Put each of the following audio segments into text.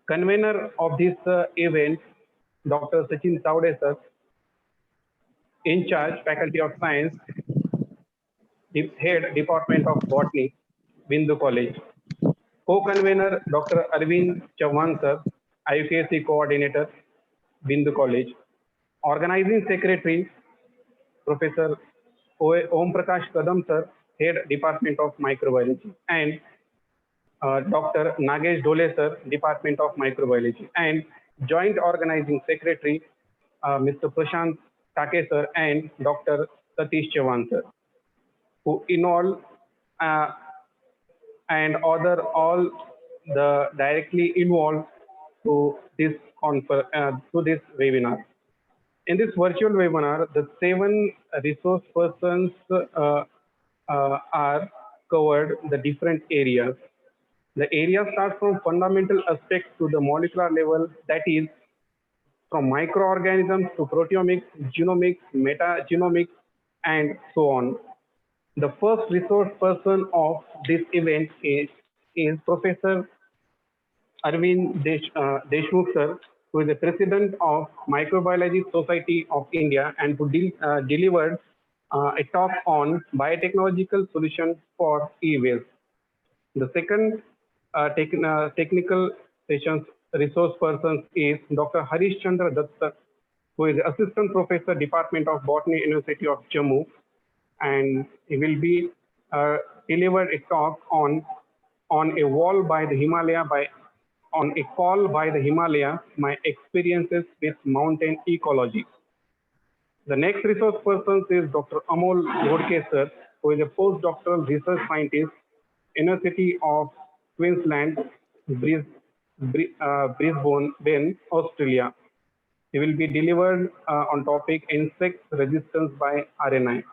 Convener of this event, Dr. Sachin Taude sir, in charge, Faculty of Science, Head Department of Botany, Bindu College. Co-convener, Dr. Arvind Chauhan sir, IUPAC Coordinator, Bindu College. Organizing Secretary, Professor Om Prakash Kadam sir, Head Department of Microbiology, and Dr. Nagesh Dole sir, Department of Microbiology, and Joint Organizing Secretary, Mr. Prashant Take sir and Dr. Satish Chauhan sir, who in all and other all the directly involved to this to this webinar. In this virtual webinar, the 7 resource persons are covered the different areas. The area starts from fundamental aspects to the molecular level, that is from microorganisms to proteomics, genomics, metagenomics, and so on. The first resource person of this event is Professor Arvind Deshmukh sir, who is the president of Microbiology Society of India and who delivered a talk on biotechnological solutions for e-waste. The second technical sessions resource person is Dr. Harish Chandra Datta, who is assistant professor, Department of Botany, University of Jammu, and he will be delivered a talk on a wall by the Himalaya on a call by the Himalaya, my experiences with mountain ecology. The next resource person is Dr. Amol Ghodke sir, who is a postdoctoral research scientist, University of Queensland, Brisbane, Australia. He will be delivered on topic insect resistance by RNA.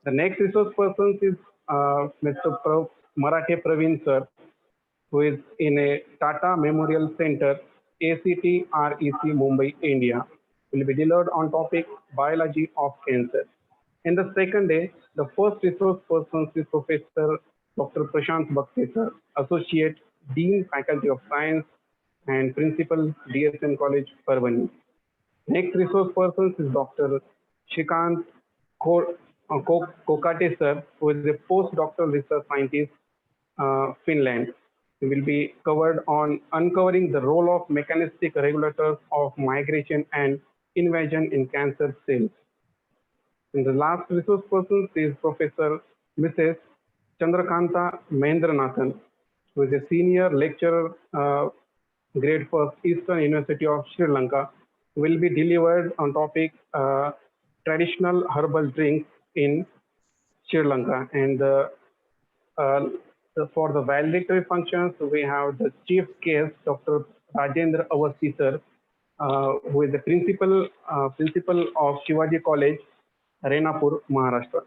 The next resource person is Mr. Marathe Praveen sir, who is in a Tata Memorial Center, ACT REC Mumbai, India. Will be delivered on topic biology of cancer. In the second day, the first resource person is Professor Dr. Prashant Bhakti sir, Associate Dean, Faculty of Science and Principal, DSM College, Parvani. Next resource person is Dr. Shrikant Kokate sir, who is a postdoctoral research scientist, Finland. We will be covered on uncovering the role of mechanistic regulators of migration and invasion in cancer cells. And the last resource person is Professor Mrs. Chandrakanta Mahendranath, who is a senior lecturer, grade 1st, Eastern University of Sri Lanka, will be delivered on topic traditional herbal drinks in Sri Lanka. And for the valedictory functions, we have the chief guest, Dr. Rajendra Awasthi sir, who is the principal of Shivaji College, Renapur, Maharashtra.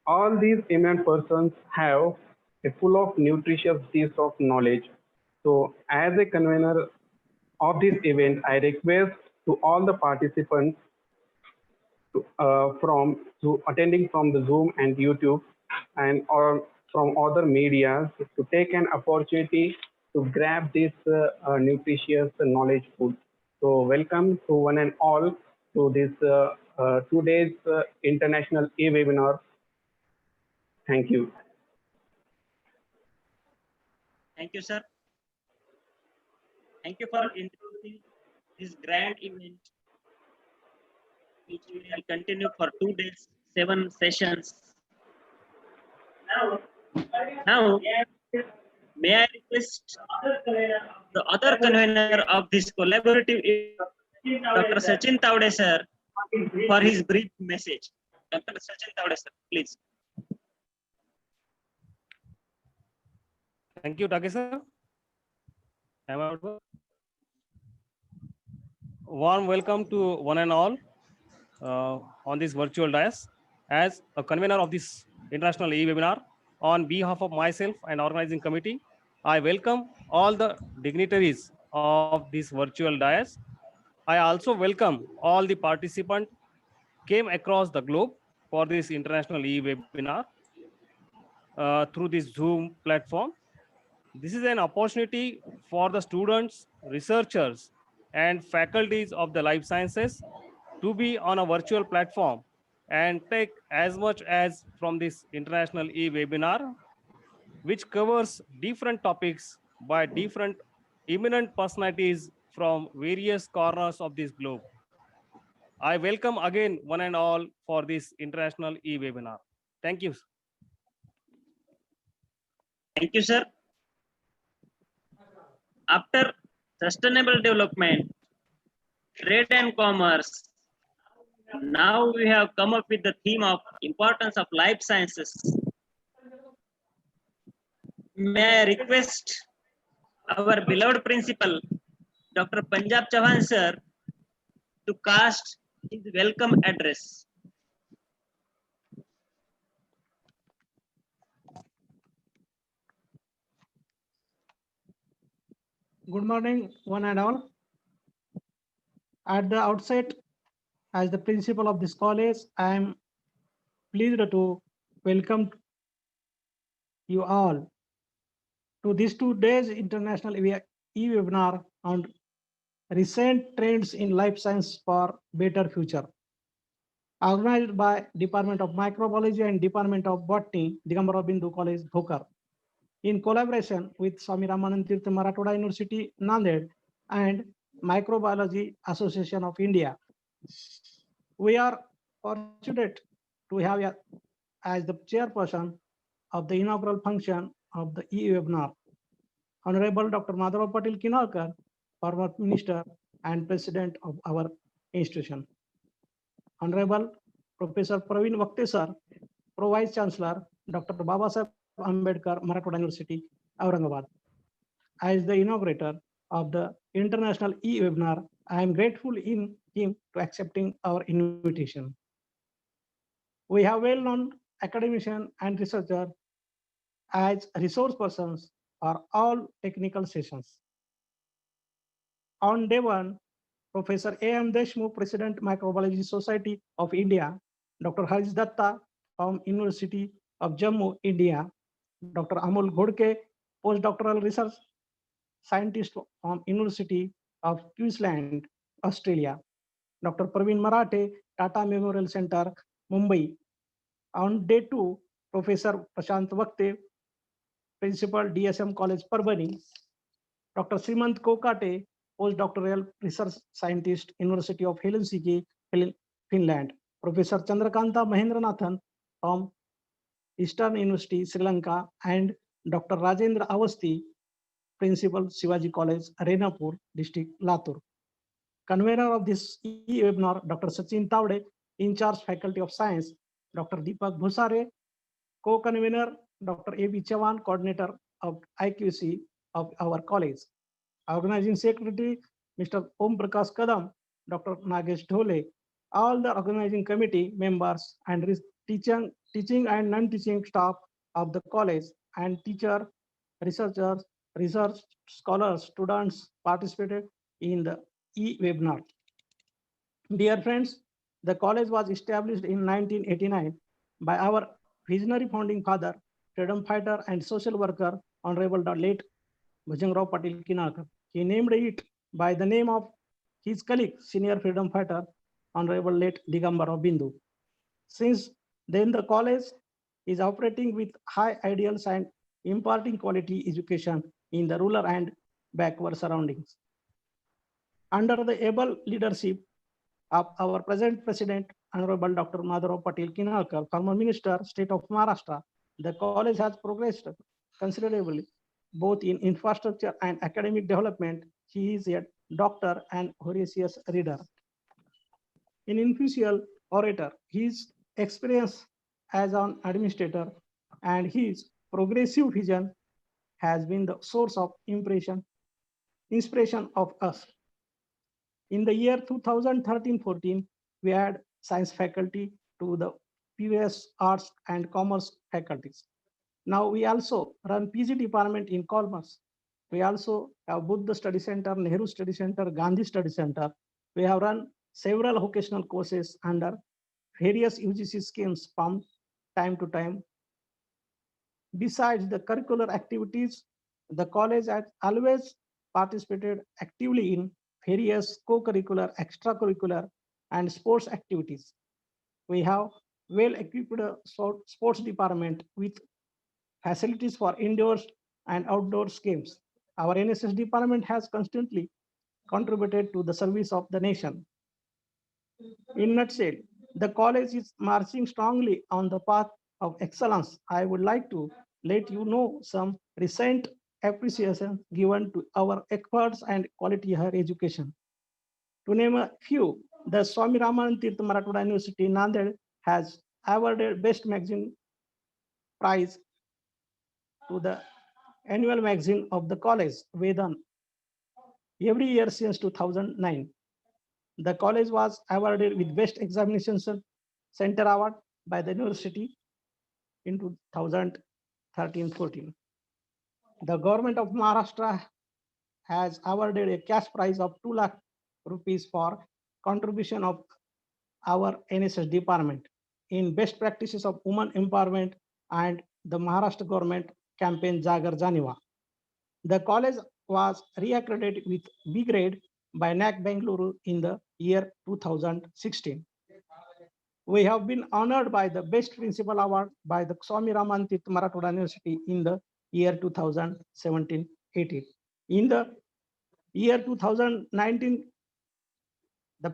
All these eminent persons have a full of nutritious dish of knowledge. So as a convener of this event, I request to all the participants attending from the Zoom and YouTube and or from other media to take an opportunity to grab this nutritious knowledge food. So welcome to one and all to this 2 days international e-webinar. Thank you. Thank you, sir. Thank you for introducing this grand event, which will continue for 2 days, 7 sessions. Now, may I request the other convener of this collaborative event, Dr. Sachin Taude sir, for his brief message. Dr. Sachin Taude sir, please. Thank you, Take sir. Am I audible? Warm welcome to one and all on this virtual dais. As a convener of this international e-webinar, on behalf of myself and organizing committee, I welcome all the dignitaries of this virtual dais. I also welcome all the participants came across the globe for this international e-webinar through this Zoom platform. This is an opportunity for the students, researchers, and faculties of the life sciences to be on a virtual platform and take as much as from this international e-webinar, which covers different topics by different eminent personalities from various corners of this globe. I welcome again one and all for this international e-webinar. Thank you. Thank you, sir. After sustainable development, trade and commerce, now we have come up with the theme of importance of life sciences. May I request our beloved principal, Dr. Punjab Chauhan sir, to cast his welcome address. Good morning, one and all. At the outset, as the principal of this college, I am pleased to welcome you all to this 2 days international e-webinar on recent trends in life science for better future. Organized by Department of Microbiology and Department of Botany, Digambar Bindu College, Dhokar, in collaboration with Swami Ramanand Tirth Marathoda University, Nanded, and Microbiology Association of India. We are fortunate to have as the chairperson of the inaugural function of the e-webinar, Honorable Dr. Madhav Patil Kinalkar, former minister and president of our institution. Honorable Professor Praveen Vakte sir, Pro Vice Chancellor, Dr. Babasaheb Ambedkar, Marathoda University, Aurangabad. As the inaugurator of the international e-webinar, I am grateful in him to accepting our invitation. We have well-known academicians and researchers as resource persons for all technical sessions. On day one, Professor A.M. Deshmukh, President Microbiology Society of India, Dr. Harish Datta from University of Jammu, India, Dr. Amol Ghodke, postdoctoral research scientist from University of Queensland, Australia, Dr. Praveen Marathe, Tata Memorial Center, Mumbai. On day two, Professor Prashant Vakte, Principal DSM College, Parbani, Dr. Srimant Kokate, postdoctoral research scientist, University of Helsinki, Finland, Professor Chandrakanta Mahendranathan from Eastern University, Sri Lanka, and Dr. Rajendra Avasti, Principal Shivaji College, Renapur District, Latur. Convener of this e-webinar, Dr. Sachin Tavde, in charge Faculty of Science, Dr. Deepak Bhusare, co-convener, Dr. A.B. Chavan, coordinator of IQC of our college. Organizing Secretary, Mr. Om Prakash Kadam, Dr. Nagesh Dhole, all the organizing committee members and teaching and non-teaching staff of the college and teacher, researchers, research scholars, students participated in the e-webinar. Dear friends, the college was established in 1989 by our visionary founding father, freedom fighter and social worker, Honorable late Bhajangrao Patil Kinalkar. He named it by the name of his colleague, senior freedom fighter, Honorable late Digambar Bindu. Since then, the college is operating with high ideals and imparting quality education in the rural and backward surroundings. Under the able leadership of our present president, Honorable Dr. Madhav Patil Kinalkar, former minister, state of Maharashtra, the college has progressed considerably, both in infrastructure and academic development. He is a doctor and voracious reader. An influential orator, his experience as an administrator and his progressive vision has been the source of inspiration of us. In the year 2013-14, we had science faculty to the previous arts and commerce faculties. Now we also run PG department in commerce. We also have Buddha Study Center, Nehru Study Center, Gandhi Study Center. We have run several vocational courses under various UGC schemes from time to time. Besides the curricular activities, The college has always participated actively in various co-curricular, extracurricular, and sports activities. We have well-equipped sports department with facilities for indoors and outdoors games. Our NSS department has constantly contributed to the service of the nation. In nutshell, the college is marching strongly on the path of excellence. I would like to let you know some recent appreciation given to our efforts and quality higher education. To name a few, the Swami Ramanand Tirth Marathwada University Nanded has awarded Best Magazine Prize to the annual magazine of the college, Vedan, every year since 2009. The college was awarded with Best Examination Center Award by the university in 2013-14. The government of Maharashtra has awarded a cash prize of 2 lakh rupees for contribution of our NSS department in best practices of women empowerment and the Maharashtra government campaign Jagar Janiva. The college was reaccredited with B grade by NAC Bengaluru in the year 2016. We have been honored by the Best Principal Award by the Swami Ramanand Tirth Marathwada University in the year 2017-18. In the year 2019, the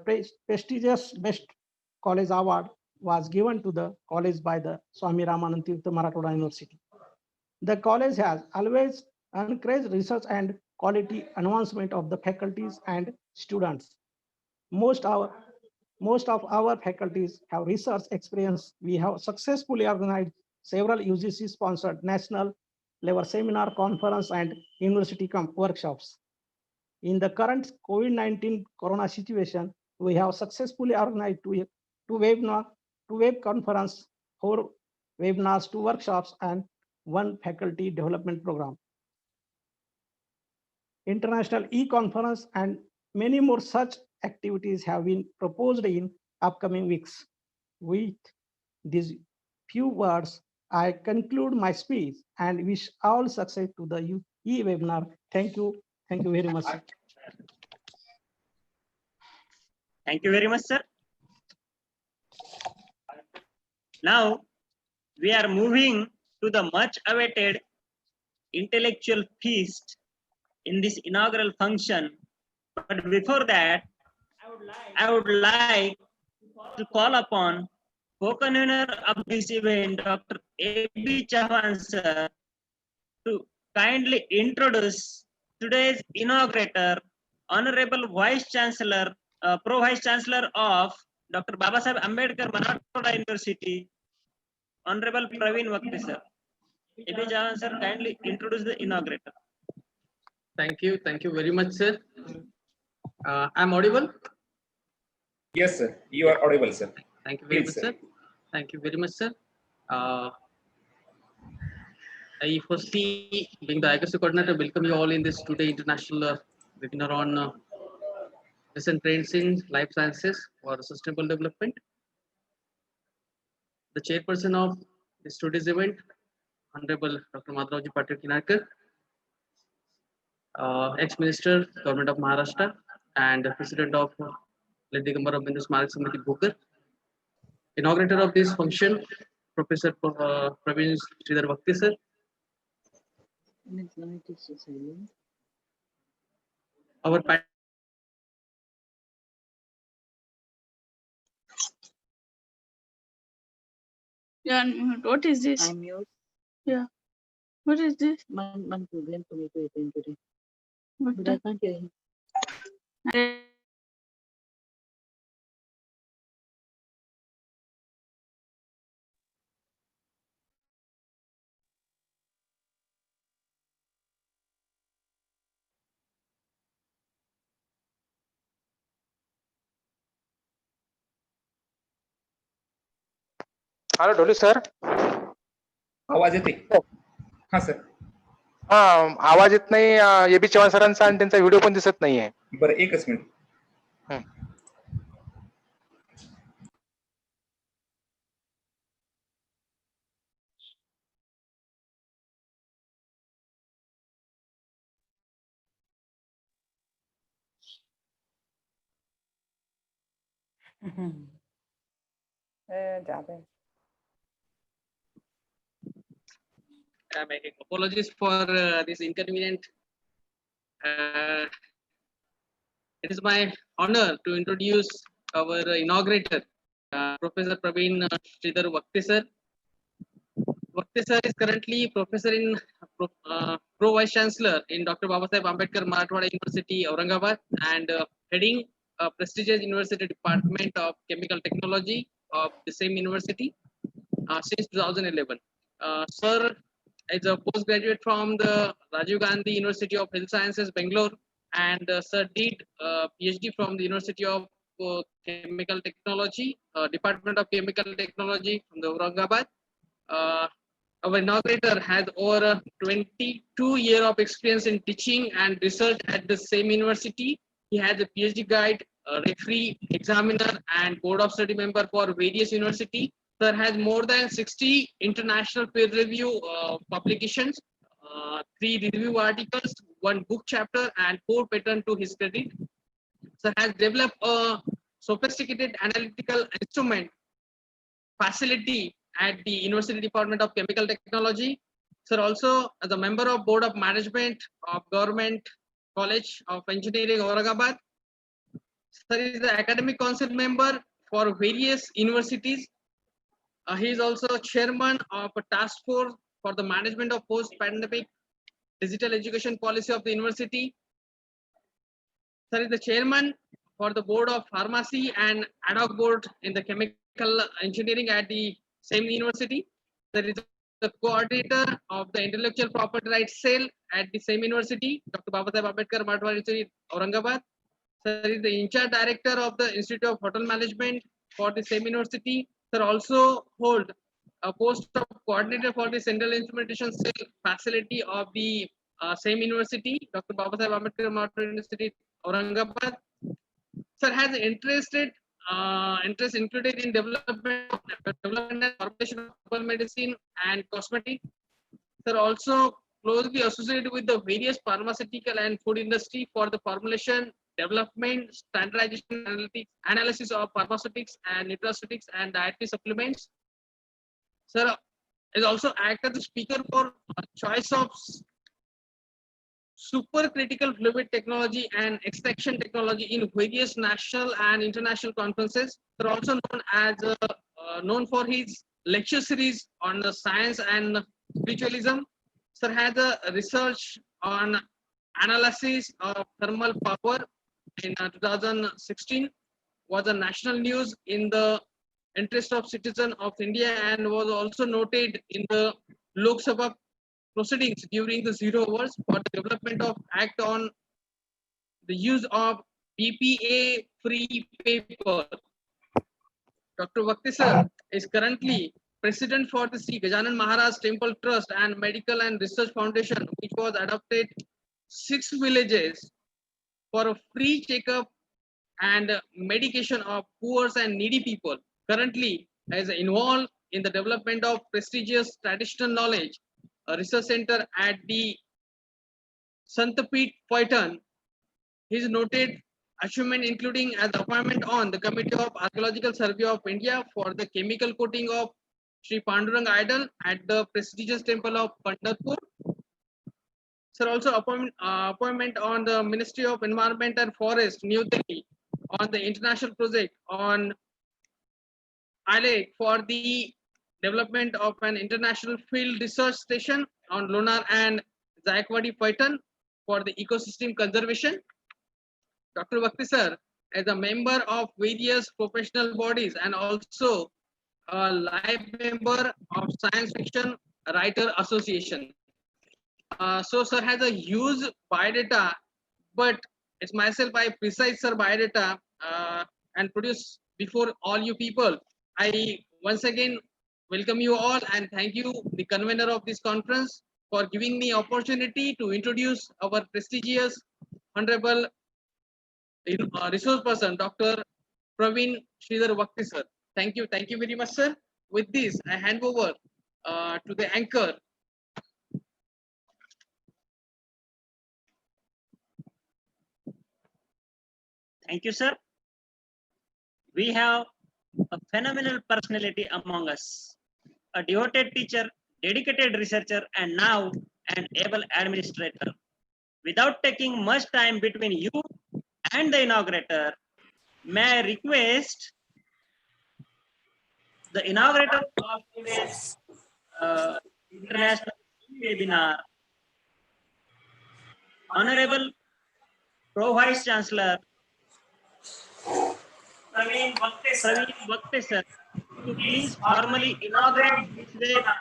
prestigious Best College Award was given to the college by the Swami Ramanand Tirth Marathwada University. The college has always encouraged research and quality advancement of the faculties and students. Most of our faculties have research experience. We have successfully organized several UGC-sponsored national level seminar, conference, and university workshops. In the current COVID-19 corona situation, we have successfully organized two web conference, 4 webinars, 2 workshops, and 1 faculty development program. International e-conference and many more such activities have been proposed in upcoming weeks. With these few words, I conclude my speech and wish all success to the e-webinar. Thank you. Thank you very much, sir. Thank you very much, sir. Now, we are moving to the much awaited intellectual feast in this inaugural function. But before that, I would like to call upon co-convener of this event, Dr. A.B. Chauhan, sir, to kindly introduce today's inaugurator, Honorable Vice Chancellor, Pro Vice Chancellor of Dr. Babasaheb Ambedkar Marathwada University, Honorable Praveen Vakti, sir. A.B. Chauhan, sir, kindly introduce the inaugurator. Thank you very much, sir. I'm audible? Yes, sir. You are audible, sir. Thank you very Please, much, sir. Thank you very much, sir. I firstly, being the IGSU coordinator, welcome you all in this today international webinar on recent trends in life sciences for sustainable development. The chairperson of this today's event, Honorable Dr. Madhavji Patil Kinarkar, ex-minister, Government of Maharashtra, and President of Digambar of Bindu Smarak Samiti Bhokar. Inaugurator of this function, Professor Praveen Sridhar Vakti, sir. Our Yeah, what is this? I'm mute. Yeah. What is this? One problem for me to attend today. What But I can't hear him. the- hello Dhole sir. आवाज येते? हा sir. हा, आवाज येत नाही. AB Chavan सरांचा आणि त्यांचा व्हिडिओ पण दिसत नाहीये. बरं, एकच minute. I'm making apologies for this inconvenient. Uh, it is my honor to introduce our inaugurator, Professor Praveen Sridhar Vakti sir. Vakti sir is currently professor in Pro Vice Chancellor in Dr. Babasaheb Ambedkar Marathwada University, Aurangabad, and heading a prestigious university department of chemical technology of the same university since 2011. Sir is a postgraduate from the Rajiv Gandhi University of Health Sciences, Bangalore, and Sir did PhD from the University of Chemical Technology, Department of Chemical Technology from the Aurangabad. Our inaugurator has over 22 years of experience in teaching and research at the same university. He has a PhD guide, referee, examiner, and board of study member for various universities. Sir has more than 60 international peer review publications, 3 review articles, 1 book chapter, and 4 patents to his credit. Sir has developed a sophisticated analytical instrument facility at the University Department of Chemical Technology. Sir also as a member of Board of Management of Government College of Engineering, Aurangabad. Sir is the academic council member for various universities. He is also chairman of a task force for the management of post-pandemic digital education policy of the university. Sir is the chairman for the board of pharmacy and ad hoc board in the chemical engineering at the same university. There is the coordinator of the intellectual property rights cell at the same university, Dr. Babasaheb Ambedkar Marathwada University, Aurangabad. Sir is the in-charge director of the Institute of Hotel Management for the same university. Sir also hold a post of coordinator for the Central Instrumentation Cell facility of the same university, Dr. Babasaheb Ambedkar Marathwada University, Aurangabad. Sir has interest included in development and formulation of herbal medicine and cosmetic. Sir also closely associated with the various pharmaceutical and food industry for the formulation, development, standardization, analysis of pharmaceutics and nutraceutics and dietary supplements. Sir is also acted as the speaker for choice of supercritical fluid technology and extraction technology in various national and international conferences. They're also known as known for his lecture series on the science and spiritualism. Sir has a research on analysis of thermal power in 2016, was a national news in the interest of citizen of India and was also noted in the Lok Sabha proceedings during the 0 hours for the development of act on the use of BPA free paper. Dr. Vakti sir is currently president for the Sri Gajanan Maharaj Temple Trust and Medical and Research Foundation, which was adopted 6 villages for a free checkup and medication of poor and needy people. Currently is involved in the development of prestigious traditional knowledge a research center at the Santapet, Paitan. His noted achievement including as appointment on the Committee of Archaeological Survey of India for the chemical coating of Sri Pandurang idol at the prestigious temple of Pandharpur. Sir also appointment on the Ministry of Environment and Forest, New Delhi, on the international project on ILAC for the development of an international field research station on Lonar and Zayakwadi Paitan for the ecosystem conservation. Dr. Vakti sir is a member of various professional bodies and also a live member of Science Fiction Writer Association. So sir has a huge biodata, but it's myself I precise sir biodata and produce before all you people. I once again welcome you all and thank you the convener of this conference for giving me opportunity to introduce our prestigious honorable resource person Dr. Praveen Sridhar Vakti sir. Thank you very much sir. With this I hand over to the anchor. Thank you, sir. We have a phenomenal personality among us, a devoted teacher, dedicated researcher, and now an able administrator. Without taking much time between you and the inaugurator, may I request the inaugurator of today's international webinar, Honorable Pro Vice Chancellor Praveen Bhakte sir, to please formally inaugurate this webinar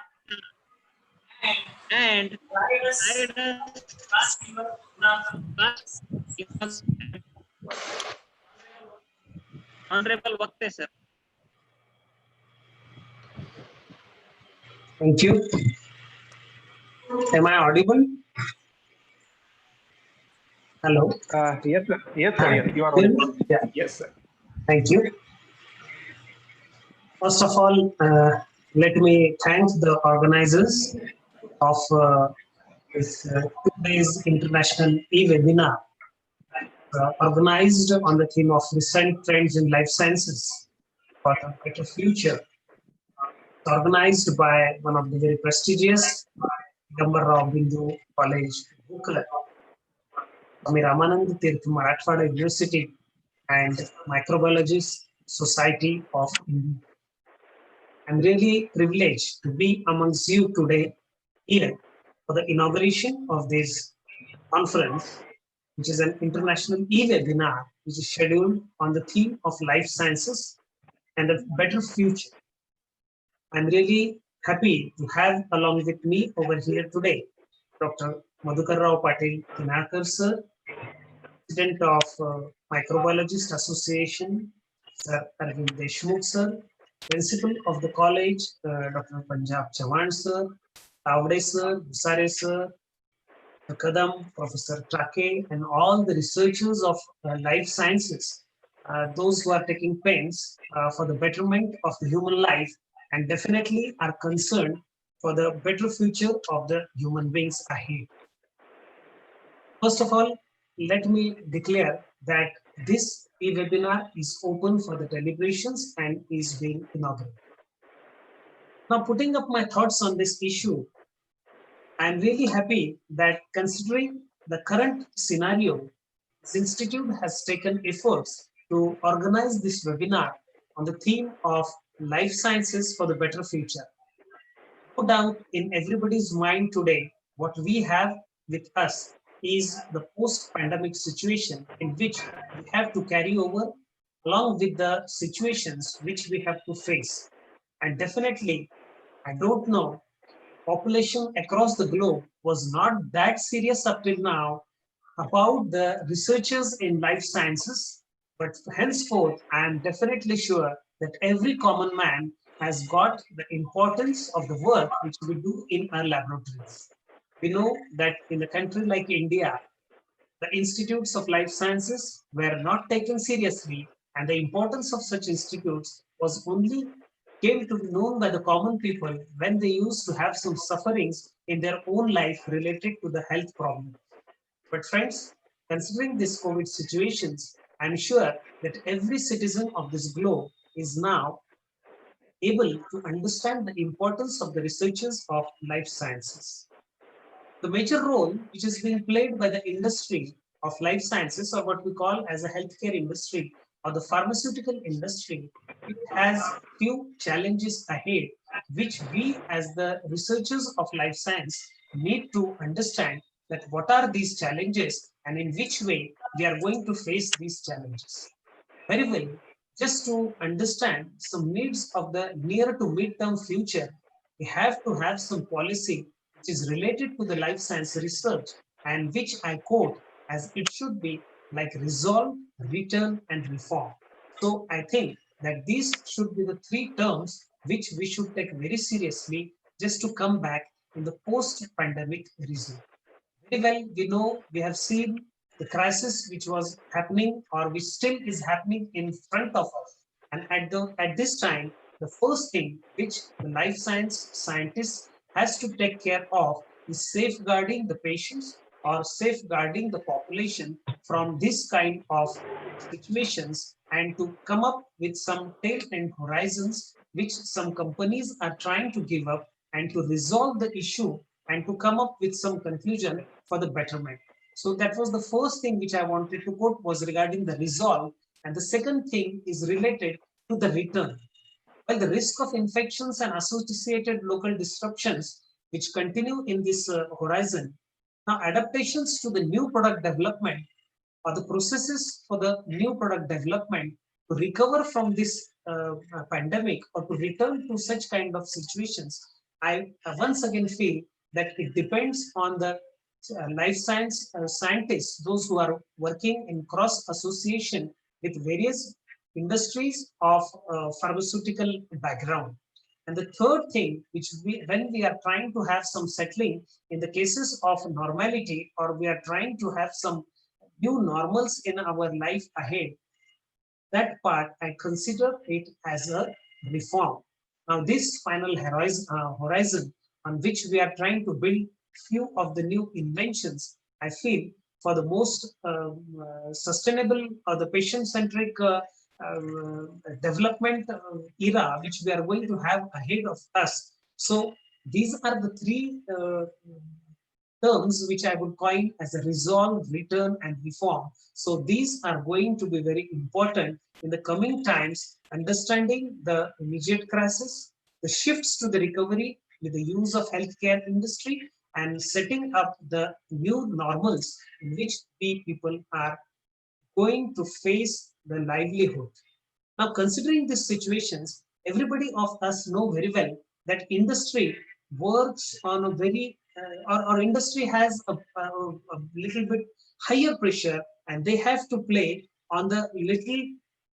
and guide us past Honorable Bhakte sir. Thank you. Am I audible? Hello. Yes, sir. Yes, sir. Hi. Yes, you are audible. Yeah. Yes, sir. Thank you. First of all, let me thank the organizers of this 2 days international e-webinar organized on the theme of recent trends in life sciences for a better future. Organized by one of the very prestigious Digambar Bindu College, Bukla, Swami Ramanand Tirth Marathwada University, and Microbiologist Society of India. I'm really privileged to be amongst you today here for the inauguration of this conference, which is an international e-webinar, which is scheduled on the theme of life sciences and a better future. I'm really happy to have along with me over here today, Dr. Madhukar Rao Patil Kinarkar sir, President of Microbiologist Association, Sir Arvind Deshmukh sir, Principal of the college, Dr. Punjab Chavan sir, Tavde sir, Busare sir, Kadam, Professor Trake, and all the researchers of life sciences, those who are taking pains for the betterment of the human life and definitely are concerned for the better future of the human beings ahead. First of all, let me declare that this e-webinar is open for the deliberations and is being inaugurated. Now, putting up my thoughts on this issue, I'm really happy that considering the current scenario, this institute has taken efforts to organize this webinar on the theme of life sciences for the better future. No doubt in everybody's mind today, what we have with us is the post-pandemic situation in which we have to carry over along with the situations which we have to face. And definitely, I don't know, population across the globe was not that serious up till now about the researchers in life sciences, but henceforth, I am definitely sure that every common man has got the importance of the work which we do in our laboratories. We know that in a country like India, the institutes of life sciences were not taken seriously, and the importance of such institutes was only came to be known by the common people when they used to have some sufferings in their own life related to the health problem. But friends, considering this COVID situations, I'm sure that every citizen of this globe is now able to understand the importance of the researchers of life sciences. The major role which is being played by the industry of life sciences, or what we call as a healthcare industry or the pharmaceutical industry, it has few challenges ahead, which we as the researchers of life science need to understand that what are these challenges and in which way we are going to face these challenges. Very well, just to understand some needs of the near to mid-term future, we have to have some policy which is related to the life science research and which I quote as it should be like resolve, return, and reform. So I think that these should be the three terms which we should take very seriously just to come back in the post-pandemic regime. Very well, we know, we have seen the crisis which was happening or which still is happening in front of us. And at this time, the first thing which the life science scientist has to take care of is safeguarding the patients or safeguarding the population from this kind of situations, and to come up with some tail end horizons which some companies are trying to give up, and to resolve the issue and to come up with some conclusion for the betterment. So that was the first thing which I wanted to quote, was regarding the resolve. And the second thing is related to the return. While the risk of infections and associated local disruptions which continue in this horizon, now adaptations to the new product development or the processes for the new product development to recover from this pandemic or to return to such kind of situations, I once again feel that it depends on the life science scientists, those who are working in cross association with various industries of pharmaceutical background. And the third thing, which when we are trying to have some settling in the cases of normality, or we are trying to have some new normals in our life ahead, that part I consider it as a reform. Now, this final horizon on which we are trying to build few of the new inventions, I feel for the most sustainable or the patient-centric development era which we are going to have ahead of us. So these are the three terms which I would coin as a resolve, return, and reform. So these are going to be very important in the coming times, understanding the immediate crisis, the shifts to the recovery with the use of healthcare industry, and setting up the new normals in which we people are going to face the livelihood. Now, considering these situations, everybody of us know very well that industry works on a very, or industry has a little bit higher pressure, and they have to play on the little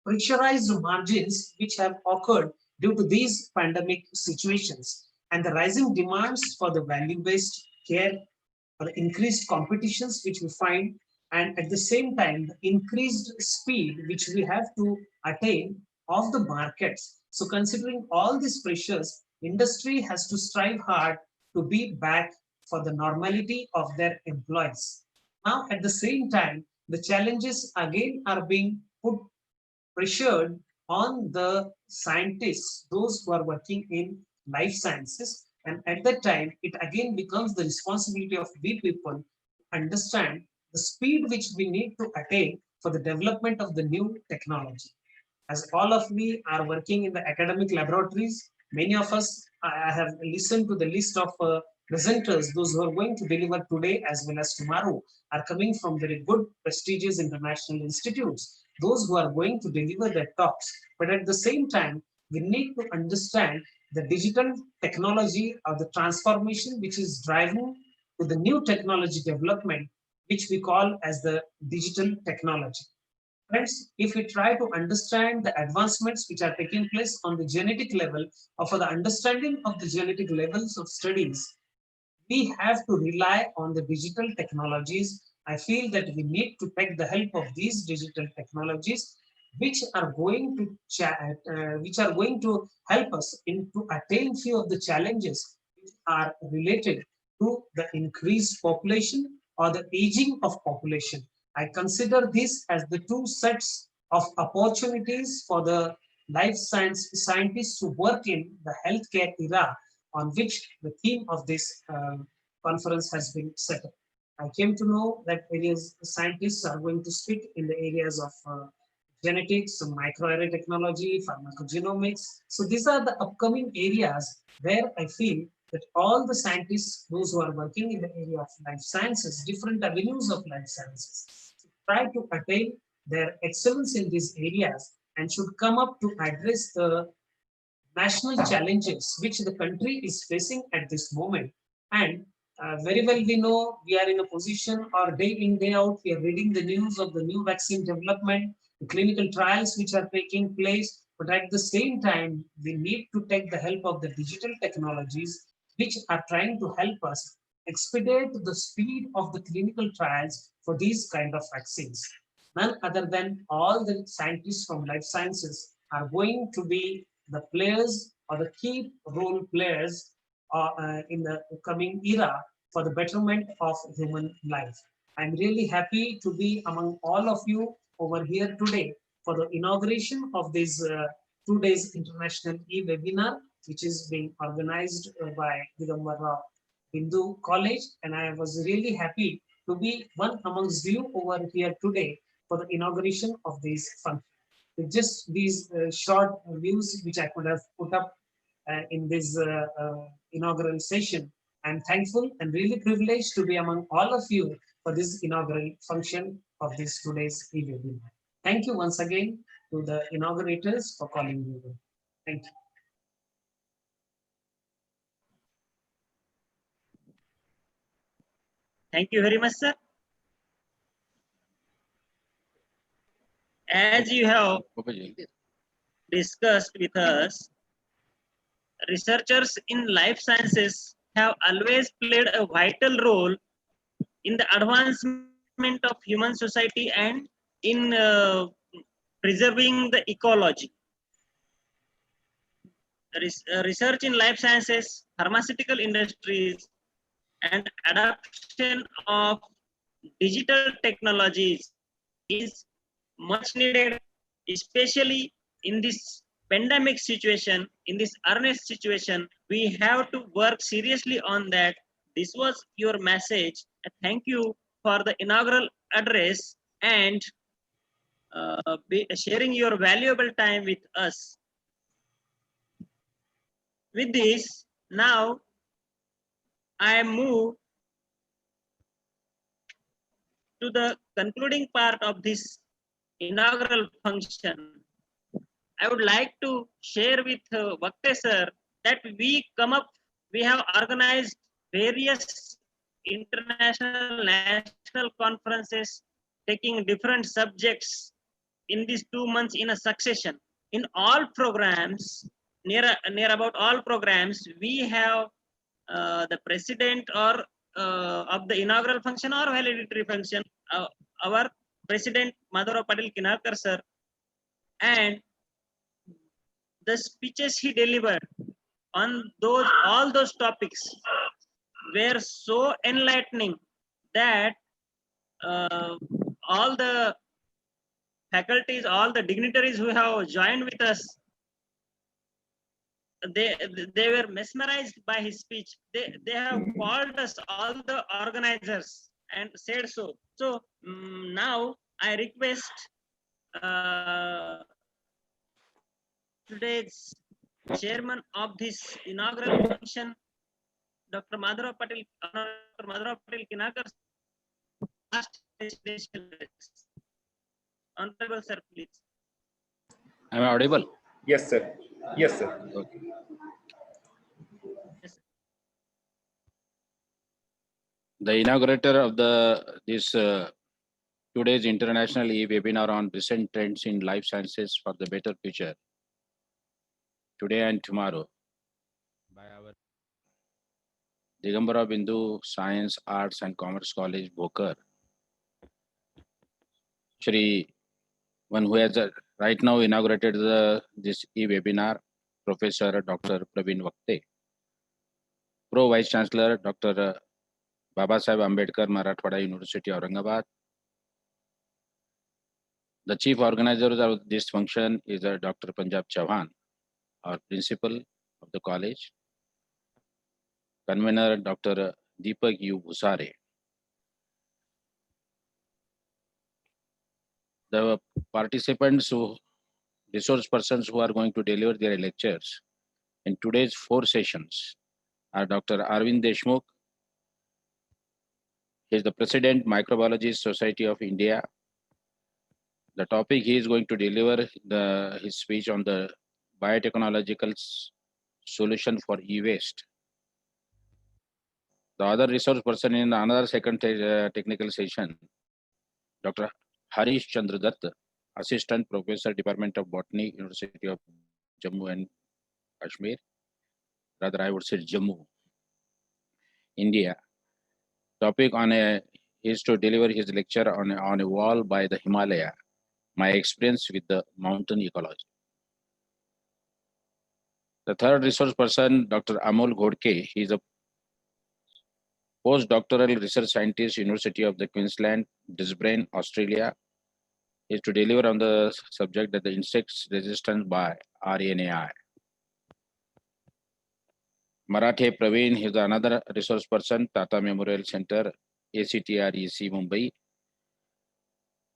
pressurized margins which have occurred due to these pandemic situations, and the rising demands for the value-based care, or the increased competitions which we find, and at the same time the increased speed which we have to attain of the markets. So considering all these pressures, industry has to strive hard to be back for the normality of their employees. Now at the same time, the challenges again are being put pressured on the scientists, those who are working in life sciences. And at that time, it again becomes the responsibility of we people to understand the speed which we need to attain for the development of the new technology. As all of we are working in the academic laboratories, many of us, I have listened to the list of presenters, those who are going to deliver today as well as tomorrow, are coming from very good, prestigious international institutes, those who are going to deliver their talks. But at the same time, we need to understand the digital technology or the transformation which is driving to the new technology development, which we call as the digital technology. Friends, if we try to understand the advancements which are taking place on the genetic level, or for the understanding of the genetic levels of studies, we have to rely on the digital technologies. I feel that we need to take the help of these digital technologies, which are going to help us in to attain few of the challenges which are related to the increased population or the aging of population. I consider this as the two sets of opportunities for the life science scientists to work in the healthcare era, on which the theme of this conference has been set up. I came to know that various scientists are going to speak in the areas of genetics, microarray technology, pharmacogenomics. So these are the upcoming areas where I feel that all the scientists, those who are working in the area of life sciences, different avenues of life sciences, try to attain their excellence in these areas and should come up to address the national challenges which the country is facing at this moment. And very well we know we are in a position, or day in, day out, we are reading the news of the new vaccine development, the clinical trials which are taking place. But at the same time, we need to take the help of the digital technologies which are trying to help us expedite the speed of the clinical trials for these kind of vaccines. None other than all the scientists from life sciences are going to be the players or the key role players in the coming era for the betterment of human life. I'm really happy to be among all of you over here today for the inauguration of this 2 days international e-webinar, which is being organized by Digambara Hindu College. And I was really happy to be one amongst you over here today for the inauguration of this function. With just these short views which I could have put up in this inaugural session, I'm thankful and really privileged to be among all of you for this inaugural function of this today's e-webinar. Thank you once again to the inaugurators for calling me. Thank you. Thank you very much, sir. As you have discussed with us, researchers in life sciences have always played a vital role in the advancement of human society and in preserving the ecology. Research in life sciences, pharmaceutical industries, and adoption of digital technologies is much needed, especially in this pandemic situation, in this earnest situation. We have to work seriously on that. This was your message. Thank you for the inaugural address and sharing your valuable time with us. With this, now I move to the concluding part of this inaugural function. I would like to share with Vakte sir that we have organized various international national conferences taking different subjects in these 2 months in a succession. In all programs, near about all programs, we have the president or of the inaugural function or valedictory function, our president Madhura Patil Kinakar sir, and the speeches he delivered on all those topics were so enlightening that all the faculties, all the dignitaries who have joined with us, they were mesmerized by his speech. They have called us, all the organizers, and said so. So now I request today's chairman of this inaugural function, Dr. Madhura Patil Kinakar, last presidential address. Honorable sir, please. Am I audible? Yes, sir. Yes, sir. Okay. Yes. The inaugurator of this 2 days international e-webinar on recent trends in life sciences for the better future, today and tomorrow, by our Digambara Bindu Science, Arts and Commerce College, Bhokar. Shri, one who has right now inaugurated this e-webinar, Professor Dr. Praveen Vakte. Pro Vice Chancellor Dr. Baba Sahib Ambedkar, Marathwada University, Aurangabad. The chief organizer of this function is Dr. Punjab Chauhan, our principal of the college. Convener Dr. Deepak U. Bhusare. The participants, resource persons who are going to deliver their lectures in today's 4 sessions are Dr. Arvind Deshmukh. He is the President, Microbiology Society of India. The topic he is going to deliver his speech on the biotechnological solution for e-waste. The other resource person in another second technical session, Dr. Harish Chandra Dutt, Assistant Professor, Department of Botany, University of Jammu and Kashmir. Rather, I would say Jammu, India. Topic is to deliver his lecture on a wall by the Himalaya, my experience with the mountain ecology. The third resource person, Dr. Amol Ghodke, he is a postdoctoral research scientist, University of the Queensland, Brisbane, Australia, is to deliver on the subject that the insects resistance by RNAi. Marathe Praveen is another resource person, Tata Memorial Center, ACTREC, Mumbai,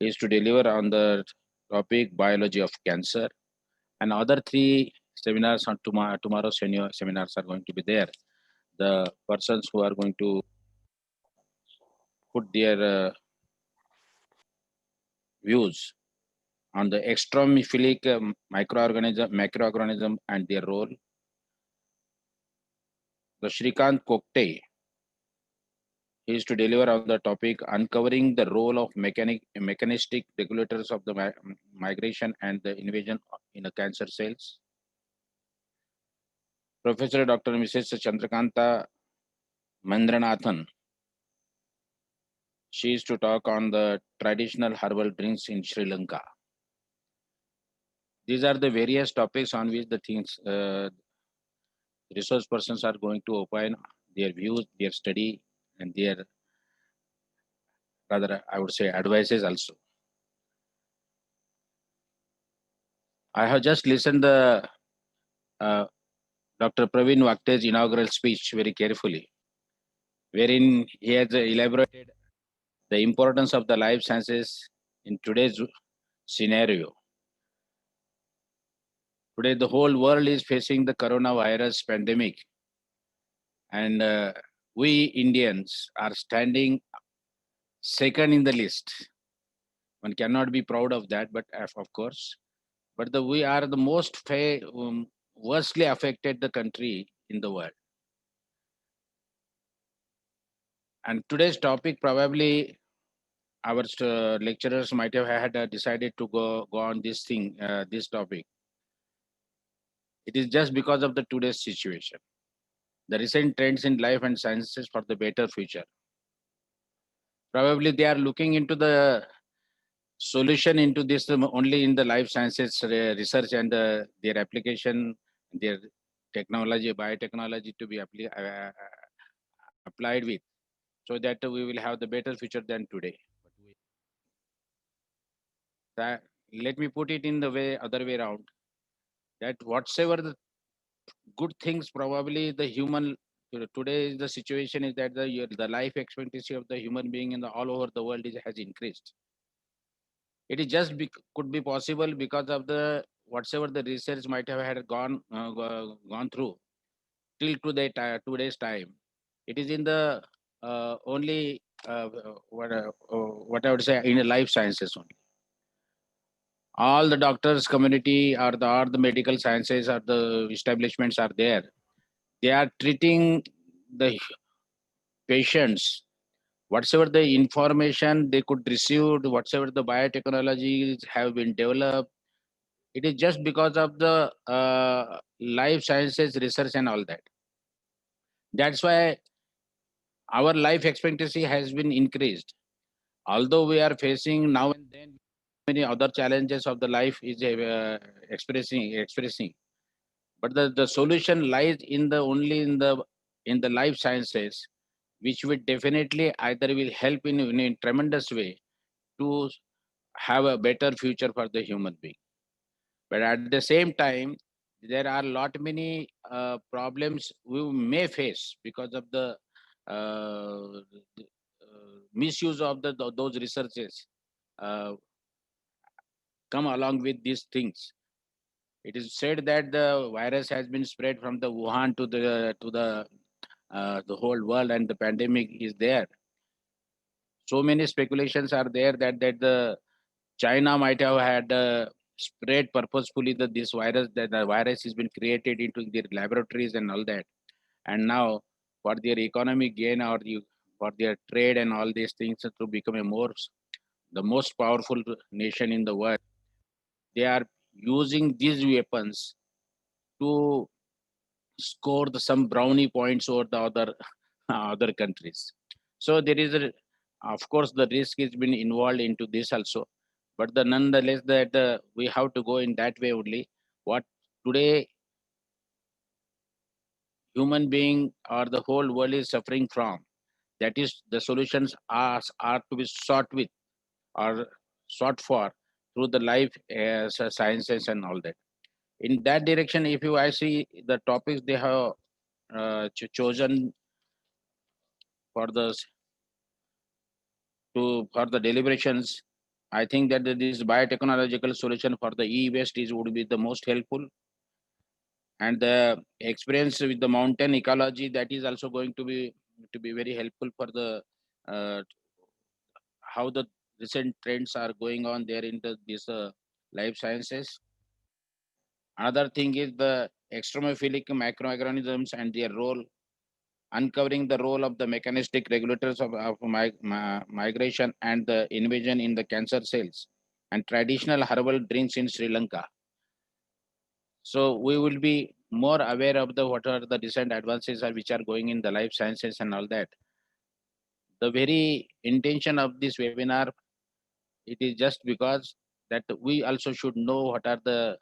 is to deliver on the topic biology of cancer. And other 3 seminars on tomorrow's seminars are going to be there. The persons who are going to put their views on the extramephilic microorganism and their role. The Shrikant Kokte is to deliver on the topic uncovering the role of mechanistic regulators of the migration and the invasion in the cancer cells. Professor Dr. Mrs. Chandrakanta Mandranathan, she is to talk on the traditional herbal drinks in Sri Lanka. These are the various topics on which the things resource persons are going to opine their views, their study, and their, rather, I would say, advices also. I have just listened the Dr. Praveen Vakte's inaugural speech very carefully, wherein he has elaborated the importance of the life sciences in today's scenario. Today, the whole world is facing the coronavirus pandemic, and we Indians are standing second in the list. One cannot be proud of that, but of course, but we are the most worstly affected the country in the world. And today's topic, probably our lecturers might have had decided to go on this thing, this topic. It is just because of the today's situation, the recent trends in life and sciences for the better future. Probably they are looking into the solution into this only in the life sciences research and their application, their technology, biotechnology to be applied with, so that we will have the better future than today. Let me put it in the other way around, that whatsoever the good things, probably the human today the situation is that the life expectancy of the human being in all over the world has increased. It is just could be possible because of the whatsoever the research might have had gone through till today's time. It is in the only what I would say in the life sciences only. All the doctors community or the medical sciences or the establishments are there. They are treating the patients, whatsoever the information they could receive, whatsoever the biotechnologies have been developed, it is just because of the life sciences research and all that. That's why our life expectancy has been increased. Although we are facing now and then many other challenges of the life is expressing, but the solution lies in the only in the life sciences, which will definitely either will help in a tremendous way to have a better future for the human being. But at the same time, there are lot many problems we may face because of the misuse of those researches come along with these things. It is said that the virus has been spread from the Wuhan to the whole world, and the pandemic is there. So many speculations are there that the China might have had spread purposefully this virus, that the virus has been created into their laboratories and all that. And now for their economic gain or for their trade and all these things to become the most powerful nation in the world, they are using these weapons to score some brownie points over the other countries. So there is of course the risk has been involved into this also, but nonetheless that we have to go in that way only. What today human being or the whole world is suffering from, That is, the solutions are to be sought with or sought for through the life sciences and all that. In that direction, if you I see the topics they have chosen for the for the deliberations, I think that this biotechnological solution for the e-waste is would be the most helpful, and the experience with the mountain ecology, that is also going to be very helpful for the uh, how the recent trends are going on there in this life sciences. Another thing is the extremophilic microorganisms and their role, uncovering the role of the mechanistic regulators of migration and the invasion in the cancer cells and traditional herbal drinks in Sri Lanka. So we will be more aware of the what are the recent advances are which are going in the life sciences and all that. The very intention of this webinar, it is just because that we also should know what are the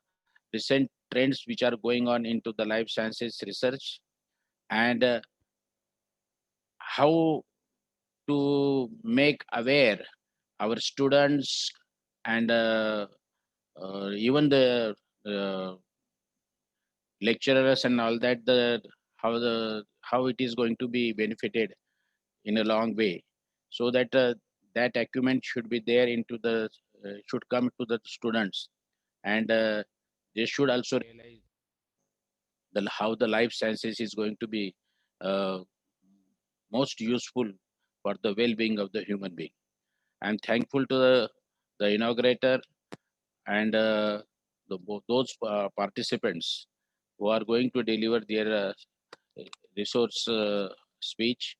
recent trends which are going on into the life sciences research, and how to make aware our students and even the uh, lecturers and all that, how it is going to be benefited in a long way, so that that acumen should be there into the should come to the students, and they should also realize how the life sciences is going to be uh, most useful for the well-being of the human being. I'm thankful to the inaugurator and those participants who are going to deliver their resource speech,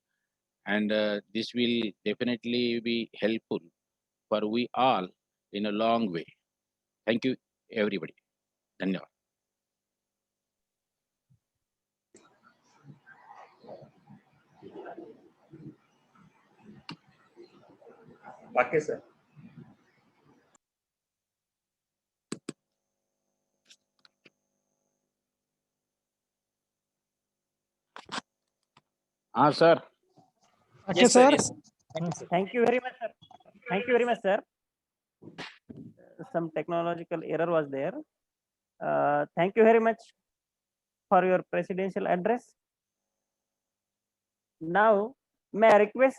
and this will definitely be helpful for we all in a long way. Thank you, everybody. Dhanyavad. Okay, sir. Sir. Okay, Yes, sir. sir. Yes. Thank you very much, sir. Thank you very much, sir. Some technological error was there. Thank you very much for your presidential address. Now, may I request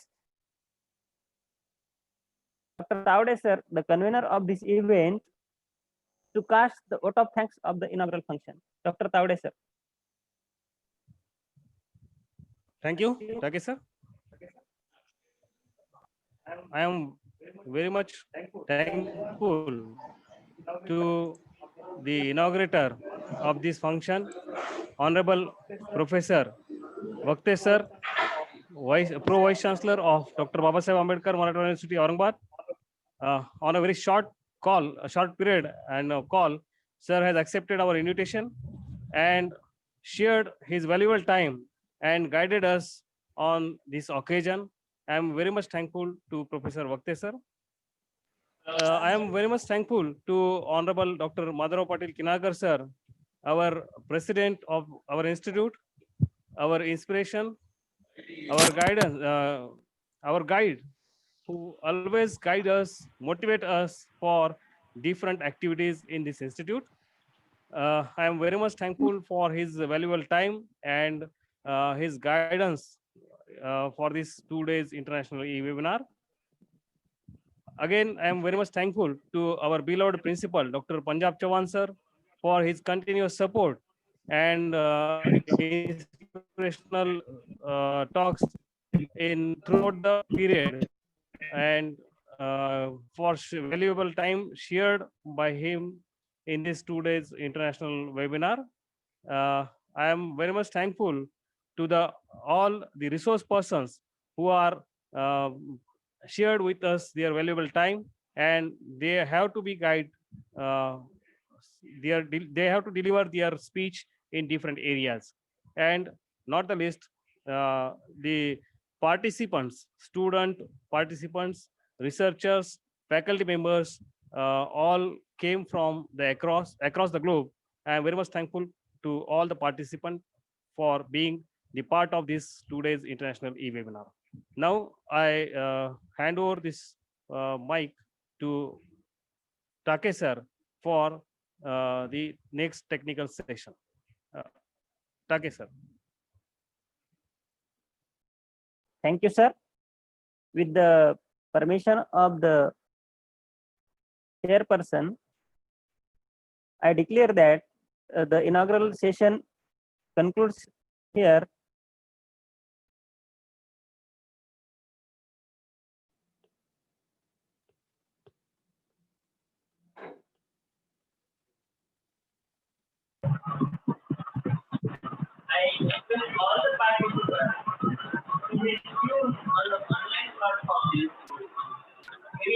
Dr. Taude, sir, the convener of this event, to cast the vote of thanks of the inaugural function. Dr. Taude, sir. Thank you, Rakesh, sir. I am very much thankful to the inaugurator of this function, Honorable Professor Vakte, sir, Pro Vice Chancellor of Dr. Babasaheb Ambedkar Marathwada University, Aurangabad. On a very short call, a short period and a call, sir has accepted our invitation and shared his valuable time and guided us on this occasion. I am very much thankful to Professor Vakte, sir. I am very much thankful to Honorable Dr. Madhav Patil Kinakar, sir, our president of our institute, our inspiration, our guidance, our guide, who always guide us, motivate us for different activities in this institute. I am very much thankful for his valuable time and his guidance for this 2 days international e-webinar. Again, I am very much thankful to our beloved principal, Dr. Punjab Chavan, sir, for his continuous support and inspirational talks in throughout the period, and for valuable time shared by him in this 2 days international webinar. I am very much thankful to all the resource persons who are shared with us their valuable time, and they have to be guide uh, they have to deliver their speech in different areas, and not the least the participants, student participants, researchers, faculty members, all came from the across the globe. I am very much thankful to all the participants for being the part of this 2 days international e-webinar. Now I hand over this mic to Take sir for the next technical session. Take sir. Thank you, sir. With the permission of the chairperson, I declare that the inaugural session concludes here. I request all the participants to be tuned on the online platform. We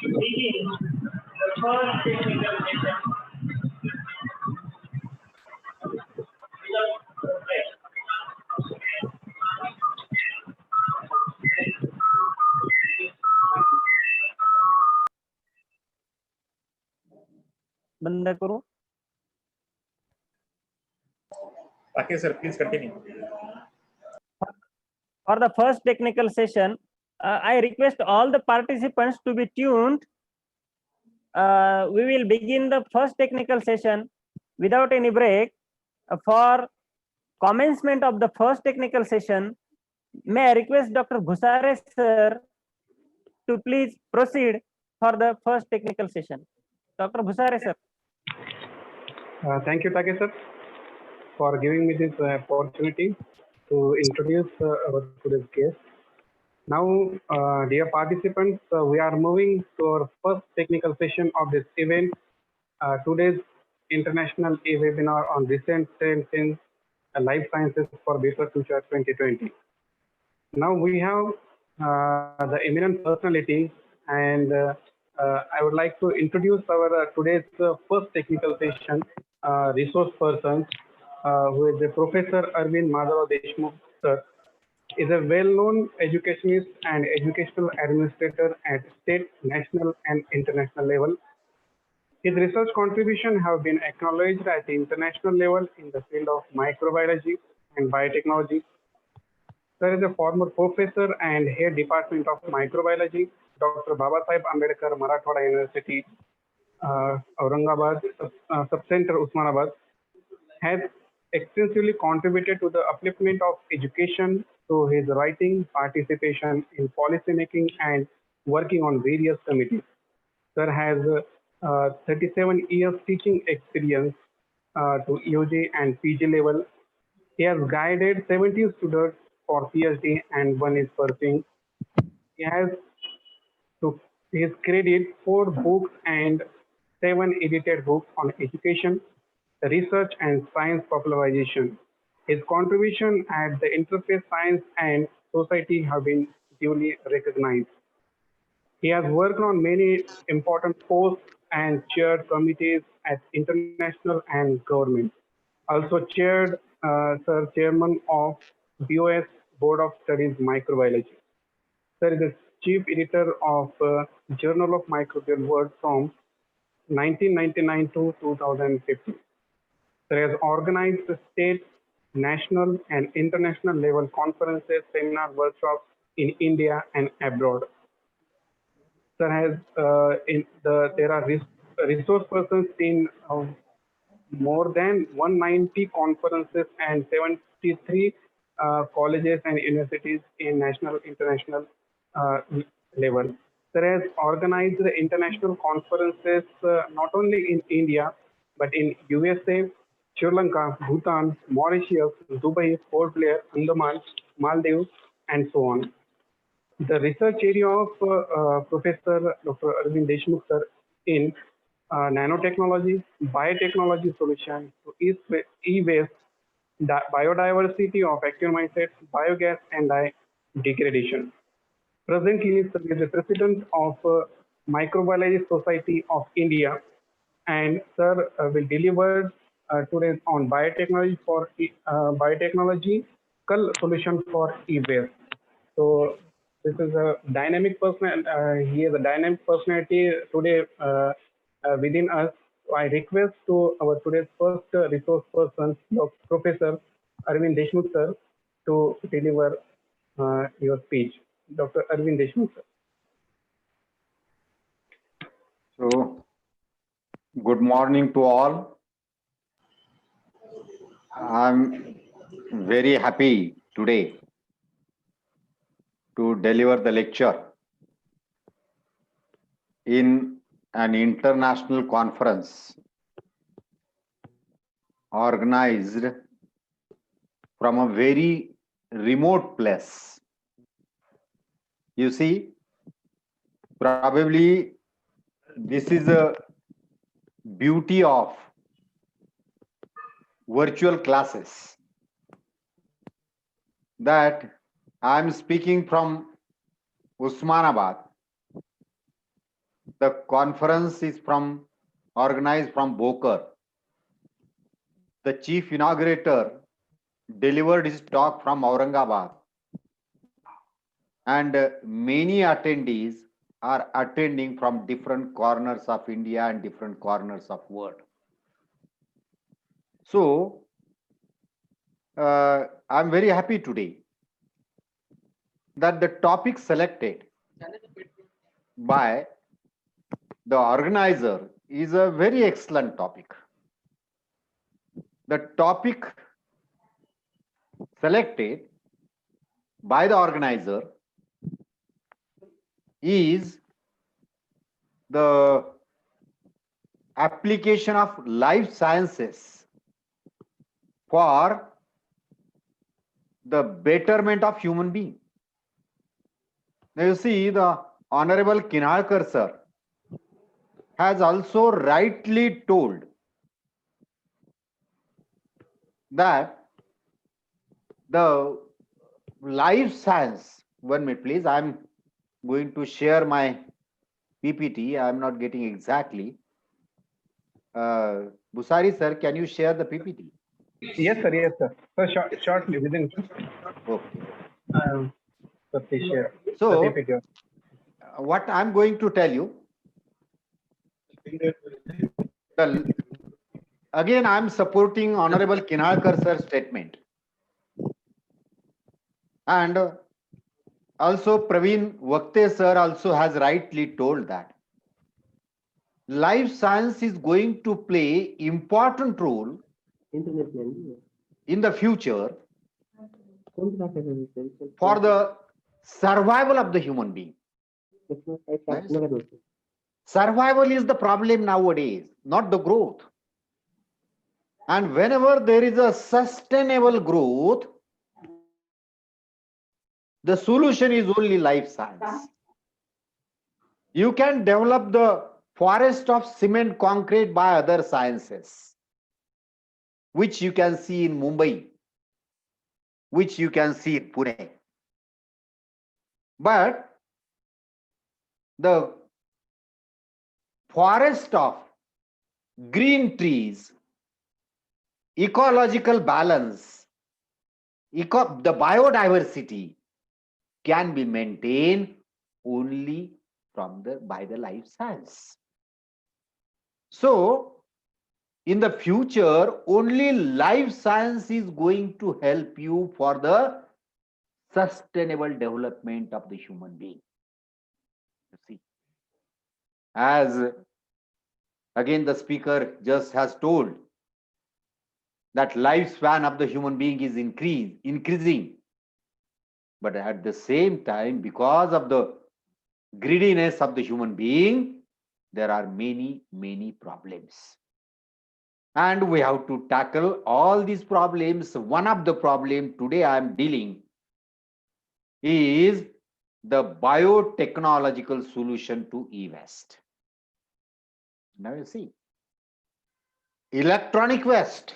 will begin the first technical session without break. बंद करूं. Okay, sir, please continue. For the first technical session, I request all the participants to be tuned. We will begin the first technical session without any break. For commencement of the first technical session, may I request Dr. Bhusare sir to please proceed for the first technical session. Dr. Bhusare sir. Thank you, Take sir, for giving me this opportunity to introduce our today's guest. Now, dear participants, we are moving to our first technical session of this event. Today's international webinar on recent trends in life sciences for better future 2020. Now we have the eminent personality, and I would like to introduce our today's first technical session resource person, who is a Professor Arvind Madhava Deshmukh sir. Is a well-known educationist and educational administrator at state, national, and international level. His research contributions have been acknowledged at the international level in the field of microbiology and biotechnology. Sir is a former professor and head department of microbiology, Dr. Babasaheb Ambedkar Marathwada University, Aurangabad, Subcenter Usmanabad, has extensively contributed to the upliftment of education through his writing, participation in policy making, and working on various committees. Sir has 37 years teaching experience to UG and PG level. He has guided 70 students for PhD and one is pursuing. He has to his credit 4 books and 7 edited books on education, research and science popularization. His contribution at the interface science and society have been duly recognized. He has worked on many important posts and chaired committees at international and government. Also chaired, Sir, Chairman of BOS Board of Studies Microbiology. Sir is the Chief Editor of Journal of Microbial World from 1999 to 2015. Sir has organized state, national, and international level conferences, seminars, workshops in India and abroad. Sir has there are resource persons in more than 190 conferences and 73 colleges and universities in national, international level. Sir has organized the international conferences not only in India, but in USA, Sri Lanka, Bhutan, Mauritius, Dubai, Port Blair, Andaman, Maldives, and so on. The research area of Professor Dr. Arvind Deshmukh sir in nanotechnology, biotechnology solutions to e-waste, biodiversity of actinomycetes, biogas, and degradation. Presently, he is the president of Microbiology Society of India, and sir will deliver today on biotechnology for biotechnological solution for e-waste. So this is a dynamic person. He is a dynamic personality today within us. So I request to our today's first resource person, Professor Arvind Deshmukh sir, to deliver your speech. Dr. Arvind Deshmukh, sir. So, good morning to all. I'm very happy today to deliver the lecture in an international conference organized from a very remote place. You see, probably this is a beauty of virtual classes, that I'm speaking from Usmanabad. The conference is organized from Bokar. The chief inaugurator delivered his talk from Aurangabad, and many attendees are attending from different corners of India and different corners of world. So I'm very happy today that the topic selected by the organizer is a very excellent topic. The topic selected by the organizer is the application of life sciences for the betterment of human being. Now you see, the Honorable Kinalkar sir has also rightly told that the life science, 1 minute please, I'm going to share my PPT. I'm not getting exactly. Busari sir, can you share the PPT? Yes, sir. Yes, sir. So shortly, within. Okay. So please share. So, the PPT. what I'm going to tell you, again, I'm supporting Honorable Kinalkar sir's statement. And also Praveen Vakte sir also has rightly told that life science is going to play important role in the future for the survival of the human being. Survival is the problem nowadays, not the growth. And whenever there is a sustainable growth, the solution is only life science. You can develop the forest of cement concrete by other sciences, which you can see in Mumbai, which you can see in Pune. But the forest of green trees, ecological balance, the biodiversity can be maintained only by the life science. So in the future, only life science is going to help you for the sustainable development of the human being. You see, as again the speaker just has told, that lifespan of the human being is increasing. But at the same time, because of the greediness of the human being, there are many, many problems. And we have to tackle all these problems. One of the problems today I am dealing is the biotechnological solution to e-waste. Now you see, electronic waste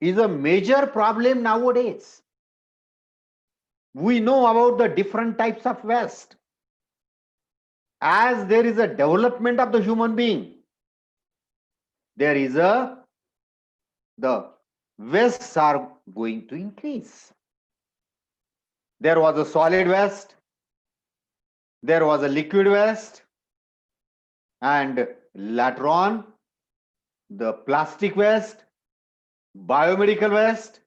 is a major problem nowadays. We know about the different types of waste. As there is a development of the human being, there is the wastes are going to increase. There was a solid waste, there was a liquid waste, and later on the plastic waste, biomedical waste,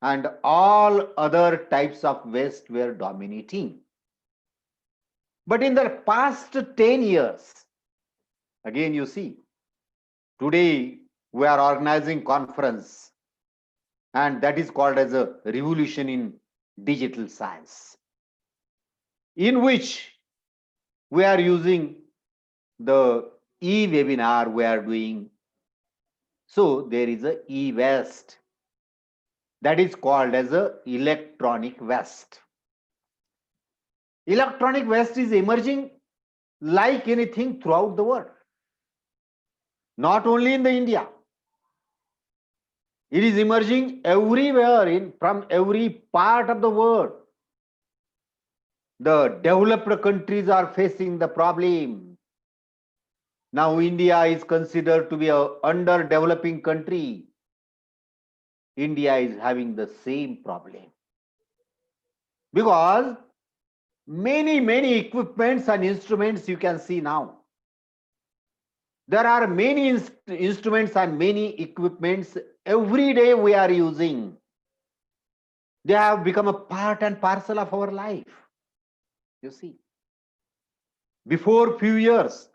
and all other types of waste were dominating. But in the past 10 years, again you see, today we are organizing conference, and that is called as a revolution in digital science, in which we are using the e-webinar we are doing. So there is a e-waste that is called as a electronic waste. Electronic waste is emerging like anything throughout the world, not only in the India. It is emerging everywhere from every part of the world. The developed countries are facing the problem. Now India is considered to be an underdeveloping country. India is having the same problem, because many equipments and instruments you can see now. There are many instruments and many equipments every day we are using. They have become a part and parcel of our life. You see, before few years,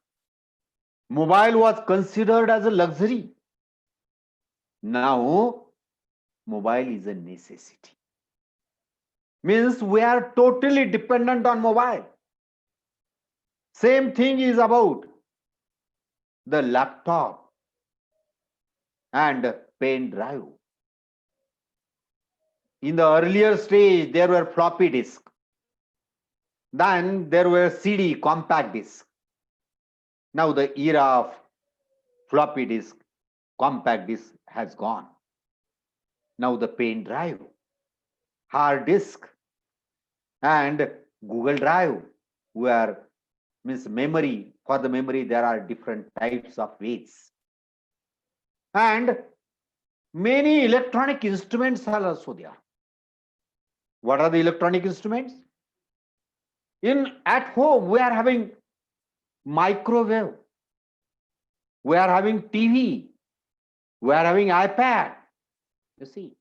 mobile was considered as a luxury. Now, mobile is a necessity. Means we are totally dependent on mobile. Same thing is about the laptop and pen drive. In the earlier stage, there were floppy disks. Then there were CD, compact discs. Now the era of floppy disk, compact disk has gone. Now the pen drive, hard disk, and Google Drive, where means memory. For the memory, there are different types of weights. And many electronic instruments are also there. What are the electronic instruments? At home, we are having microwave, we are having TV, we are having iPad. You see,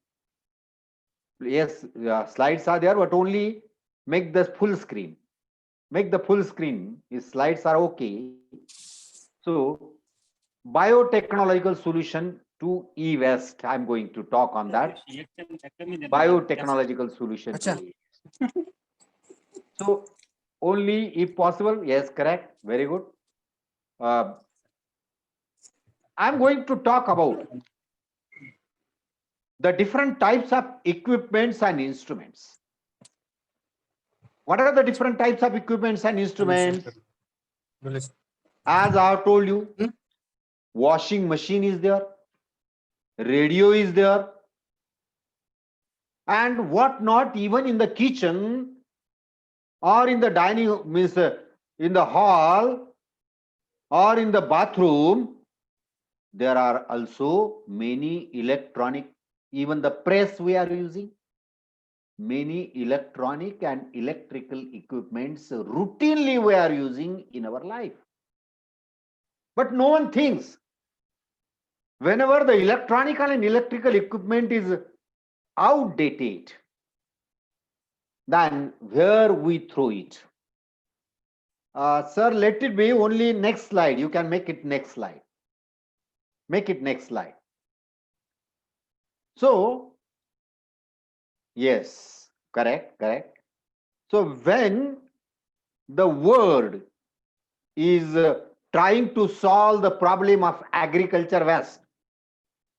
yes, slides are there, but only make the full screen. Make the full screen. If slides are okay. So, biotechnological solution to e-waste. I'm going to talk on that. Biotechnological solution. So, only if possible. Yes, correct. Very good. I'm going to talk about the different types of equipments and instruments. What are the different types of equipments and instruments? As I have told you, washing machine is there, radio is there, and what not, even in the kitchen or in the dining, means in the hall or in the bathroom, there are also many electronic, even the press we are using, many electronic and electrical equipments routinely we are using in our life. But no one thinks, whenever the electronic and electrical equipment is outdated, then where we throw it? Sir, let it be only next slide. You can make it next slide. Make it next slide. So, yes, correct. So when the world is trying to solve the problem of agriculture waste,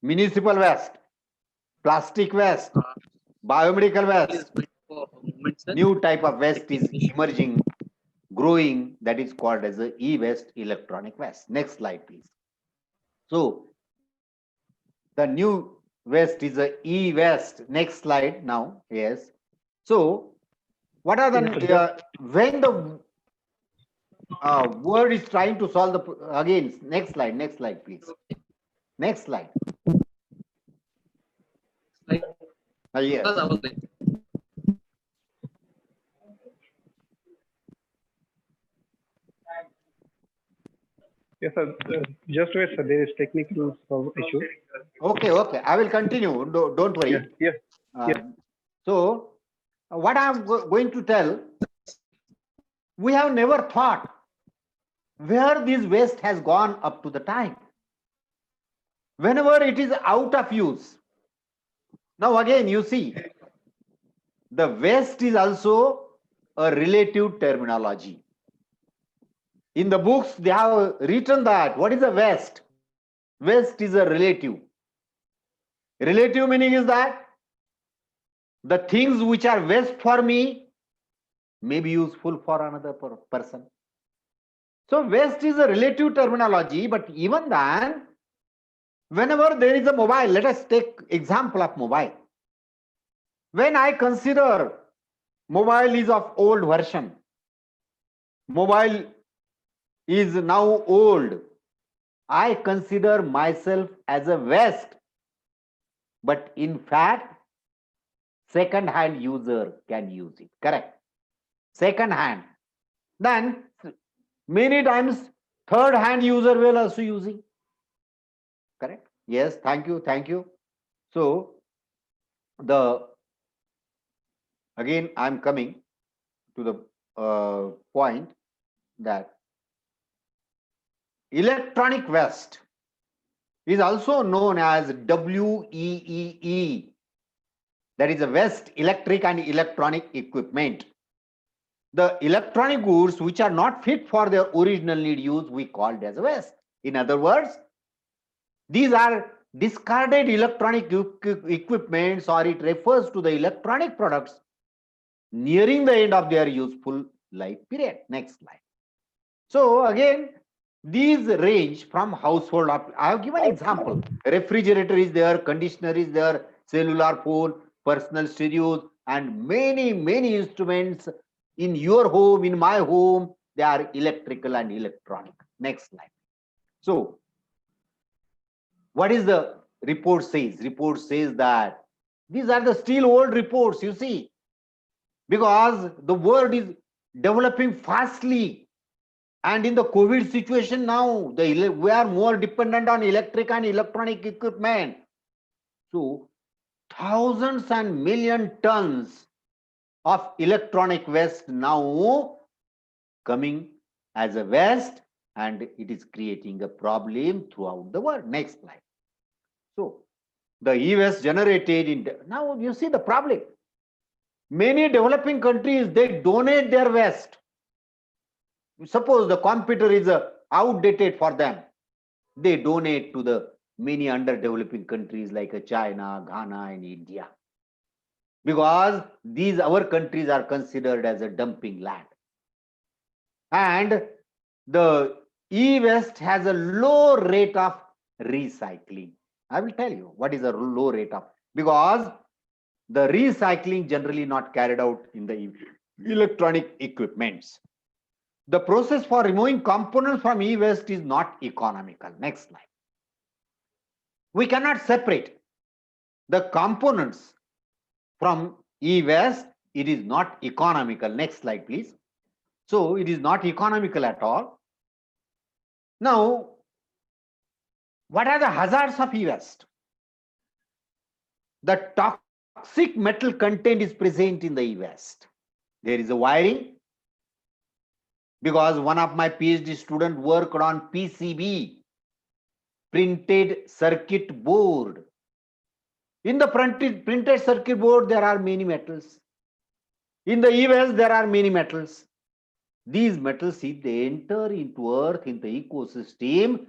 municipal waste, plastic waste, biomedical waste, new type of waste is emerging, growing, that is called as a e-waste, electronic waste. Next slide, please. So the new waste is a e-waste. Next slide now. Yes. So what are the when the world is trying to solve the again? Next slide, please. Next slide. Yes. Yes, sir. Just wait, sir. There is technical issue. Okay. I will continue. Don't worry. Yes. So what I'm going to tell, we have never thought where this waste has gone up to the time. Whenever it is out of use. Now again, you see, the waste is also a relative terminology. In the books, they have written that what is a waste? Waste is a relative. Relative meaning is that the things which are waste for me may be useful for another person. So waste is a relative terminology, but even then, whenever there is a mobile, let us take example of mobile. When I consider mobile is of old version, mobile is now old, I consider myself as a waste, but in fact, second-hand user can use it, correct? Second-hand. Then many times third-hand user will also using, correct? Yes, thank you, thank you. So again, I'm coming to the point that electronic waste is also known as WEEE. That is a waste, electric and electronic equipment. The electronic goods which are not fit for their original need use, we called as waste. In other words, these are discarded electronic equipments, or it refers to the electronic products nearing the end of their useful life period. Next slide. So again, these range from household. I have given example. Refrigerator is there, conditioner is there, cellular phone, personal stereos, and many instruments in your home, in my home, they are electrical and electronic. Next slide. So what is the report says? Report says that these are the still old reports, you see, because the world is developing fastly. And in the COVID situation now, we are more dependent on electric and electronic equipment. So thousands and million tons of electronic waste now coming as a waste, and it is creating a problem throughout the world. Next slide. So the e-waste generated in, now you see the problem. Many developing countries, they donate their waste. Suppose the computer is outdated for them, they donate to the many underdeveloping countries like China, Ghana, and India, because these our countries are considered as a dumping land. And the e-waste has a low rate of recycling. I will tell you what is a low rate of, because the recycling generally not carried out in the electronic equipments. The process for removing components from e-waste is not economical. Next slide. We cannot separate the components from e-waste. It is not economical. Next slide, please. So it is not economical at all. Now, what are the hazards of e-waste? The toxic metal content is present in the e-waste. There is a wiring, because one of my PhD students worked on PCB, printed circuit board. In the printed circuit board, there are many metals. In the e-waste, there are many metals. These metals, if they enter into earth, in the ecosystem,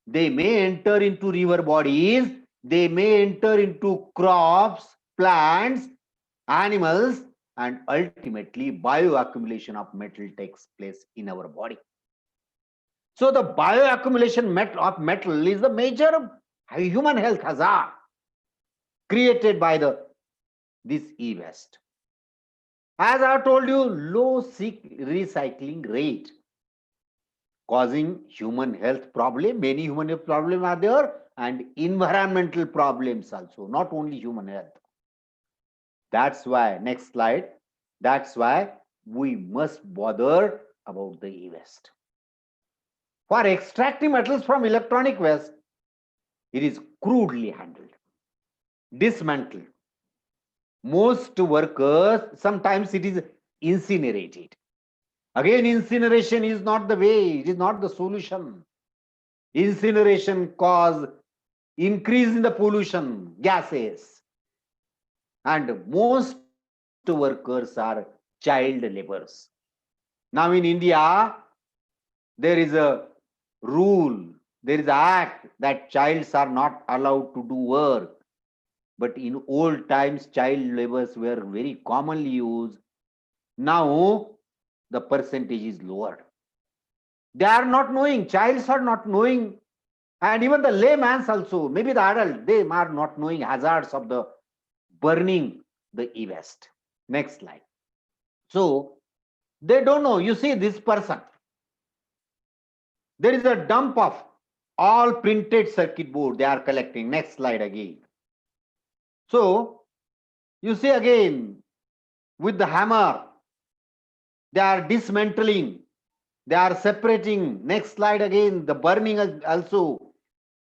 they may enter into river bodies, they may enter into crops, plants, animals, and ultimately bioaccumulation of metal takes place in our body. So the bioaccumulation of metal is the major human health hazard created by this e-waste. As I told you, low recycling rate causing human health problem. Many human health problems are there, and environmental problems also, not only human health. That's why, next slide, that's why we must bother about the e-waste. For extracting metals from electronic waste, it is crudely handled, dismantled, most workers, sometimes it is incinerated. Again, incineration is not the way, it is not the solution. Incineration cause increase in the pollution, gases. And most workers are child laborers. Now in India, there is a rule, there is an act that childs are not allowed to do work. But in old times, child labors were very commonly used. Now, the percentage is lowered. They are not knowing, childs are not knowing, and even the layman's also, maybe the adult, they are not knowing hazards of the burning the e-waste. Next slide. So, they don't know. You see this person. There is a dump of all printed circuit board they are collecting. Next slide again. So, you see again, with the hammer, they are dismantling, they are separating. Next slide again, the burning also.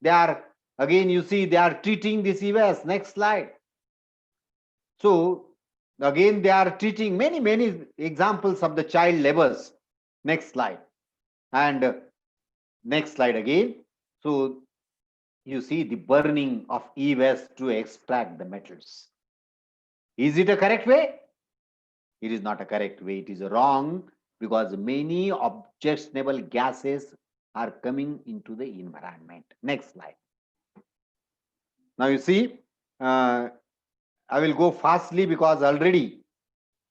They are, again, you see, they are treating this e-waste. Next slide. So, again, they are treating many examples of the child labors. Next slide. And next slide again. So, you see the burning of e-waste to extract the metals. Is it a correct way? It is not a correct way. It is wrong because many objectionable gases are coming into the environment. Next slide. Now you see, I will go fastly because already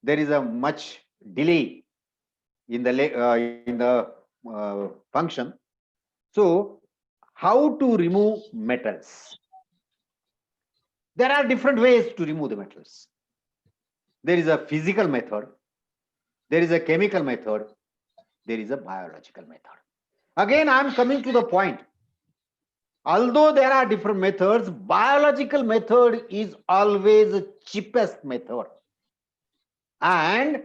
there is a much delay in the function. So, how to remove metals? There are different ways to remove the metals. There is a physical method, there is a chemical method, there is a biological method. Again, I am coming to the point. Although there are different methods, biological method is always the cheapest method. And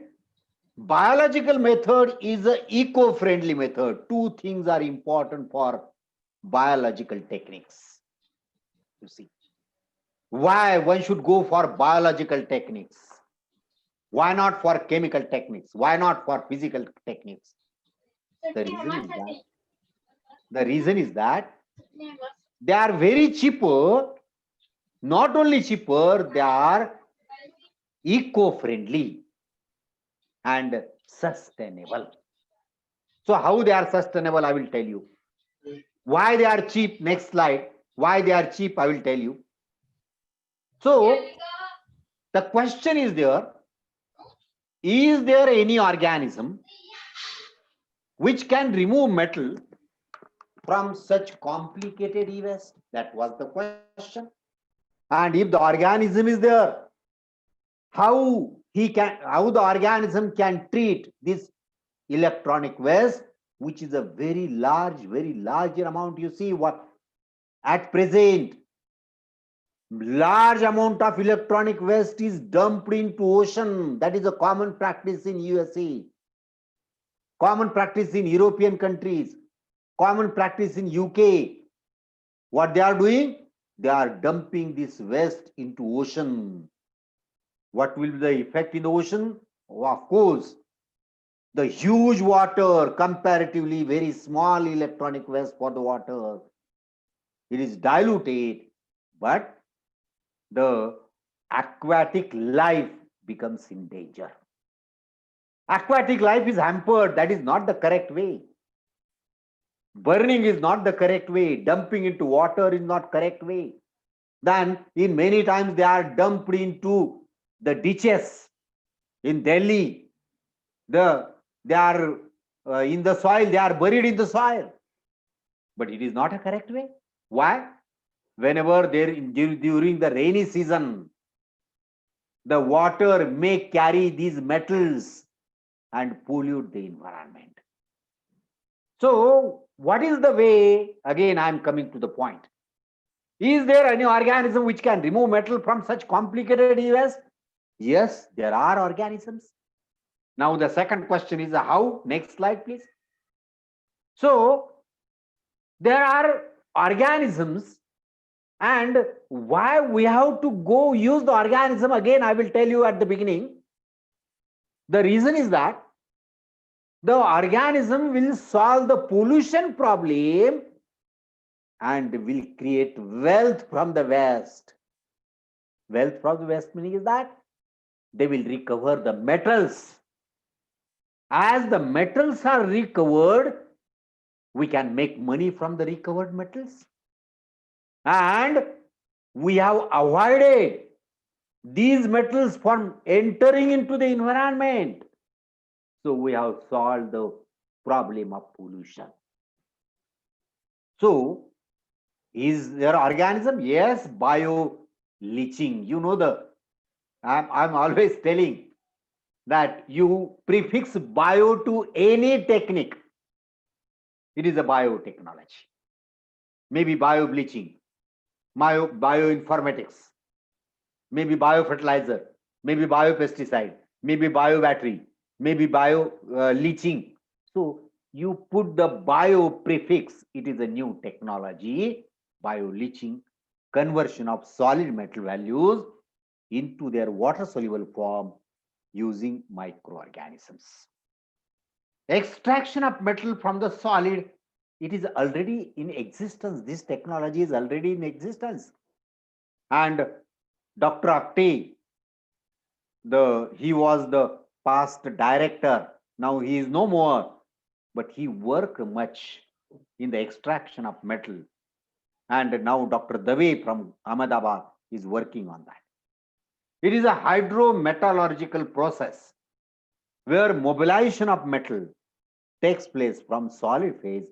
biological method is an eco-friendly method. Two things are important for biological techniques. You see, why one should go for biological techniques? Why not for chemical techniques? Why not for physical techniques? The reason is that they are very cheaper. Not only cheaper, they are eco-friendly and sustainable. So how they are sustainable, I will tell you. Why they are cheap, next slide. Why they are cheap, I will tell you. So the question is there any organism which can remove metal from such complicated e-waste? That was the question. And if the organism is there, how the organism can treat this electronic waste, which is a very larger amount. You see what at present large amount of electronic waste is dumped into ocean. That is a common practice in USA, common practice in European countries, common practice in UK. What they are doing? They are dumping this waste into ocean. What will be the effect in the ocean? Oh, of course, the huge water, comparatively very small electronic waste for the water. It is diluted, but the aquatic life becomes in danger. Aquatic life is hampered. That is not the correct way. Burning is not the correct way. Dumping into water is not correct way. Then in many times they are dumped into the ditches in Delhi. They are in the soil. They are buried in the soil. But it is not a correct way. Why? Whenever during the rainy season, the water may carry these metals and pollute the environment. So what is the way? Again, I am coming to the point. Is there any organism which can remove metal from such complicated e-waste? Yes, there are organisms. Now the second question is how? Next slide, please. So there are organisms And why we have to go use the organism again, I will tell you at the beginning. The reason is that the organism will solve the pollution problem and will create wealth from the waste. Wealth from the waste meaning is that they will recover the metals. As the metals are recovered, we can make money from the recovered metals. And we have avoided these metals from entering into the environment. So we have solved the problem of pollution. So is there organism? Yes, bio leaching. You know I'm always telling that you prefix bio to any technique. It is a biotechnology. Maybe bio bleaching, bioinformatics, maybe biofertilizer, maybe biopesticide, maybe bio battery, maybe bio leaching. So you put the bio prefix, it is a new technology, bio leaching, conversion of solid metal values into their water soluble form using microorganisms. Extraction of metal from the solid, it is already in existence. This technology is already in existence. And Dr. Apte, he was the past director. Now he is no more, but he worked much in the extraction of metal. And now Dr. Dave from Ahmedabad is working on that. It is a hydrometallurgical process where mobilization of metal takes place from solid phase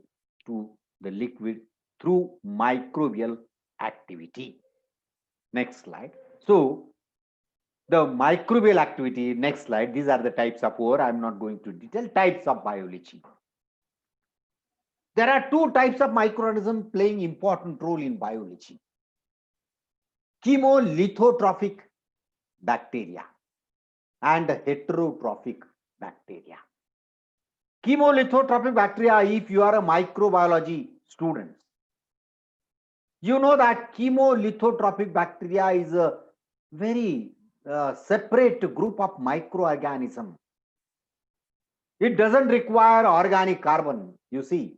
to the liquid through microbial activity. Next slide. So the microbial activity, next slide, these are the types of ore. I'm not going to detail types of bioleaching. There are two types of microorganisms playing important role in bioleaching. Chemolithotrophic bacteria and heterotrophic bacteria. Chemolithotrophic bacteria, if you are a microbiology student, you know that chemolithotrophic bacteria is a very separate group of microorganisms. It doesn't require organic carbon, you see.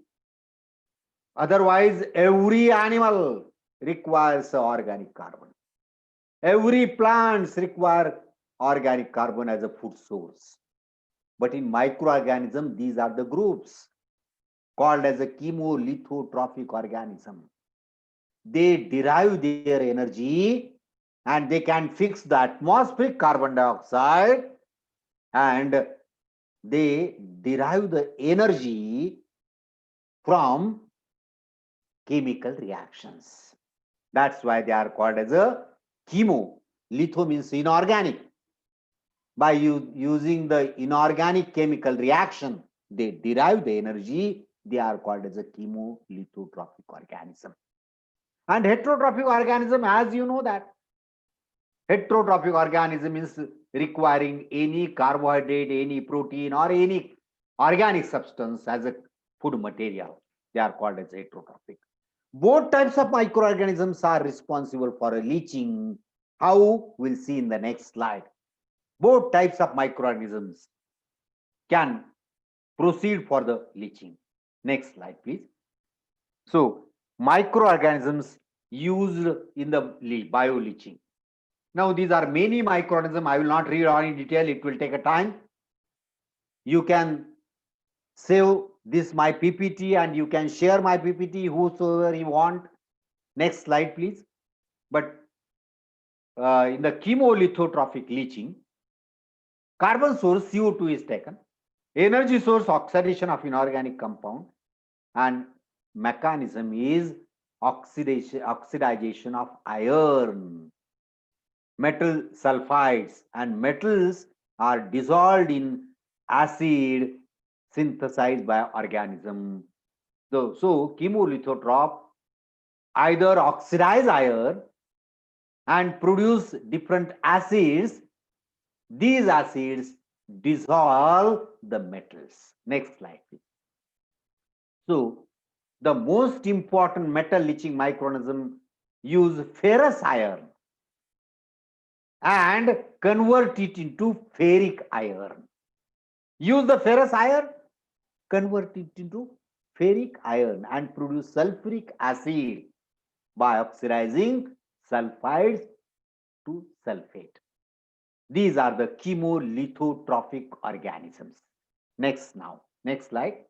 Otherwise, every animal requires organic carbon. Every plant requires organic carbon as a food source. But in microorganisms, these are the groups called as a chemolithotrophic organism. They derive their energy and they can fix the atmospheric carbon dioxide, and they derive the energy from chemical reactions. That's why they are called as a chemo. Litho means inorganic. By using the inorganic chemical reaction, they derive the energy. They are called as a chemolithotrophic organism. And heterotrophic organism, as you know that, heterotrophic organism is requiring any carbohydrate, any protein, or any organic substance as a food material. They are called as heterotrophic. Both types of microorganisms are responsible for a leaching. How? We'll see in the next slide. Both types of microorganisms can proceed for the leaching. Next slide, please. So, microorganisms used in the bioleaching. Now, these are many microorganisms. I will not read all in detail. It will take a time. You can save this my PPT and you can share my PPT whosoever you want. Next slide, please. But in the chemolithotrophic leaching, carbon source CO2 is taken, energy source oxidation of inorganic compound, and mechanism is oxidization of iron. Metal sulfides and metals are dissolved in acid synthesized by organism. So chemolithotrop either oxidize iron and produce different acids. These acids dissolve the metals. Next slide, please. So the most important metal leaching microorganism use ferrous iron and convert it into ferric iron. Use the ferrous iron, convert it into ferric iron and produce sulfuric acid by oxidizing sulfides to sulfate. These are the chemolithotrophic organisms. Next slide.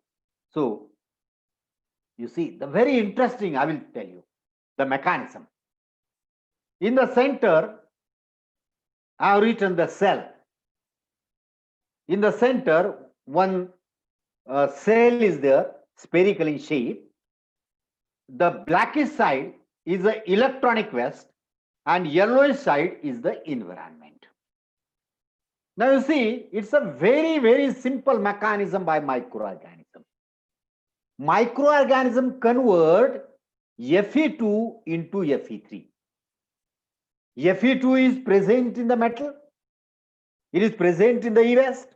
So, you see, the very interesting, I will tell you, the mechanism. In the center, I have written the cell. In the center, one cell is there, spherical in shape. The blackish side is the electronic waste and yellowish side is the environment. Now you see, it's a very, very simple mechanism by microorganism. Microorganism convert Fe2 into Fe3. Fe2 is present in the metal. It is present in the e-waste.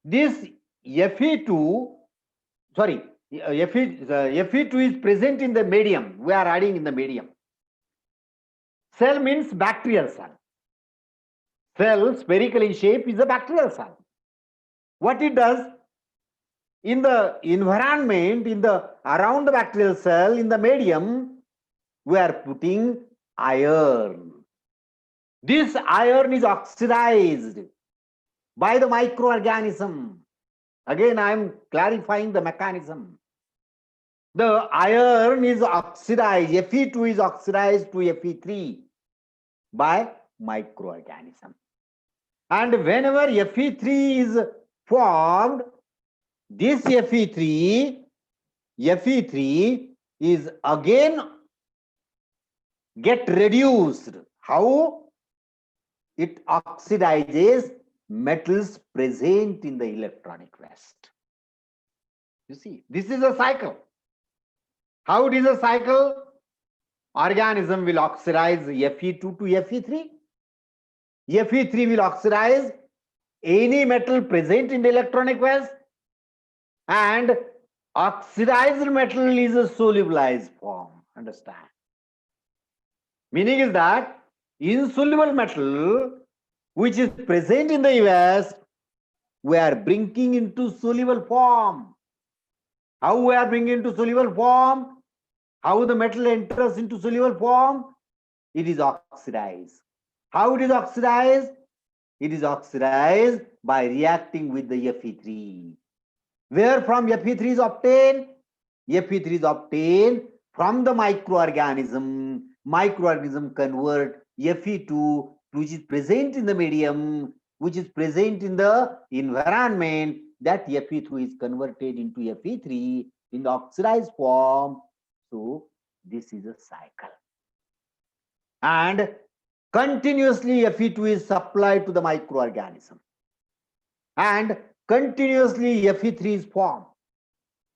This Fe2 is present in the medium. We are adding in the medium. Cell means bacterial cell. Cell, spherical in shape, is a bacterial cell. What it does, in the environment, around the bacterial cell, in the medium, we are putting iron. This iron is oxidized by the microorganism. Again, I am clarifying the mechanism. The iron is oxidized, Fe2 is oxidized to Fe3 by microorganism. And whenever Fe3 is formed, this Fe3 is again get reduced. How? It oxidizes metals present in the electronic waste. You see, this is a cycle. How it is a cycle? Organism will oxidize Fe2 to Fe3. Fe3 will oxidize any metal present in the electronic waste, and oxidized metal is a solubilized form. Understand? Meaning is that insoluble metal which is present in the waste, we are bringing into soluble form. How we are bringing into soluble form? How the metal enters into soluble form? It is oxidized. How it is oxidized? It is oxidized by reacting with the Fe3. Where from Fe3 is obtained? Fe3 is obtained from the microorganism. Microorganism convert Fe2, which is present in the medium, which is present in the environment, that Fe2 is converted into Fe3 in the oxidized form. So this is a cycle. And continuously Fe2 is supplied to the microorganism. And continuously Fe3 is formed.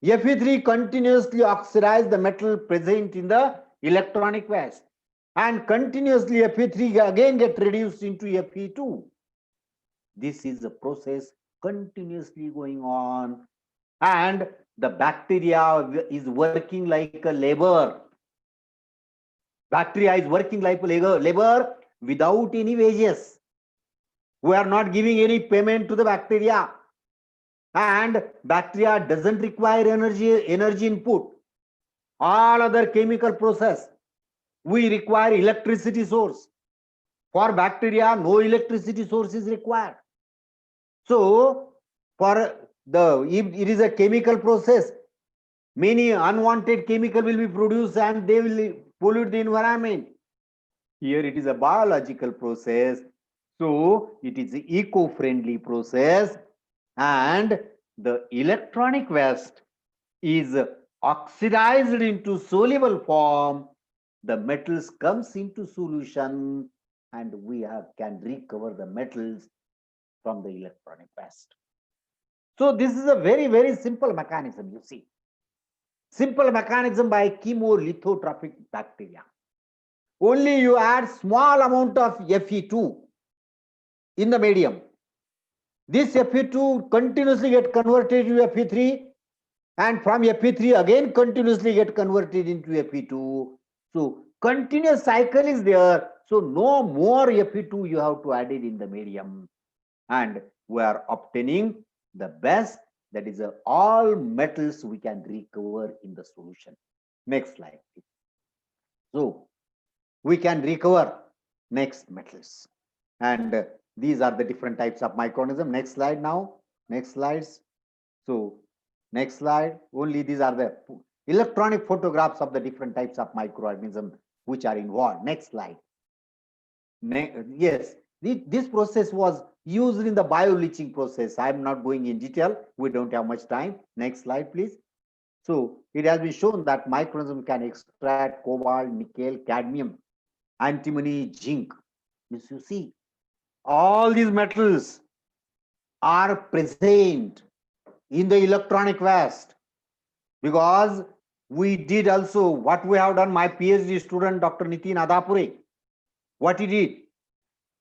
Fe3 continuously oxidizes the metal present in the electronic waste. And continuously Fe3 again get reduced into Fe2. This is a process continuously going on. And the bacteria is working like a labor. Bacteria is working like a labor without any wages. We are not giving any payment to the bacteria. And bacteria doesn't require energy input. All other chemical process, we require electricity source. For bacteria, no electricity source is required. So, if it is a chemical process, many unwanted chemical will be produced and they will pollute the environment. Here it is a biological process. So, it is an eco-friendly process, and the electronic waste is oxidized into soluble form. The metals comes into solution, and we can recover the metals from the electronic waste. So this is a very, very simple mechanism, you see. Simple mechanism by chemolithotrophic bacteria. Only you add small amount of Fe2 in the medium. This Fe2 continuously get converted to Fe3, and from Fe3 again continuously get converted into Fe2. So Continuous cycle is there. So no more Fe2 you have to add it in the medium. And we are obtaining the best, that is all metals we can recover in the solution. Next slide, please. So we can recover next metals. And these are the different types of microorganism. Next slide now. Next slides. So next slide. Only these are the electronic photographs of the different types of microorganisms which are involved. Next slide. Yes, this process was used in the bioleaching process. I'm not going in detail. We don't have much time. Next slide, please. So it has been shown that microorganisms can extract cobalt, nickel, cadmium, antimony, zinc. As you see, all these metals are present in the electronic waste, because we did also what we have done. My PhD student, Dr. Nitin Adapure, what he did,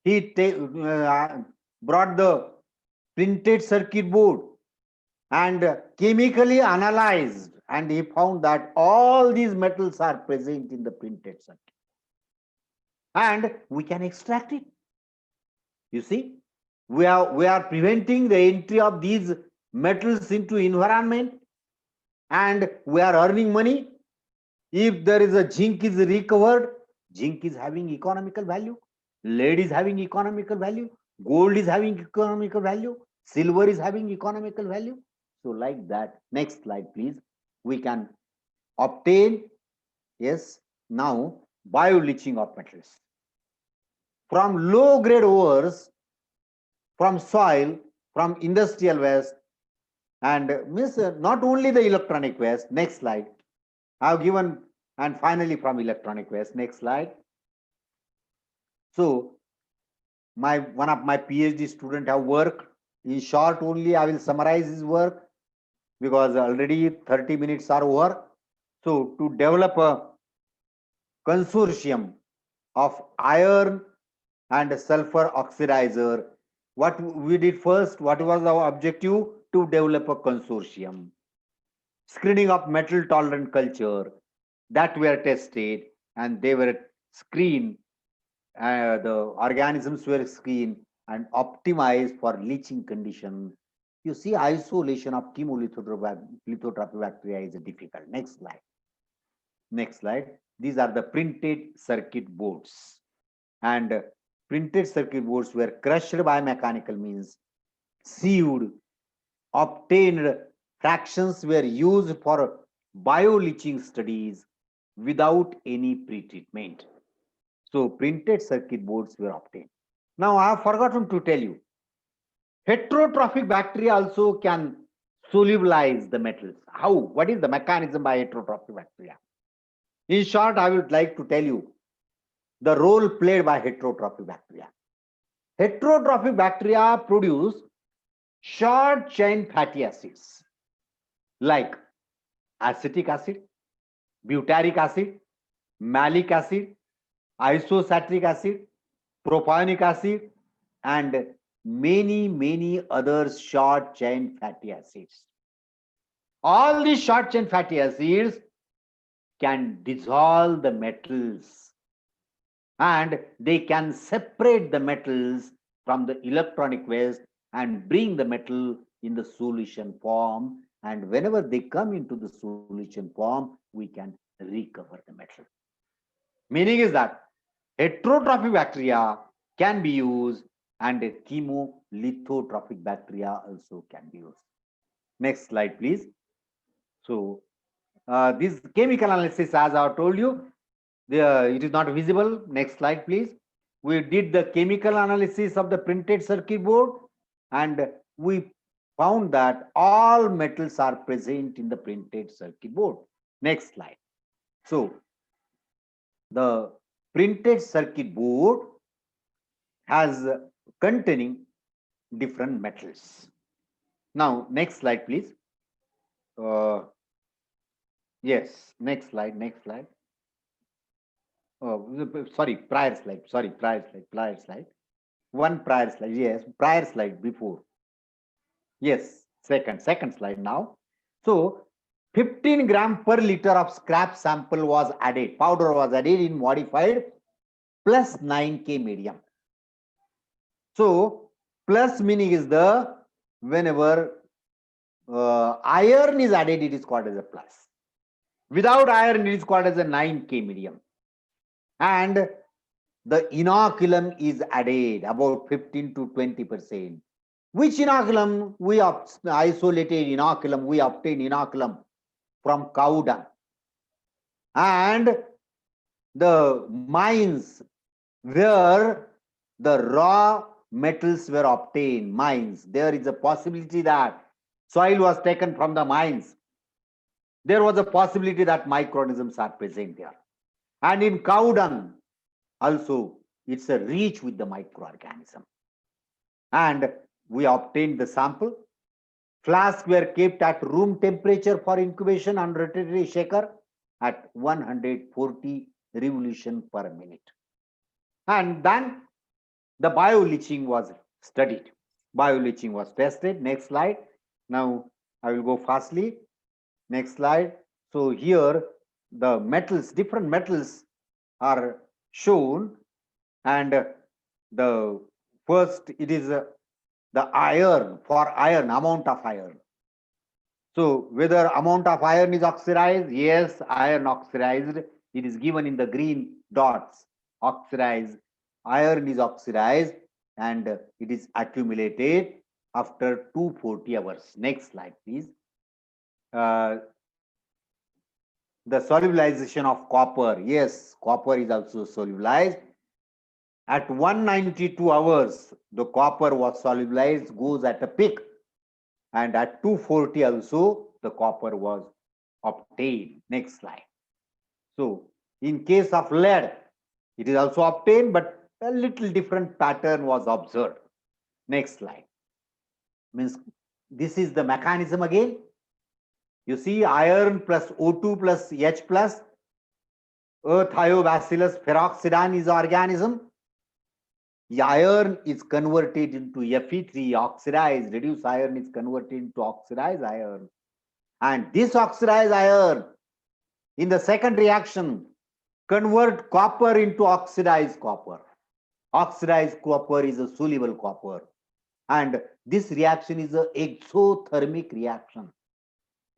he brought the printed circuit board and chemically analyzed, and he found that all these metals are present in the printed circuit, and we can extract it. You see, we are preventing the entry of these metals into environment, and we are earning money. If there is a zinc is recovered, zinc is having economical value, lead is having economical value, gold is having economical value, silver is having economical value. So like that. Next slide, please. We can obtain, yes, now bioleaching of metals from low grade ores, from soil, from industrial waste, and not only the electronic waste. Next slide. I have given, and finally from electronic waste. Next slide. So one of my PhD student have worked. In short only I will summarize his work, because already 30 minutes are over. So to develop a consortium of iron and sulfur oxidizer, what we did first, what was our objective? To develop a consortium. Screening of metal tolerant culture that were tested, and they were screened, the organisms were screened and optimized for leaching condition. You see, isolation of chemolithotropy bacteria is difficult. Next slide. Next slide. These are the printed circuit boards, and printed circuit boards were crushed by mechanical means, sieved, obtained fractions were used for bioleaching studies without any pretreatment. So printed circuit boards were obtained. Now I have forgotten to tell you, heterotrophic bacteria also can solubilize the metals. How? What is the mechanism by heterotrophic bacteria? In short, I would like to tell you the role played by heterotrophic bacteria. Heterotrophic bacteria produce short chain fatty acids like acetic acid, butyric acid, malic acid, isosatric acid, propionic acid, and many other short chain fatty acids. All these short chain fatty acids can dissolve the metals, and they can separate the metals from the electronic waste and bring the metal in the solution form. And whenever they come into the solution form, we can recover the metal. Meaning is that heterotrophic bacteria can be used, and chemolithotrophic bacteria also can be used. Next slide, please. So this chemical analysis, as I told you, it is not visible. Next slide, please. We did the chemical analysis of the printed circuit board, and we found that all metals are present in the printed circuit board. Next slide. So the printed circuit board has containing different metals. Now, next slide, please. Yes, next slide, next slide. Sorry, prior slide. One prior slide, yes, prior slide before. Yes, second slide now. So 15 gram per liter of scrap sample was added. Powder was added in modified plus 9K medium. So plus meaning is the whenever iron is added, it is called as a plus. Without iron, it is called as a 9K medium. And the inoculum is added about 15 to 20%. Which inoculum? We isolated inoculum, we obtained inoculum from cow dung. And the mines where the raw metals were obtained, mines, there is a possibility that soil was taken from the mines. There was a possibility that microorganisms are present there. And in cow dung, also, it's a reach with the microorganism. And we obtained the sample. Flasks were kept at room temperature for incubation on rotatory shaker at 140 revolution per minute. And then the bioleaching was studied. Bioleaching was tested. Next slide. Now I will go fastly. Next slide. So here the metals, different metals are shown, and the first it is the iron, for iron, amount of iron. So whether amount of iron is oxidized, yes, iron oxidized, it is given in the green dots, oxidized, iron is oxidized and it is accumulated after 240 hours. Next slide, please. The solubilization of copper, yes, copper is also solubilized. At 192 hours, the copper was solubilized, goes at a peak, and at 240 also, the copper was obtained. Next slide. So, in case of lead, it is also obtained, but a little different pattern was observed. Next slide. Means this is the mechanism again. You see iron plus O2 plus H plus, earth thiobacillus peroxidine is organism. The iron is converted into Fe3, oxidized, reduced iron is converted into oxidized iron. And this oxidized iron, in the second reaction, convert copper into oxidized copper. Oxidized copper is a soluble copper. And this reaction is an exothermic reaction.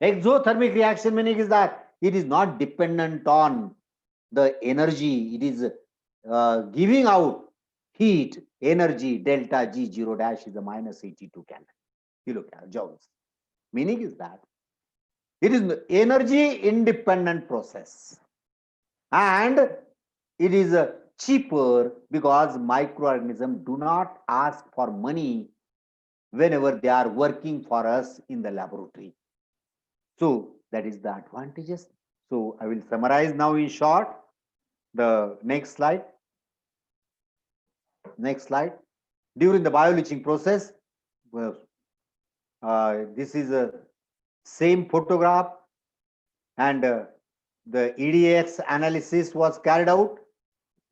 Exothermic reaction meaning is that it is not dependent on the energy. It is giving out heat, energy, delta G 0 dash is a minus 82 kilojoules. Meaning is that it is an energy independent process. And it is cheaper because microorganisms do not ask for money whenever they are working for us in the laboratory. So that is the advantages. So I will summarize now in short. The next slide. Next slide. During the bioleaching process, well, this is a same photograph, and the EDX analysis was carried out.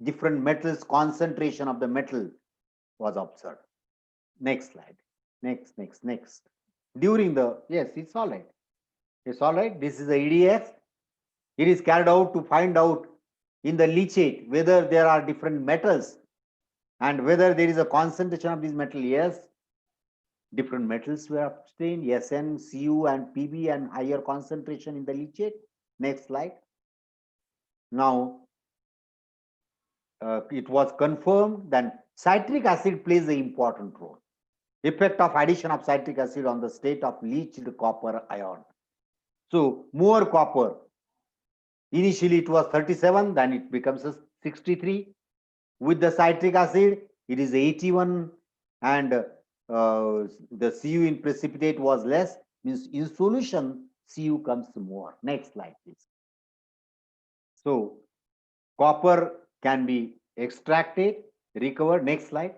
Different metals, concentration of the metal was observed. Next slide. Next. During the, yes, it's all right. It's all right. This is the EDX. It is carried out to find out in the leachate whether there are different metals and whether there is a concentration of this metal. Yes, different metals were obtained, SN, Cu and Pb, and higher concentration in the leachate. Next slide. Now, it was confirmed that citric acid plays an important role. Effect of addition of citric acid on the state of leached copper ion. So more copper. Initially it was 37, then it becomes 63. With the citric acid, it is 81, and the Cu in precipitate was less. Means in solution, Cu comes more. Next slide, please. So copper can be extracted, recovered. Next slide.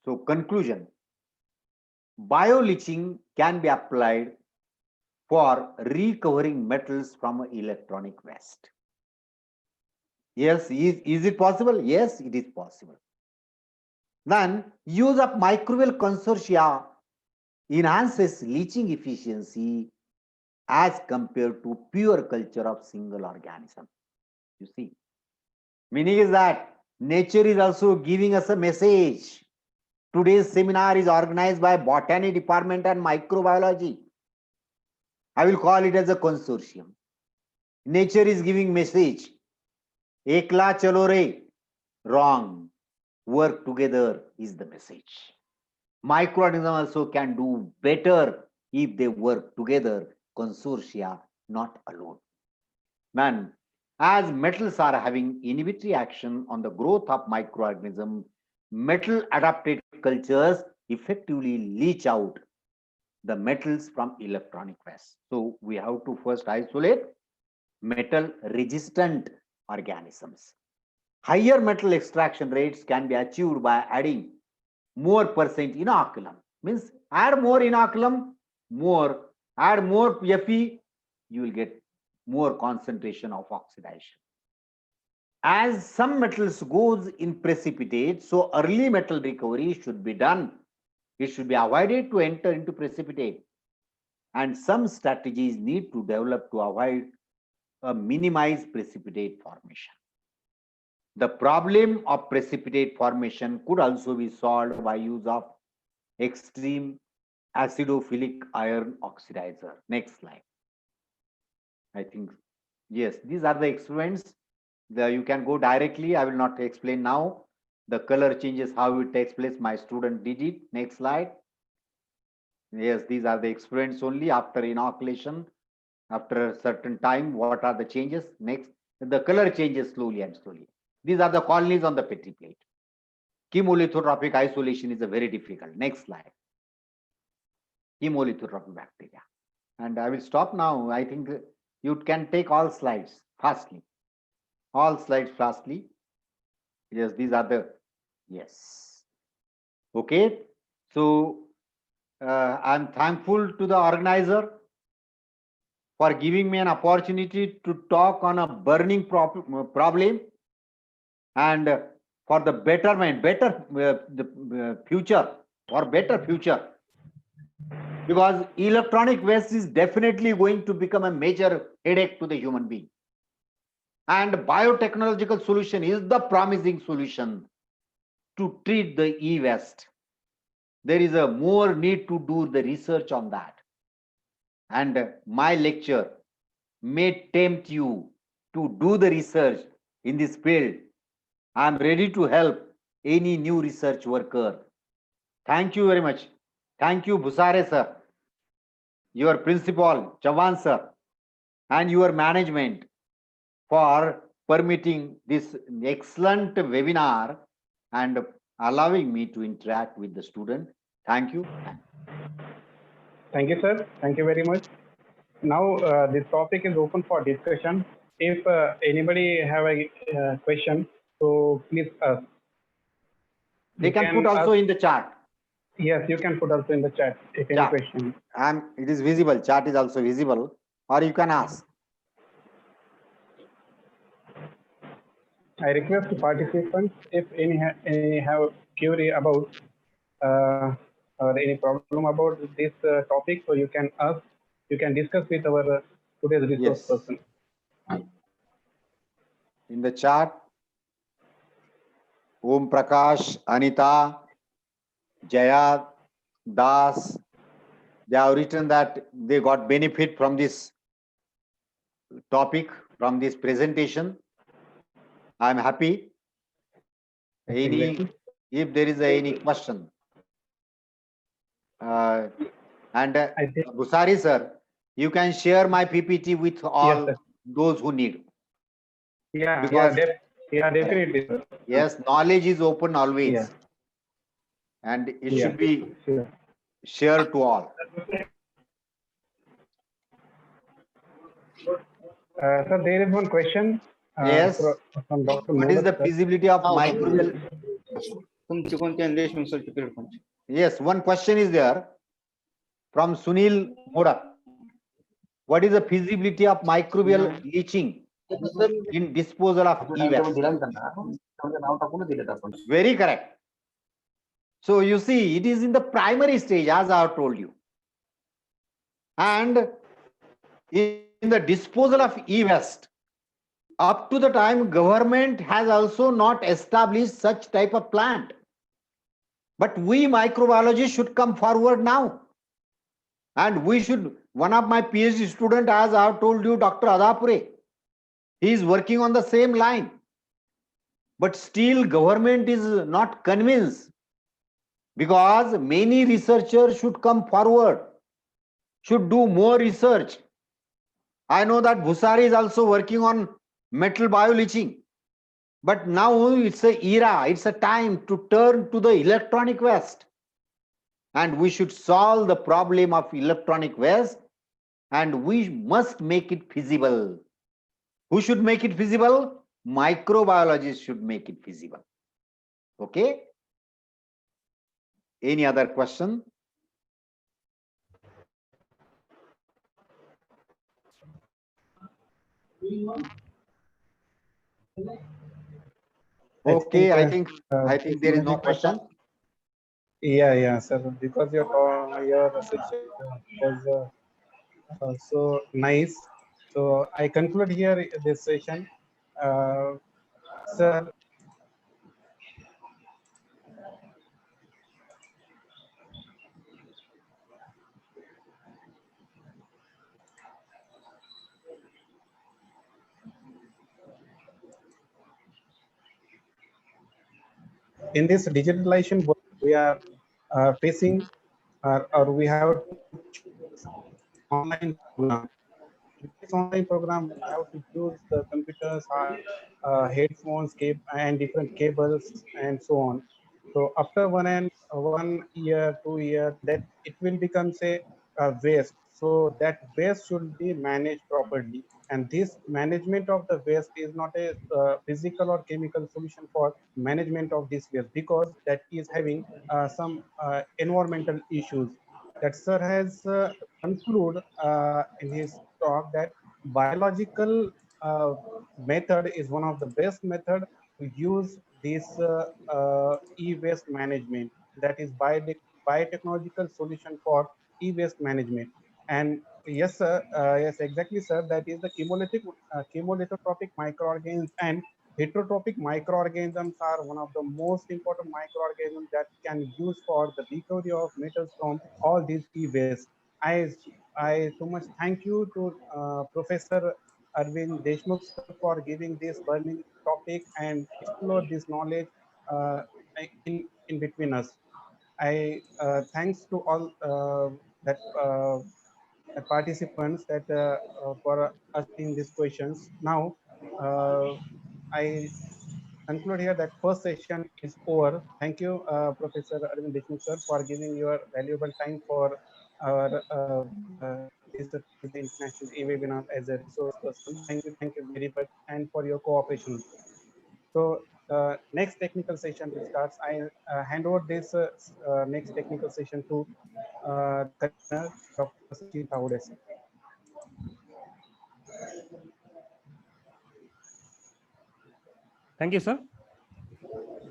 So conclusion. Bioleaching can be applied for recovering metals from electronic waste. Yes, is it possible? Yes, it is possible. Then use of microbial consortia enhances leaching efficiency as compared to pure culture of single organism. You see, meaning is that nature is also giving us a message. Today's seminar is organized by Botany Department and Microbiology. I will call it as a consortium. Nature is giving message. Ekla chalo re. Wrong. Work together is the message. Microorganisms also can do better if they work together, consortia, not alone. Man, as metals are having inhibitory action on the growth of microorganisms, metal adapted cultures effectively leach out the metals from electronic waste. So we have to first isolate metal resistant organisms. Higher metal extraction rates can be achieved by adding more percent inoculum. Means add more inoculum, add more Fe, you will get more concentration of oxidation. As some metals goes in precipitate, so early metal recovery should be done. It should be avoided to enter into precipitate. And some strategies need to develop to avoid a minimize precipitate formation. The problem of precipitate formation could also be solved by use of extreme acidophilic iron oxidizer. Next slide. I think, yes, these are the experiments. You can go directly. I will not explain now. The color changes, how it takes place. My student did it. Next slide. Yes, these are the experiments only after inoculation. After a certain time, what are the changes? Next, the color changes slowly and slowly. These are the colonies on the Petri plate. Chemolithotropic isolation is a very difficult. Next slide. Chemolithotropic bacteria. And I will stop now. I think you can take all slides fastly. All slides fastly. Yes, these are the, yes. Okay. So I'm thankful to the organizer for giving me an opportunity to talk on a burning problem and for the betterment, future, or better future. Because electronic waste is definitely going to become a major headache to the human being. And biotechnological solution is the promising solution to treat the e-waste. There is a more need to do the research on that. And my lecture may tempt you to do the research in this field. I'm ready to help any new research worker. Thank you very much. Thank you, Busare sir, your principal, Chavan sir, and your management for permitting this excellent webinar and allowing me to interact with the student. Thank you. Thank you, sir. Thank you very much. Now, this topic is open for discussion. If anybody have a question, so please ask. They can put also in the chat. Yes, you can put also in the chat if any question. It is visible. Chat is also visible, or you can ask. I request participants if any have query about or any problem about this topic, so you can ask. You can discuss with our today's resource person. In the chat, Om Prakash, Anita, Jaya, Das, they have written that they got benefit from this topic, from this presentation. I'm happy. If there is any question. Busari sir, you can share my PPT with all those who need. Definitely. Yes, knowledge is open always. And it should be shared to all. Sir, there is one question. Yes. From Dr. What is the feasibility of microbial? Yes, one question is there from Sunil Modak. What is the feasibility of microbial leaching in disposal of e-waste? Very correct. So you see, it is in the primary stage, as I have told you. And in the disposal of e-waste, up to the time government has also not established such type of plant. But we microbiologists should come forward now. And we should, one of my PhD student, as I have told you, Dr. Adapure, he is working on the same line. But still government is not convinced, because many researchers should come forward, should do more research. I know that Bhusari is also working on metal bioleaching. But now it's a era, it's a time to turn to the electronic waste. And we should solve the problem of electronic waste, and we must make it feasible. Who should make it feasible? Microbiologists should make it feasible. Okay? Any other question? Okay, I think there is no question. Yeah, sir. Because your session was so nice. So I conclude here this session. Sir, in this digitalization world, we are facing or we have to choose online program. In this online program, we have to choose the computers, headphones, and different cables, and so on. So after 1 year, 2 years, that it will become say waste. So that waste should be managed properly. And this management of the waste is not a physical or chemical solution for management of this waste, because that is having some environmental issues. That sir has concluded in his talk that biological method is one of the best method to use this e-waste management, that is biotechnological solution for e-waste management. And yes sir, yes exactly sir, that is the chemolithotropic microorganisms and heterotrophic microorganisms are one of the most important microorganisms that can use for the recovery of metals from all these e-waste. I so much thank you to Professor Arvind Deshmukh sir for giving this burning topic and explore this knowledge uh, in between us. I thanks to all that participants that for asking these questions. Now, I conclude here that first session is over. Thank you, Professor Arvind Deshmukh sir, for giving your valuable time for our this Thursday International e-webinar as a resource person. Thank you very much, and for your cooperation. So next technical session will start. I hand over this next technical session to the convener, Dr. Sachin Thaode sir. Thank you, sir.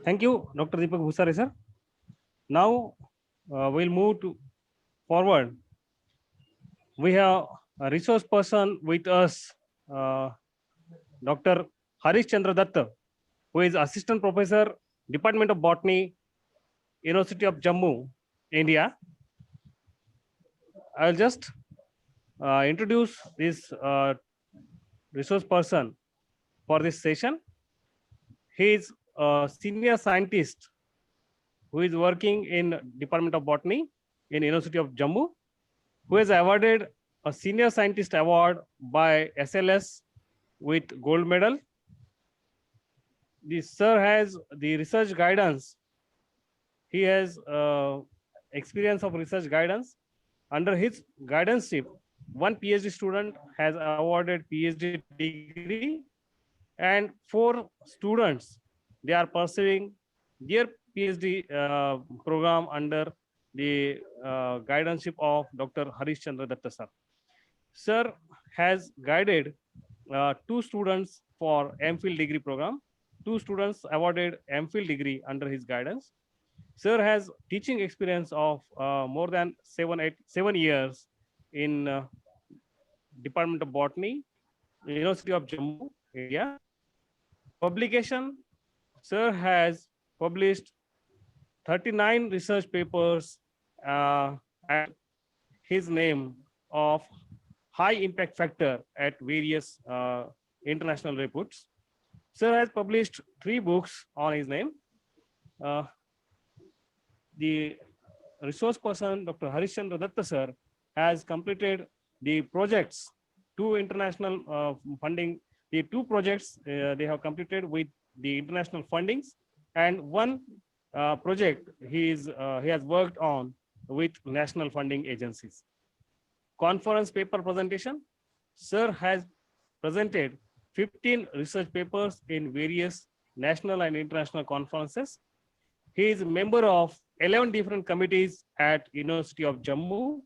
Thank you, Dr. Deepak Bhusare, sir. Now we'll move to forward. We have a resource person with us, Dr. Harish Chandra Datta, who is Assistant Professor, Department of Botany, University of Jammu, India. I'll just introduce this resource person for this session. He is a senior scientist who is working in Department of Botany in University of Jammu, who is awarded a senior scientist award by SLS with gold medal. The sir has the research guidance. He has experience of research guidance. Under his guidance, one PhD student has awarded PhD degree, and 4 students, they are pursuing their PhD program under the guidance of Dr. Harish Chandra Datta sir. Sir has guided 2 students for MPhil degree program. 2 students awarded MPhil degree under his guidance. Sir has teaching experience of more than 7 years in Department of Botany, University of Jammu, India. Publication, sir has published 39 research papers at his name of high impact factor at various international reports. Sir has published 3 books on his name. The resource person, Dr. Harishchandra Datta sir, has completed the projects, 2 international funding, the 2 projects they have completed with the international fundings, and 1 project he has worked on with national funding agencies. Conference paper presentation, sir has presented 15 research papers in various national and international conferences. He is a member of 11 different committees at University of Jammu.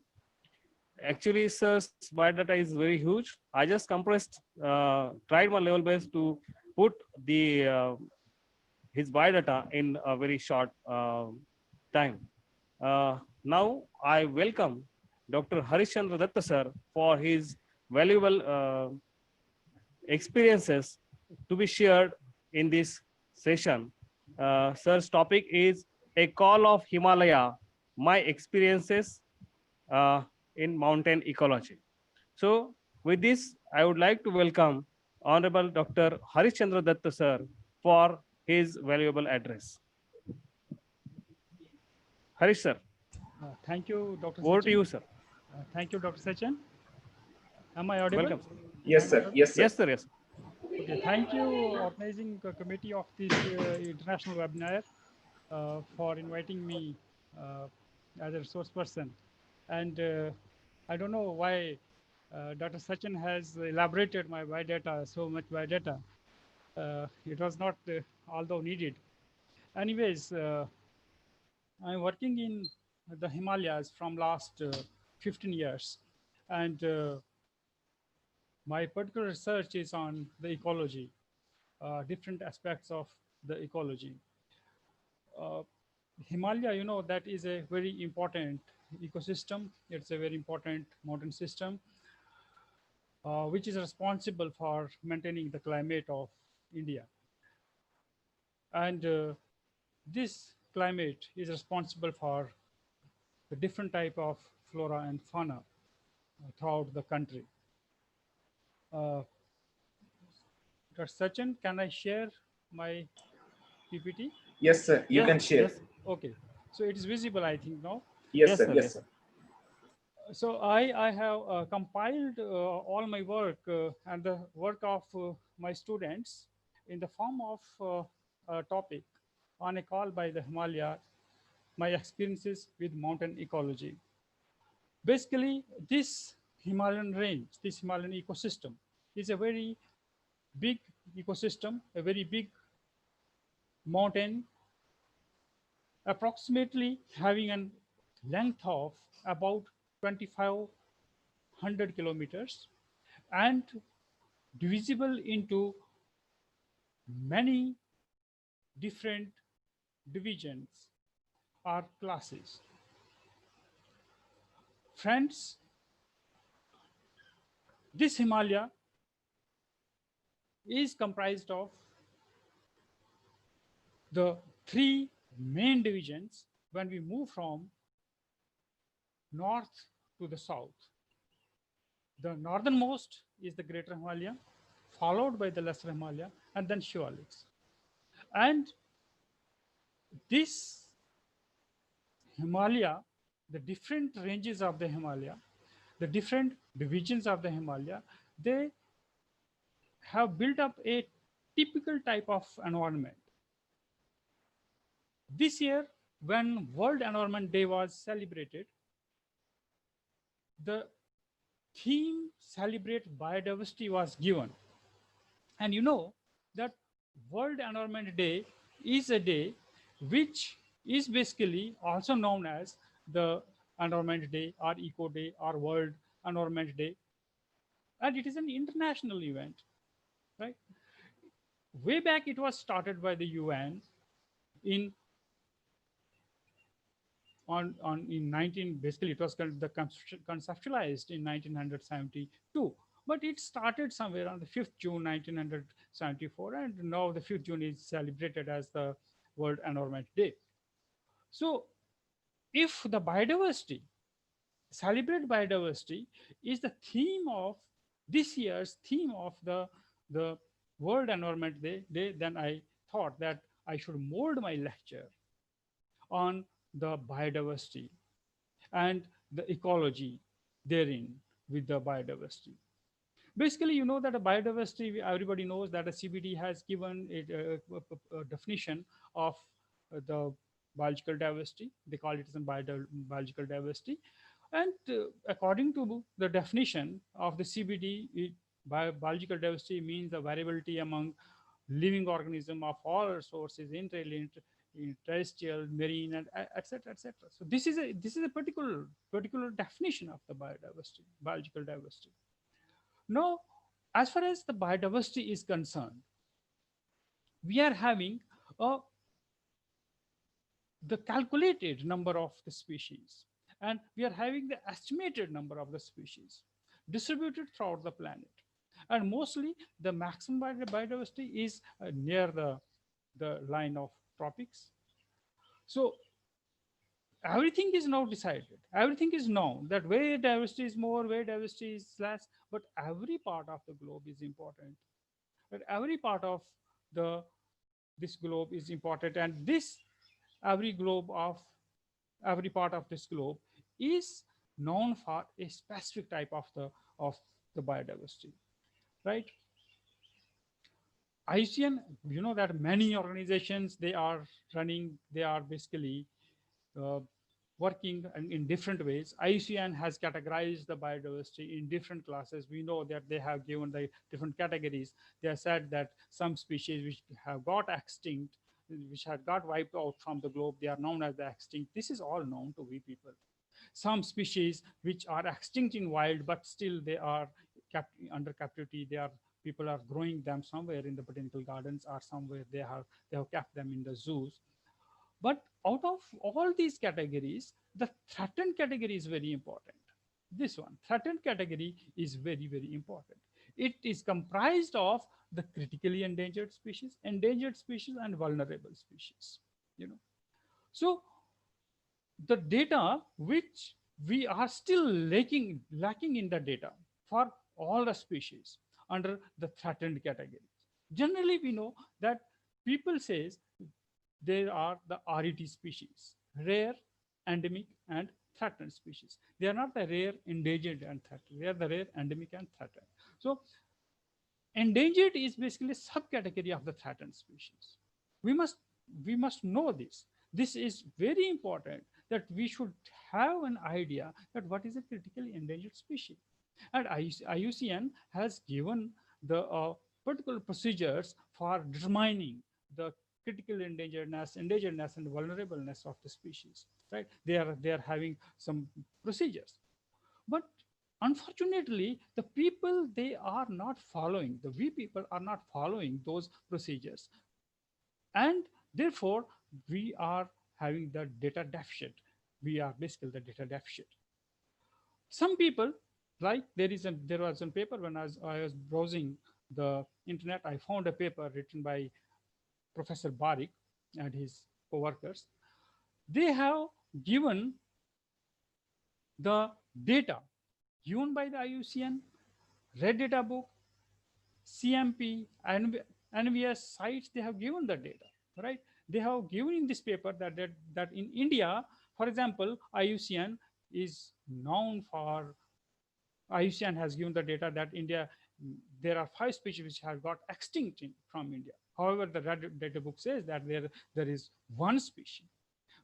Actually, sir's biodata is very huge. I just compressed, tried my level best to put the his biodata in a very short time. Now I welcome Dr. Harishchandra Datta sir for his valuable experiences to be shared in this session. Sir's topic is A Call of Himalaya, My Experiences in Mountain Ecology. So with this, I would like to welcome Honorable Dr. Harishchandra Datta sir for his valuable address. Harish sir. Thank you, Dr. Over Sachin. to you, sir. Thank you, Dr. Sachin. Am I audible? Welcome. Yes, sir. Yes, sir. Yes, sir. Yes. Okay, thank you, organizing committee of this international webinar for inviting me as a resource person. And I don't know why Dr. Sachin has elaborated my biodata, so much biodata. It was not although needed. Anyways, I'm working in the Himalayas from last 15 years. And my particular research is on the ecology, different aspects of the ecology. Himalaya, you know, that is a very important ecosystem. It's a very important mountain system, which is responsible for maintaining the climate of India. And this climate is responsible for the different type of flora and fauna throughout the country. Dr. Sachin, can I share my PPT? Yes, sir. You can share. Yes. Okay. So it is visible, I think, now. Yes, sir. Yes, sir. So I have compiled all my work and the work of my students in the form of a topic on a call by the Himalaya, my experiences with mountain ecology. Basically, this Himalayan range, this Himalayan ecosystem is a very big ecosystem, a very big mountain, approximately having a length of about 2,500 kilometers and divisible into many different divisions or classes. Friends, this Himalaya is comprised of the 3 main divisions when we move from north to the south. The northernmost is the Greater Himalaya, followed by the Lesser Himalaya, and then Shivaliks. And this Himalaya, the different ranges of the Himalaya, the different divisions of the Himalaya, they have built up a typical type of environment. This year, when World Environment Day was celebrated, the theme Celebrate Biodiversity was given. And you know that World Environment Day is a day which is basically also known as the Environment Day or Eco Day or World Environment Day. And it is an international event, right? Way back, it was started by the UN in in 19, basically it was conceptualized in 1972, but it started somewhere on the 5th June 1974, and now the 5th June is celebrated as the World Environment Day. So if the biodiversity, celebrate biodiversity, is the theme of this year's theme of the World Environment Day, then I thought that I should mold my lecture on the biodiversity and the ecology therein with the biodiversity. Basically, you know that a biodiversity, everybody knows that a CBD has given it a definition of the biological diversity. They call it as biological diversity. And according to the definition of the CBD, biological diversity means the variability among living organism of all sources, terrestrial, marine, and etc. etc. So this is a particular definition of the biodiversity, biological diversity. Now, as far as the biodiversity is concerned, we are having the calculated number of the species, and we are having the estimated number of the species distributed throughout the planet. And mostly the maximum biodiversity is near the line of tropics. So everything is now decided. Everything is known that where diversity is more, where diversity is less, but every part of the globe is important. But every part of this globe is important, and every part of this globe is known for a specific type of the biodiversity, right? IUCN, you know that many organizations, they are basically working in different ways. IUCN has categorized the biodiversity in different classes. We know that they have given the different categories. They have said that some species which have got extinct, which have got wiped out from the globe, they are known as the extinct. This is all known to we people. Some species which are extinct in wild, but still they are kept under captivity. People are growing them somewhere in the botanical gardens, or somewhere they have kept them in the zoos. But out of all these categories, the threatened category is very important. This one, threatened category, is very, very important. It is comprised of the critically endangered species, and vulnerable species. So the data which we are still lacking in the data for all the species under the threatened category. Generally, we know that people says there are the RET species, rare, endemic, and threatened species. They are not the rare, endangered, and threatened. They are the rare, endemic, and threatened. So endangered is basically a subcategory of the threatened species. We must know this. This is very important, that we should have an idea that what is a critically endangered species. And IUCN has given the particular procedures for determining the critical endangeredness, and vulnerableness of the species. Right? They are having some procedures, but unfortunately, the people, they are not following. We people are not following those procedures, and therefore we are having the data deficit. We are basically the data deficit. Some people, like there was a paper when I was browsing the internet. I found a paper written by Professor Barik and his co-workers. They have given the data given by the IUCN, Red Data Book, CMP, and NVS sites. They have given the data, right? They have given in this paper that in India, for example, IUCN has given the data that India, there are 5 species which have got extinct from India. However, the Red Data Book says that there is 1 species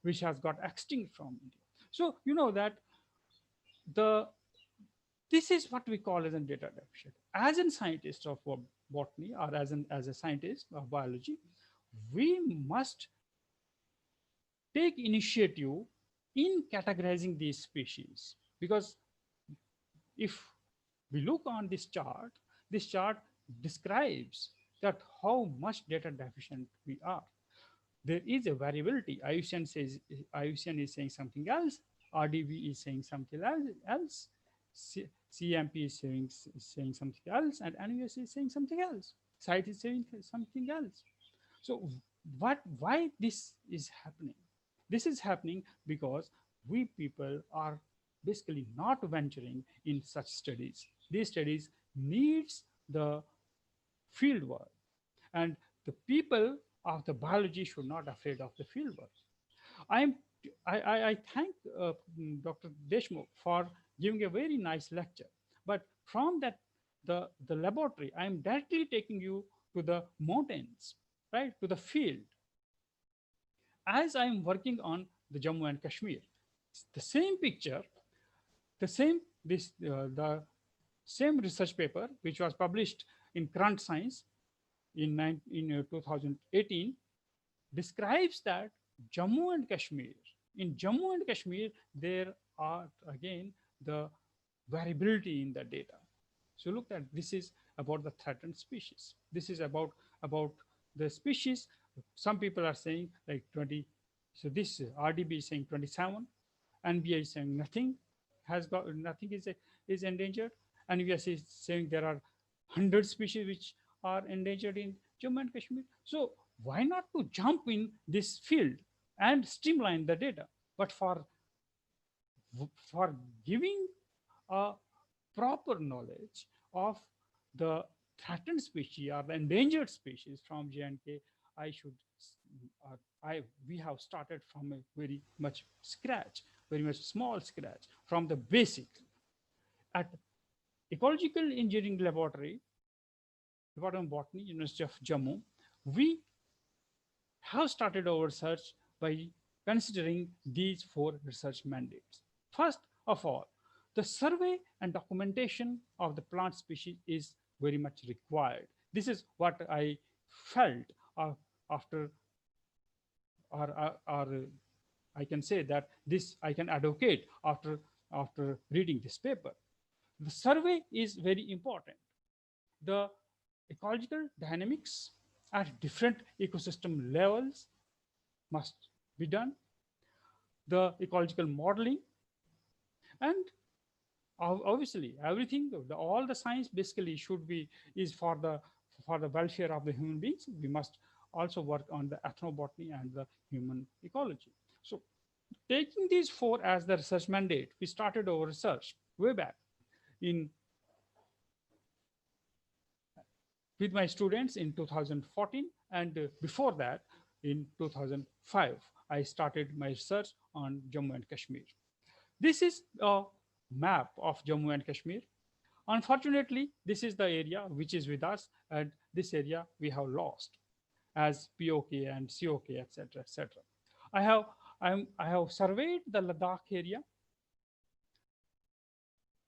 which has got extinct from India. So you know that this is what we call as a data deficit. As a scientist of botany, or as a scientist of biology, we must take initiative in categorizing these species, because if we look on this chart describes that how much data deficient we are. there is a variability. IUCN is saying something else, RDB is saying something else, CMP is saying something else, and NUS is saying something else. Site is saying something else. So why this is happening? This is happening because we people are basically not venturing in such studies. These studies needs the field work, and the people of the biology should not afraid of the field work. I thank Dr. Deshmukh for giving a very nice lecture, but from that the laboratory, I am directly taking you to the mountains, right, to the field. As I am working on the Jammu and Kashmir, the same picture, the same research paper which was published in Current Science in 2018 describes that Jammu and Kashmir, in Jammu and Kashmir, there are again the variability in the data. So look at this is about the threatened species. This is about the species. Some people are saying like 20. So this RDB is saying 27, NBI is saying nothing is endangered, and we are saying there are 100 species which are endangered in Jammu and Kashmir. So why not to jump in this field and streamline the data? But for giving a proper knowledge of the threatened species or the endangered species from J&K, we have started from a very much small scratch, from the basic. At Ecological Engineering Laboratory, Department of Botany, University of Jammu, we have started our research by considering these 4 research mandates. First of all, the survey and documentation of the plant species is very much required. This is what I felt after, or I can say that this I can advocate after reading this paper. The survey is very important. The ecological dynamics at different ecosystem levels must be done. The ecological modeling, and obviously everything, all the science basically is for the welfare of the human beings. We must also work on the ethnobotany and the human ecology. So taking these 4 as the research mandate, we started our research way back with my students in 2014, and before that in 2005 I started my research on Jammu and Kashmir. This is a map of Jammu and Kashmir. Unfortunately, this is the area which is with us, and this area we have lost as POK and COK, etc., etc. I have surveyed the Ladakh area,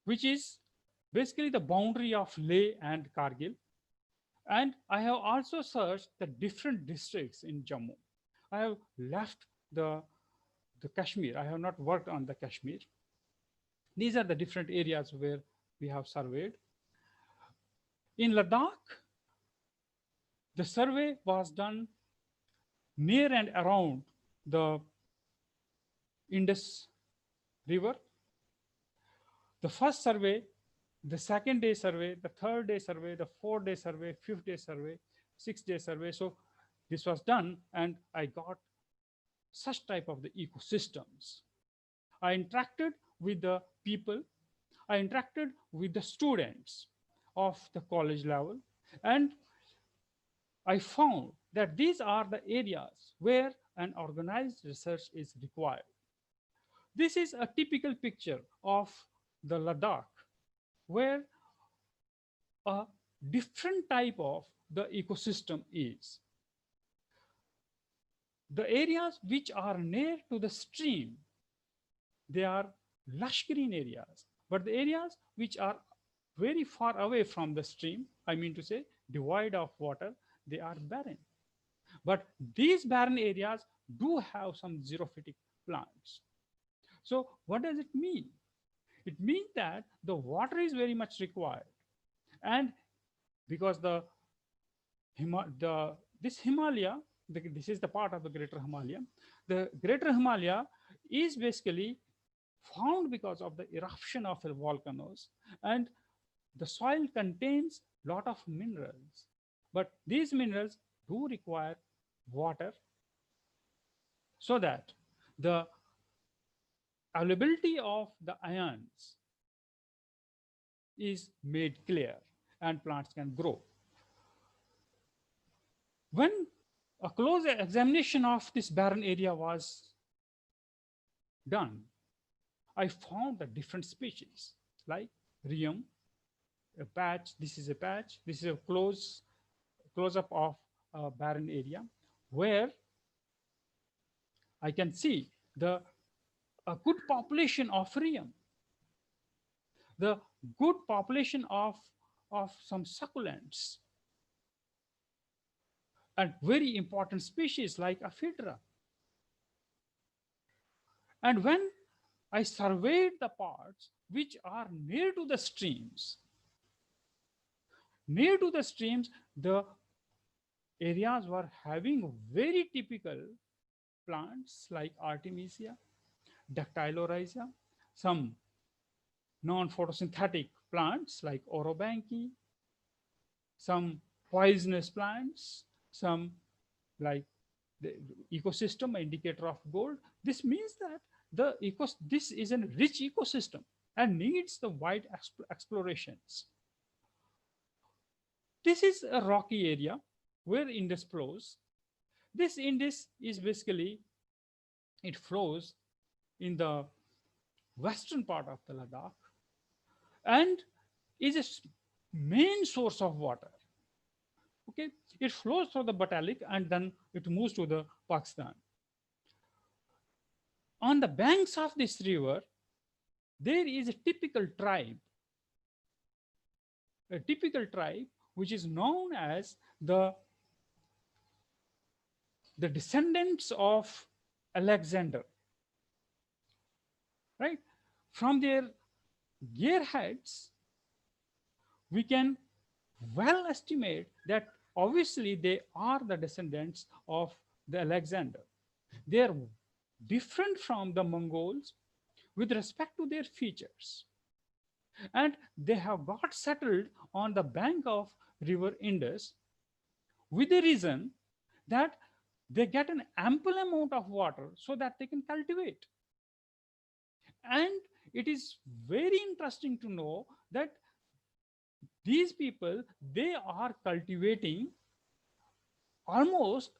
which is basically the boundary of Leh and Kargil. And I have also searched the different districts in Jammu. I have left the Kashmir. I have not worked on the Kashmir. These are the different areas where we have surveyed. In Ladakh, the survey was done near and around the Indus River. The first survey, the second day survey, the third day survey, the 4th day survey, 5th day survey, 6th day survey. So this was done, and I got such type of the ecosystems. I interacted with the people, I interacted with the students of the college level, and I found that these are the areas where an organized research is required. This is a typical picture of the Ladakh, where a different type of the ecosystem is. The areas which are near to the stream, they are lush green areas, but the areas which are very far away from the stream, I mean to say devoid of water, they are barren. But these barren areas do have some xerophytic plants. So what does it mean? It means that the water is very much required, and because this Himalaya, this is the part of the Greater Himalaya. The Greater Himalaya is basically found because of the eruption of the volcanoes, and the soil contains a lot of minerals, but these minerals do require water so that the availability of the ions is made clear and plants can grow. When a close examination of this barren area was done, I found the different species like rheum, a patch. This is a patch. This is a close up of a barren area where I can see a good population of rheum, the good population of some succulents, and very important species like Aphidra. And when I surveyed the parts which are near to the streams, the areas were having very typical plants like Artemisia, Dactylorhiza, some non-photosynthetic plants like Orobanche, some poisonous plants, some like the ecosystem indicator of gold. This means that this is a rich ecosystem and needs the wide explorations. This is a rocky area where Indus flows. This Indus is basically, it flows in the western part of the Ladakh and is a main source of water. Okay, it flows through the Batalik and then it moves to the Pakistan. On the banks of this river, there is a typical tribe which is known as the descendants of Alexander, right? From their gearheads, we can well estimate that obviously they are the descendants of the Alexander. They are different from the Mongols with respect to their features. And they have got settled on the bank of river Indus with the reason that they get an ample amount of water so that they can cultivate. And it is very interesting to know that these people, they are cultivating almost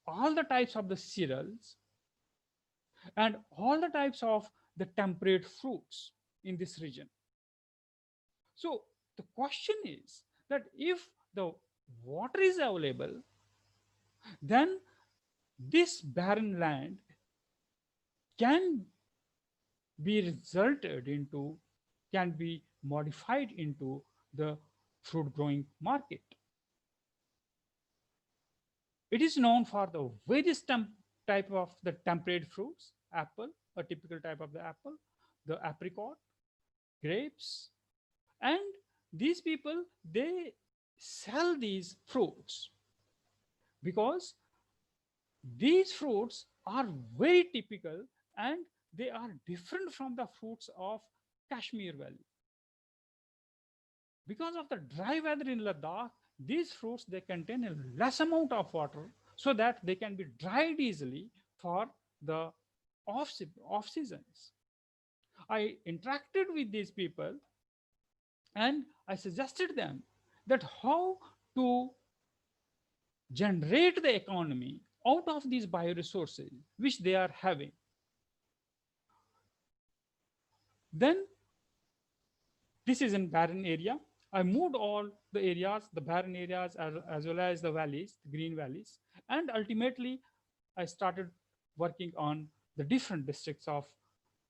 all the types of the cereals and all the types of the temperate fruits in this region. So the question is that if the water is available, then this barren land can be modified into the fruit growing market. It is known for the various type of the temperate fruits, apple, a typical type of the apple, the apricot, grapes, and these people, they sell these fruits because these fruits are very typical and they are different from the fruits of Kashmir Valley. Because of the dry weather in Ladakh, these fruits, they contain a less amount of water so that they can be dried easily for the off seasons. I interacted with these people and I suggested them that how to generate the economy out of these bioresources which they are having. Then this is in barren area. I moved all the areas, the barren areas, as well as the valleys, the green valleys. And ultimately, I started working on the different districts of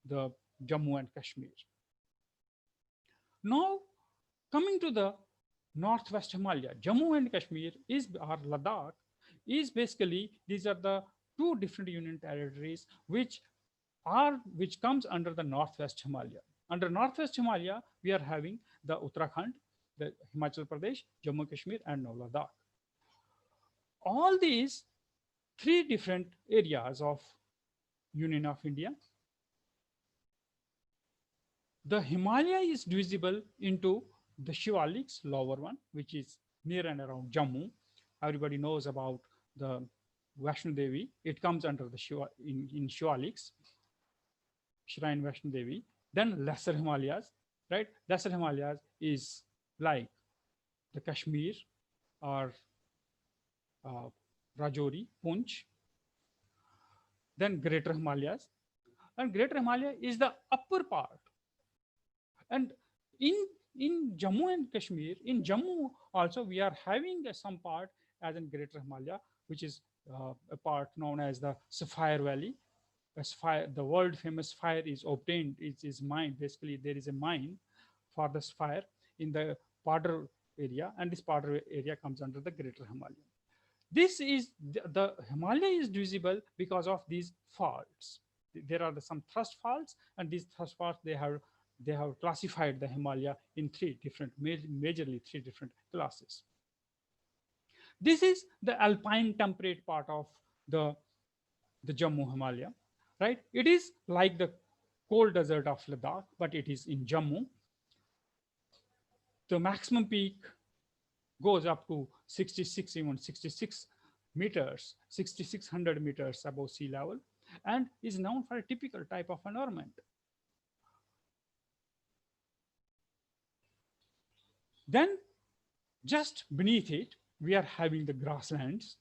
the Jammu and Kashmir. Now, coming to the Northwest Himalaya, Jammu and Kashmir or Ladakh is basically, these are the two different union territories which comes under the Northwest Himalaya. Under Northwest Himalaya, we are having the Uttarakhand, the Himachal Pradesh, Jammu Kashmir, and now Ladakh. All these three different areas of Union of India. The Himalaya is divisible into the Shivaliks, lower one, which is near and around Jammu. Everybody knows about the Vaishno Devi. It comes under the Shiva in Shivaliks, Shrine Vaishno Devi. Then Lesser Himalayas, right? Lesser Himalayas is like the Kashmir or Rajouri, Punch. Then Greater Himalayas. And Greater Himalaya is the upper part. And in Jammu and Kashmir, in Jammu also we are having some part as in Greater Himalaya, which is a part known as the Sapphire Valley. The world famous fire is obtained, it is mine. Basically, there is a mine for the sapphire in the Padar area, and this Padar area comes under the Greater Himalaya. This is the Himalaya is visible because of these faults. There are some thrust faults, and these thrust faults they have classified the Himalaya in three different, majorly three different classes. This is the alpine temperate part of the Jammu Himalaya, right? It is like the cold desert of Ladakh, but it is in Jammu. The maximum peak goes up to 66 meters, 6,600 meters above sea level, and is known for a typical type of environment. Then just beneath it, we are having the grasslands,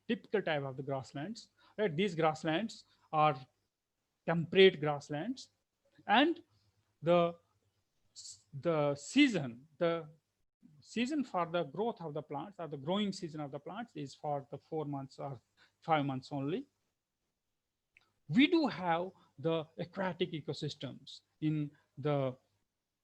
typical type of the grasslands, right? These grasslands are temperate grasslands, and the season for the growth of the plants, or the growing season of the plants, is for the 4 months or 5 months only. We do have the aquatic ecosystems in the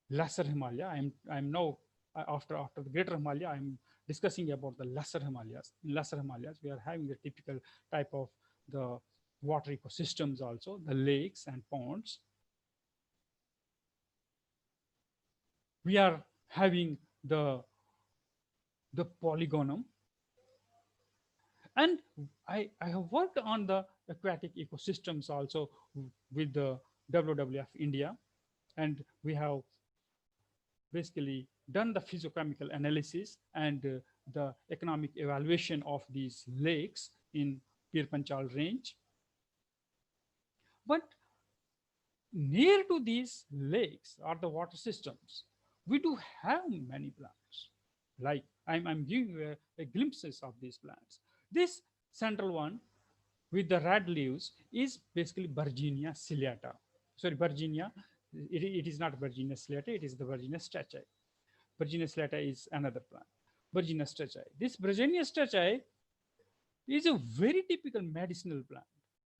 Lesser Himalaya. I'm now after the Greater Himalaya, I'm discussing about the Lesser Himalayas. In Lesser Himalayas, we are having the typical type of the water ecosystems also, the lakes and ponds. We are having the polygonum. And I have worked on the aquatic ecosystems also with the WWF India, and we have basically done the physiochemical analysis and the economic evaluation of these lakes in Pir Panchal range. But near to these lakes or the water systems, we do have many plants. Like I'm giving a glimpses of these plants. This central one with the red leaves is basically Virginia ciliata. Sorry, Virginia. It is not Virginia ciliata. It is the Virginia stachyi. Virginia ciliata is another plant. Virginia stachyi. This Virginia stachyi is a very typical medicinal plant,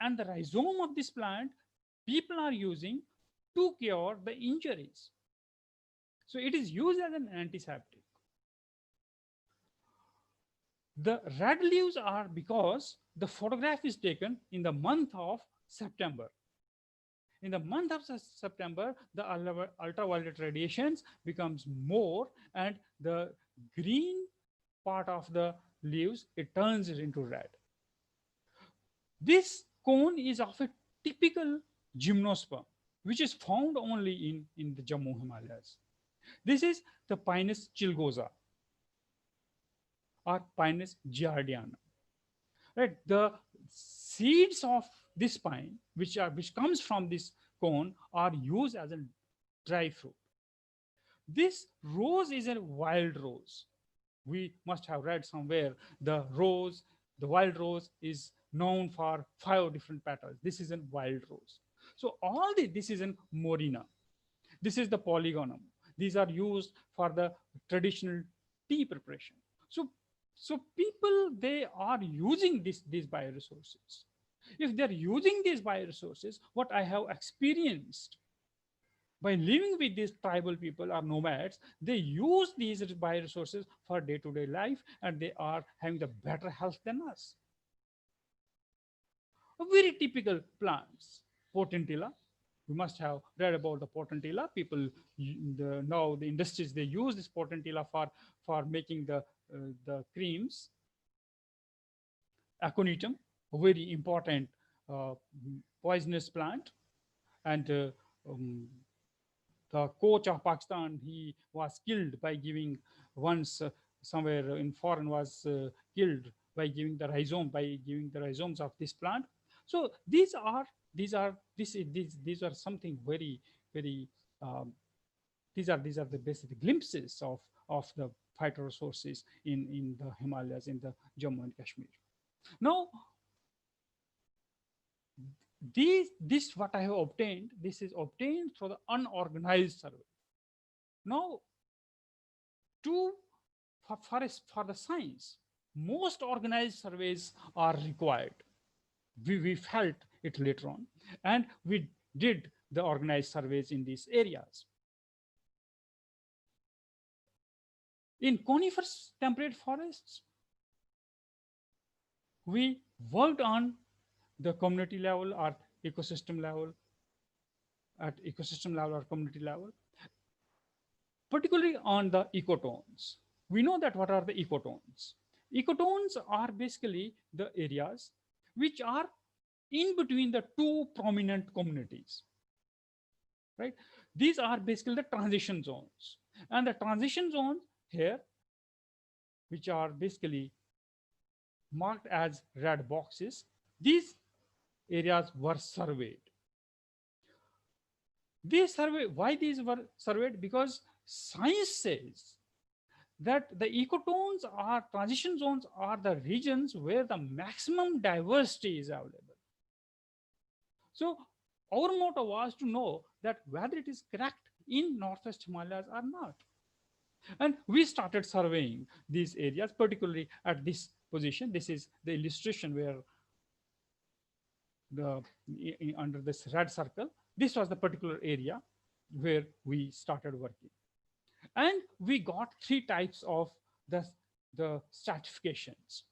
and the rhizome of this plant people are using to cure the injuries. So it is used as an antiseptic. The red leaves are because the photograph is taken in the month of September. In the month of September, the ultraviolet radiations becomes more, and the green part of the leaves, it turns it into red. This cone is of a typical gymnosperm, which is found only in the Jammu Himalayas. This is the Pinus chilgosa or Pinus giardiana. Right, the seeds of this pine, which comes from this cone, are used as a dry fruit. This rose is a wild rose. We must have read somewhere the wild rose is known for 5 different petals. This is a wild rose. So all this is in Morina. This is the polygonum. These are used for the traditional tea preparation. So people, they are using these bioresources. If they're using these bioresources, what I have experienced by living with these tribal people or nomads, they use these bioresources for day-to-day life, and they are having the better health than us. A very typical plants, potentilla. We must have read about the potentilla. People now the industries, they use this potentilla for making the creams. aconitum, a very important poisonous plant. And the coach of Pakistan, he was killed by giving once somewhere in foreign was killed by giving the rhizomes of this plant. So these are something very these are the basic glimpses of the phytoresources in the Himalayas, in the Jammu and Kashmir. Now, this what I have obtained, this is obtained through the unorganized survey. Now, for the science, most organized surveys are required. We felt it later on, and we did the organized surveys in these areas. In coniferous temperate forests, we worked on the community level or ecosystem level, or community level, particularly on the ecotones. We know that what are the ecotones? Ecotones are basically the areas which are in between the two prominent communities, right? These are basically the transition zones. And the transition zones here, which are basically marked as red boxes, these areas were surveyed. Why these were surveyed? Because science says that the ecotones or transition zones are the regions where the maximum diversity is available. So our motto was to know that whether it is correct in Northwest Himalayas or not. And we started surveying these areas, particularly at this position. This is the illustration where under this red circle, this was the particular area where we started working. And we got three types of the stratifications.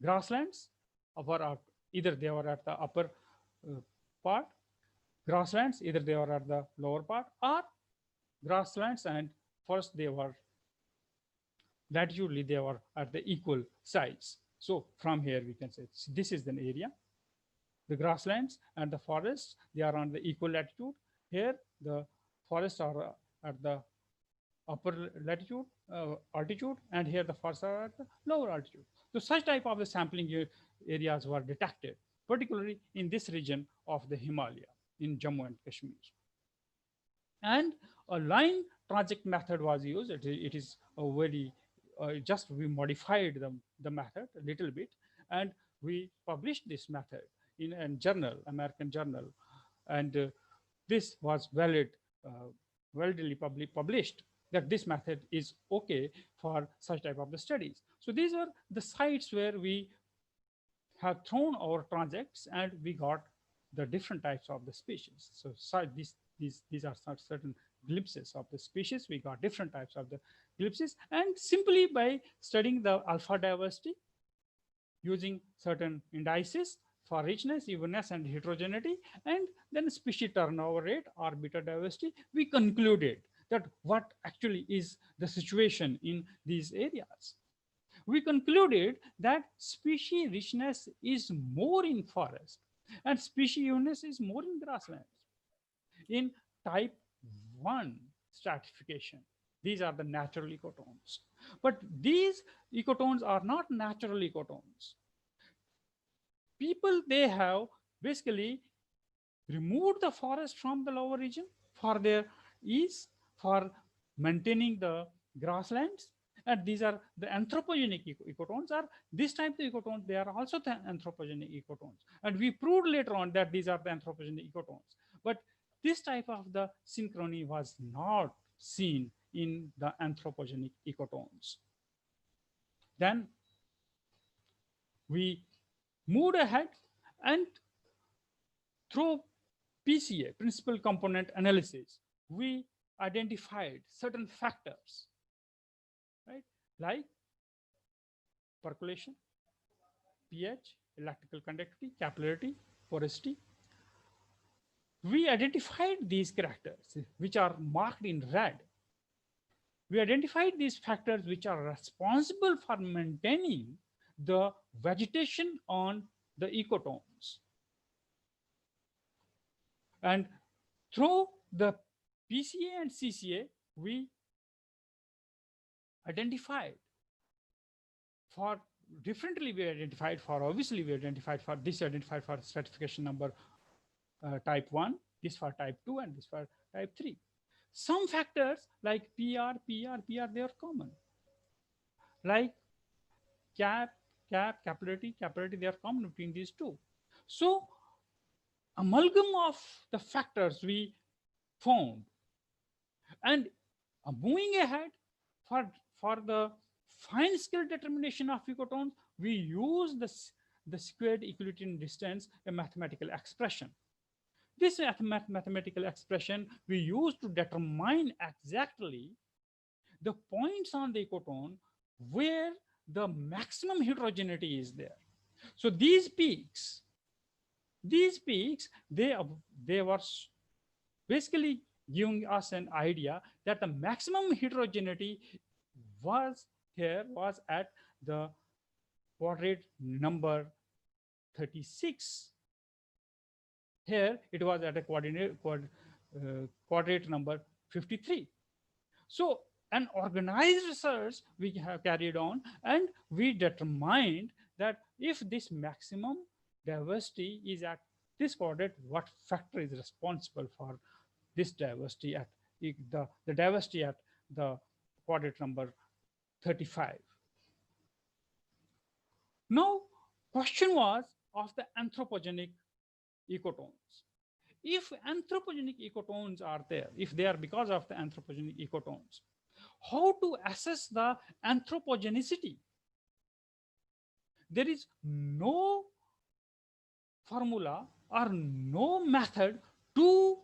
Grasslands were either they were at the upper part, grasslands either they were at the lower part, or grasslands and first they were latitudinally they were at the equal size. So from here we can say this is an area. The grasslands and the forests, they are on the equal latitude. Here the forests are at the upper latitude, altitude, and here the forests are at the lower altitude. So such type of the sampling areas were detected, particularly in this region of the Himalaya in Jammu and Kashmir. And a line project method was used. It is a very, just we modified the method a little bit, and we published this method in a journal, American journal, and this was widely published that this method is okay for such type of the studies. So these are the sites where we have thrown our projects and we got the different types of the species. So these are certain glimpses of the species. We got different types of the glimpses, and simply by studying the alpha diversity using certain indices for richness, evenness, and heterogeneity, and then species turnover rate or beta diversity, we concluded that what actually is the situation in these areas. We concluded that species richness is more in forest and species evenness is more in grasslands. In type 1 stratification, these are the natural ecotones. But these ecotones are not natural ecotones. People, they have basically removed the forest from the lower region for their ease, for maintaining the grasslands. And these are the anthropogenic ecotones. Are this type of ecotones, they are also the anthropogenic ecotones. And we proved later on that these are the anthropogenic ecotones. But this type of the synchrony was not seen in the anthropogenic ecotones. Then we moved ahead, and through PCA, principal component analysis, we identified certain factors, right? Like percolation, pH, electrical conductivity, capillarity, porosity. We identified these characters which are marked in red. We identified these factors which are responsible for maintaining the vegetation on the ecotones. And through the PCA and CCA, we identified for differently, we identified for, obviously we identified for this, identified for stratification number type 1, this for type 2, and this for type 3. Some factors like PR, they are common. Like capillarity, they are common between these two. So amalgam of the factors we found, and moving ahead for the fine scale determination of ecotones, we use the squared equilibrium distance, a mathematical expression. This mathematical expression we use to determine exactly the points on the ecotone where the maximum heterogeneity is there. So these peaks, they were basically giving us an idea that the maximum heterogeneity was at the quadrant number 36. Here it was at a quadrant number 53. So an organized research we have carried on, and we determined that if this maximum diversity is at this quadrant, what factor is responsible for this diversity at the diversity at the quadrant number 35. Now, question was of the anthropogenic ecotones. If anthropogenic ecotones are there, if they are because of the anthropogenic ecotones, how to assess the anthropogenicity? There is no formula or no method to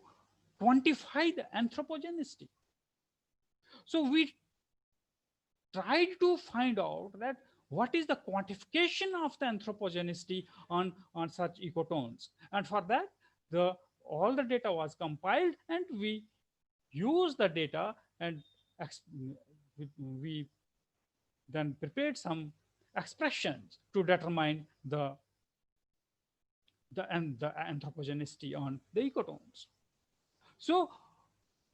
quantify the anthropogenicity. So we tried to find out that what is the quantification of the anthropogenicity on such ecotones. And for that, all the data was compiled, and we used the data, and we then prepared some expressions to determine the anthropogenicity on the ecotones. So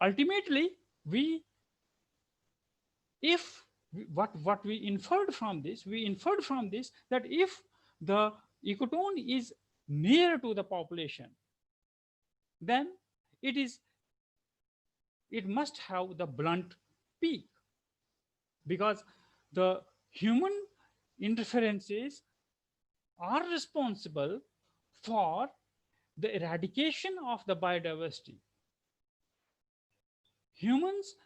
ultimately, what we inferred from this, that if the ecotone is near to the population, then it must have the blunt peak, because the human interferences are responsible for the eradication of the biodiversity. Humans,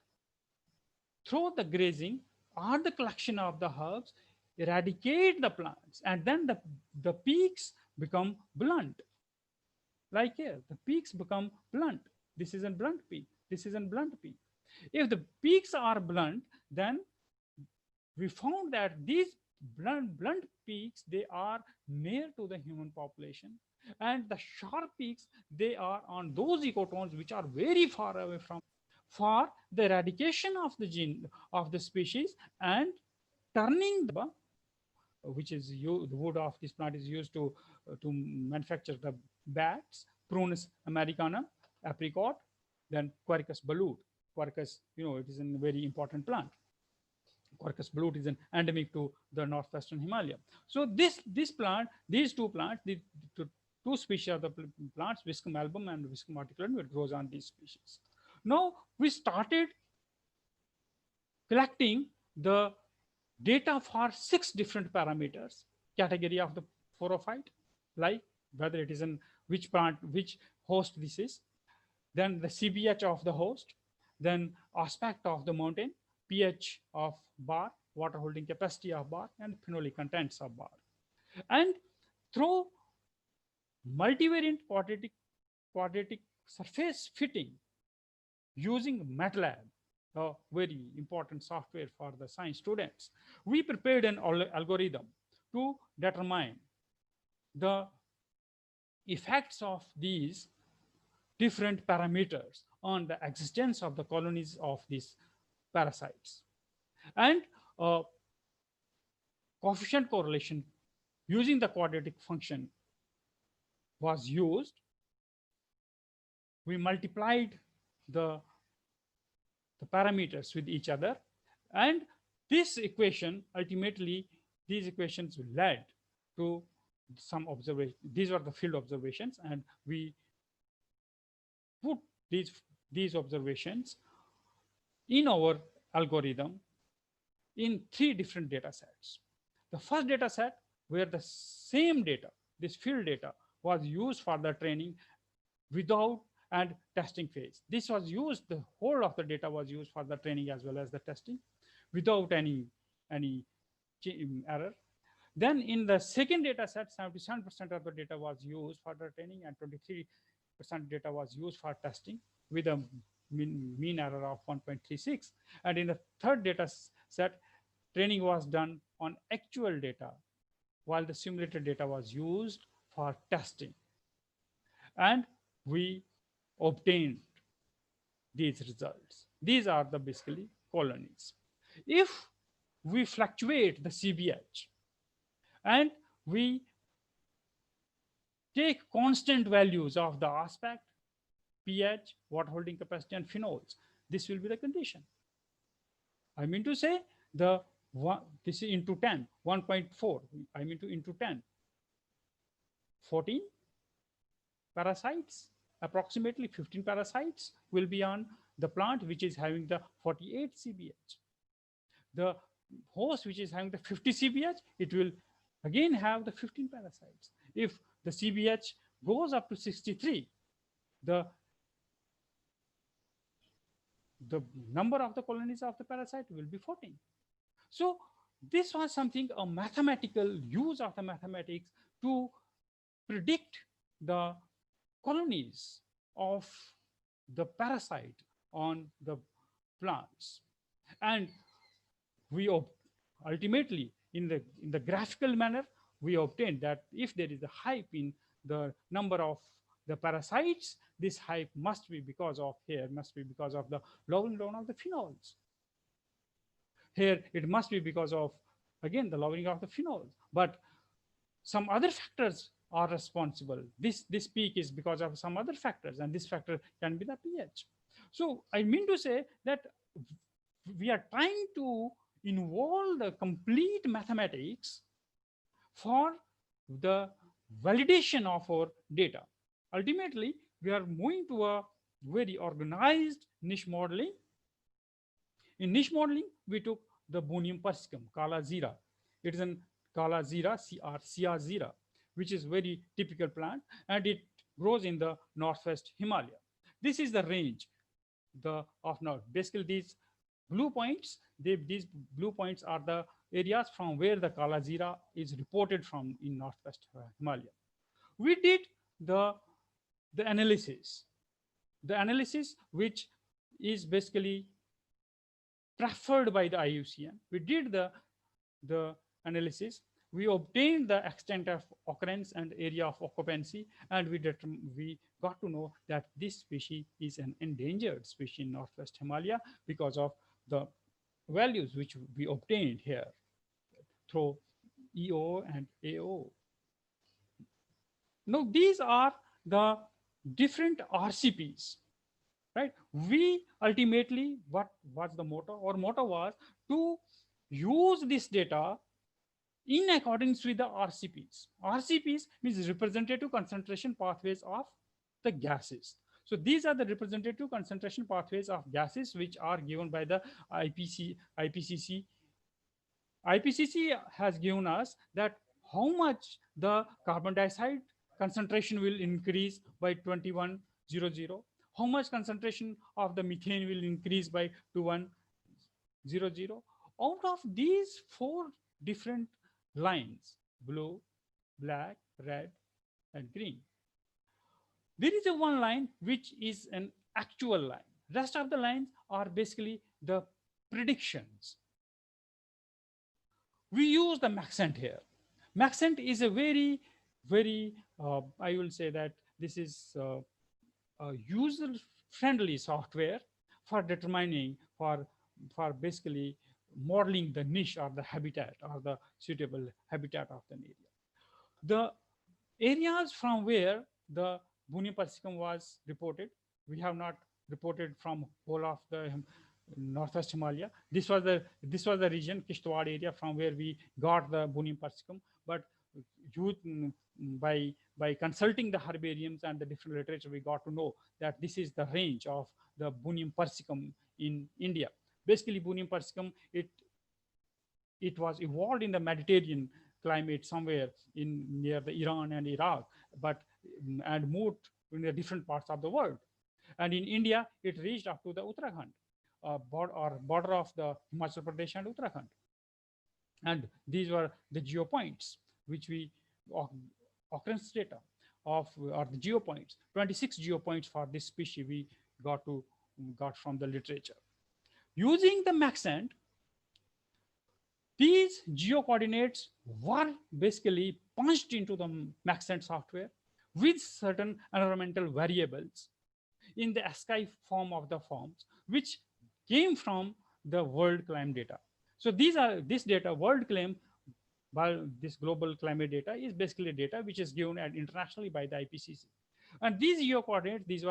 through the grazing or the collection of the herbs, eradicate the plants, and then the peaks become blunt. Like here, the peaks become blunt. This is a blunt peak. This is a blunt peak. If the peaks are blunt, then we found that these blunt peaks, they are near to the human population, and the sharp peaks, they are on those ecotones which are very far away from, for the eradication of the gene of the species, and turning the, which is the wood of this plant is used to manufacture the bats, Prunus americana, apricot, then Quercus balut. Quercus, it is a very important plant. Quercus balut is an endemic to the northwestern Himalaya. So this plant, these two plants, the two species of the plants, Viscum album and Viscum articulum, it grows on these species. Now we started collecting the data for 6 different parameters, category of the phorophyte, like whether it is in which plant, which host this is, then the CBH of the host, then aspect of the mountain, pH of bark, water holding capacity of bark, and phenolic contents of bark. And through multivariant quadratic surface fitting using MATLAB, a very important software for the science students, we prepared an algorithm to determine the effects of these different parameters on the existence of the colonies of these parasites. And coefficient correlation using the quadratic function was used. We multiplied the parameters with each other, and this equation ultimately, these equations led to some observation. These are the field observations, and we put these observations in our algorithm in 3 different data sets. The first data set, where the same data, this field data, was used for the training without and testing phase. This was used, the whole of the data was used for the training as well as the testing without any error. Then in the second data set, 77% of the data was used for the training and 23% data was used for testing with a mean error of 1.36. And in the third data set, training was done on actual data, while the simulated data was used for testing. And we obtained these results. These are the basically colonies. If we fluctuate the CBH and we take constant values of the aspect, pH, water holding capacity, and phenols, this will be the condition. I mean to say this is into 10, 1.4, I mean to into 10, 14 parasites, approximately 15 parasites will be on the plant which is having the 48 CBH. The host which is having the 50 CBH, it will again have the 15 parasites. If the CBH goes up to 63, the number of the colonies of the parasite will be 14. So this was something, a mathematical use of the mathematics to predict the colonies of the parasite on the plants. And we ultimately, in the graphical manner, we obtained that if there is a hype in the number of the parasites, this hype must be because of the lowering down of the phenols. Here it must be because of, again, the lowering of the phenols. But some other factors are responsible. This peak is because of some other factors, and this factor can be the pH. So I mean to say that we are trying to involve the complete mathematics for the validation of our data. Ultimately, we are moving to a very organized niche modeling. In niche modeling, we took the Bonium persicum, Kala Zira. It is an Kala Zira, Zira, which is very typical plant, and it grows in the northwest Himalaya. This is the range of north. Basically, these blue points, these blue points are the areas from where the Kala Zira is reported from in northwest Himalaya. We did the analysis. The analysis which is basically preferred by the IUCN. We did the analysis. We obtained the extent of occurrence and area of occupancy, and we got to know that this species is an endangered species in northwest Himalaya because of the values which we obtained here through EO and AO. Now, these are the different RCPs, right? We ultimately, what was the motto? Our motto was to use this data in accordance with the RCPs. RCPs means representative concentration pathways of the gases. So these are the representative concentration pathways of gases which are given by the IPCC. IPCC has given us that how much the carbon dioxide concentration will increase by 2100, how much concentration of the methane will increase by 2100. Out of these 4 different lines, blue, black, red, and green, there is one line which is an actual line. Rest of the lines are basically the predictions. We use the Maxent here. Maxent is a very, I will say that this is a user-friendly software for determining, for basically modeling the niche or the habitat or the suitable habitat of the area. The areas from where the Bunium persicum was reported, we have not reported from whole of the Northwest Himalaya. This was the region, Kishtwar area, from where we got the Bunium persicum. But by consulting the herbariums and the different literature, we got to know that this is the range of the Bunium persicum in India. Basically, Bunium persicum, it was evolved in the Mediterranean climate somewhere near the Iran and Iraq, and moved in the different parts of the world. And in India, it reached up to the Uttarakhand, border of the Himachal Pradesh and Uttarakhand. And these were the geopoints, which we occurrence data of, or the geopoints, 26 geopoints for this species we got from the literature. Using the Maxent, these geocoordinates were basically punched into the Maxent software with certain environmental variables in the ASCII form of the forms, which came from the world climate data. So this data, world climate, this global climate data, is basically data which is given internationally by the IPCC. And these geocoordinates, this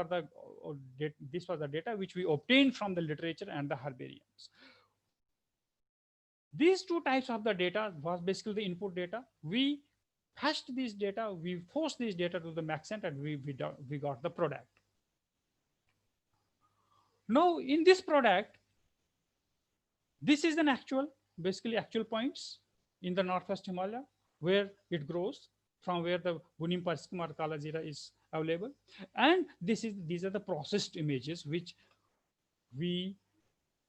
was the data which we obtained from the literature and the herbariums. These two types of the data was basically the input data. We hashed this data, we forced this data to the Maxent, and we got the product. Now, in this product, this is an basically actual points in the Northwest Himalaya where it grows, from where the Bunium persicum or Kalazira is available. And these are the processed images which we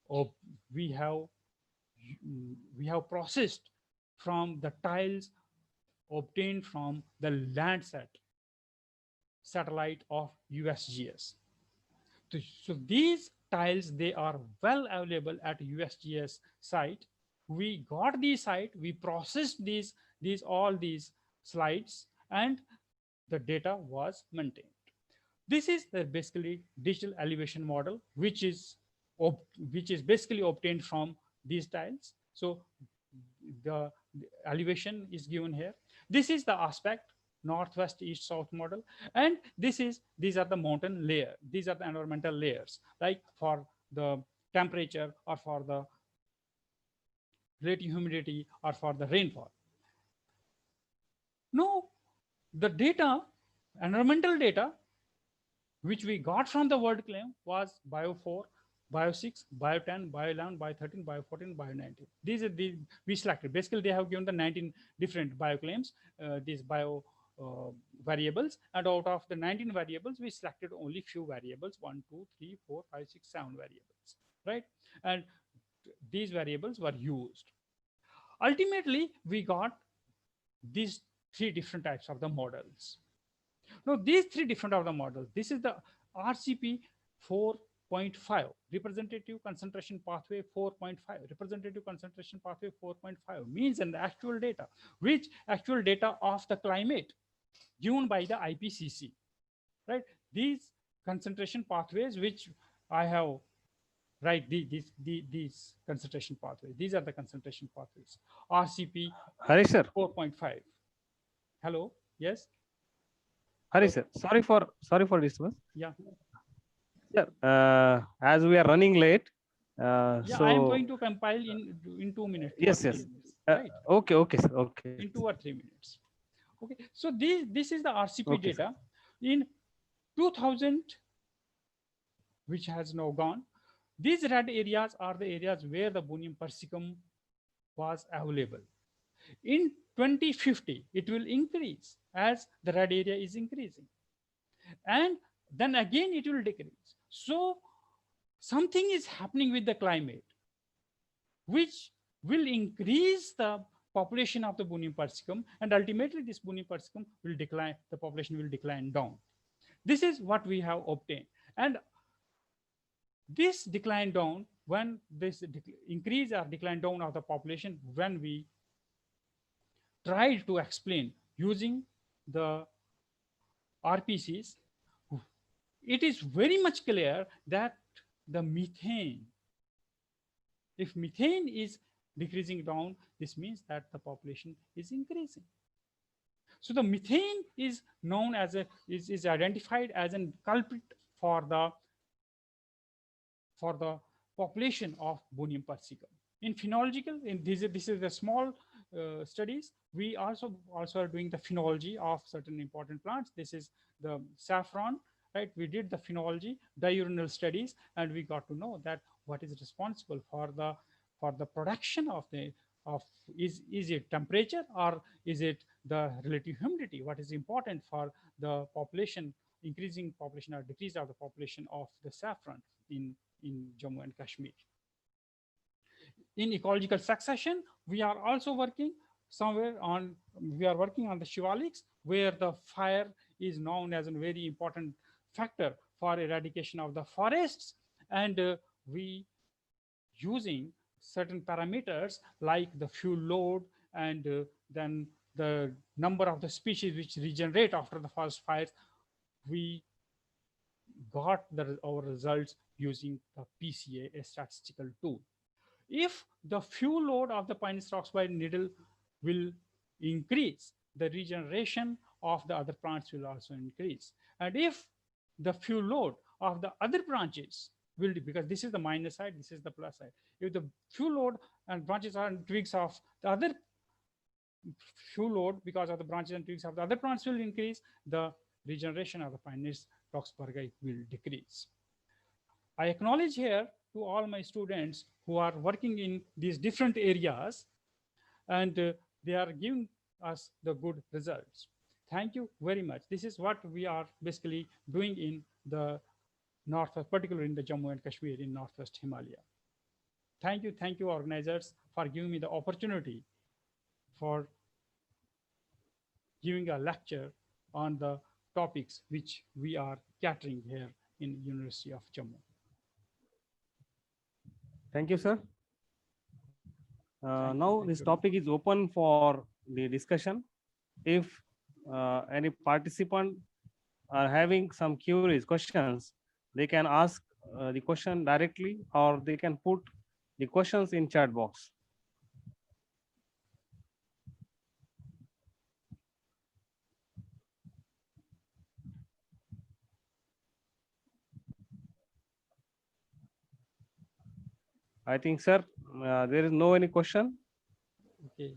have processed from the tiles obtained from the Landsat satellite of USGS. So these tiles, they are well available at USGS site. We got the site, we processed all these slides, and the data was maintained. This is the basically digital elevation model, which is basically obtained from these tiles. So the elevation is given here. This is the aspect, northwest, east, south model. And these are the mountain layer. These are the environmental layers, like for the temperature or for the relative humidity or for the rainfall. Now, the data, environmental data, which we got from the world claim was Bio 4, Bio 6, Bio 10, Bio 11, Bio 13, Bio 14, Bio 19. These are we selected. Basically, they have given the 19 different bioclaims, these bio variables, and out of the 19 variables, we selected only few variables, 1, 2, 3, 4, 5, 6, 7 variables, right? And these variables were used. Ultimately, we got these 3 different types of the models. Now, these 3 different of the models, this is the RCP 4.5, representative concentration pathway 4.5, representative concentration pathway 4.5 means an actual data, which actual data of the climate given by the IPCC, right? These concentration pathways, which I have, right, these concentration pathways, these are the concentration pathways, RCP 4.5. Hello, yes? Hari sir, sorry for disturbance. Yeah. Sir, as we are running late, yeah, so I am going to compile in 2 minutes. Yes. Minutes, right? Okay, sir. Okay. In 2 or 3 minutes. Okay. So this is the RCP Okay, data in 2000, which has now gone. These red areas are the areas where the Bunium persicum was available. In 2050, it will increase as the red area is increasing. And then again, it will decrease. So something is happening with the climate, which will increase the population of the Bunium persicum, and ultimately this Bunium persicum will decline, the population will decline down. This is what we have obtained. And this decline down, when this increase or decline down of the population, when we tried to explain using the RPCs, it is very much clear that the methane, if methane is decreasing down, this means that the population is increasing. So the methane is known as is identified as a culprit for the population of Bonium persicum. In phenological, in this is the small studies. We also are doing the phenology of certain important plants. This is the saffron, right? We did the phenology, diurnal studies, and we got to know that what is responsible for the production of the is it temperature or is it the relative humidity? What is important for the population, increasing population or decrease of the population of the saffron in Jammu and Kashmir. In ecological succession, we are also working we are working on the shivalics, where the fire is known as a very important factor for eradication of the forests, and we using certain parameters like the fuel load and then the number of the species which regenerate after the forest fires. We got our results using the PCA, a statistical tool. If the fuel load of the pine oxide needle will increase, the regeneration of the other plants will also increase. And if the fuel load of the other branches will, because this is the minus side, this is the plus side. If the fuel load and branches and twigs of the other fuel load because of the branches and twigs of the other plants will increase, the regeneration of the Pinus toxbergi will decrease. I acknowledge here to all my students who are working in these different areas, and they are giving us the good results. Thank you very much. This is what we are basically doing in the northwest, particularly in the Jammu and Kashmir in Northwest Himalaya. Thank you organizers for giving me the opportunity for giving a lecture on the topics which we are catering here in University of Jammu. Thank you, sir. Now this topic is open for the discussion. If any participant are having some queries, questions, they can ask the question directly, or they can put the questions in chat box. I think, sir, there is no any question. Okay.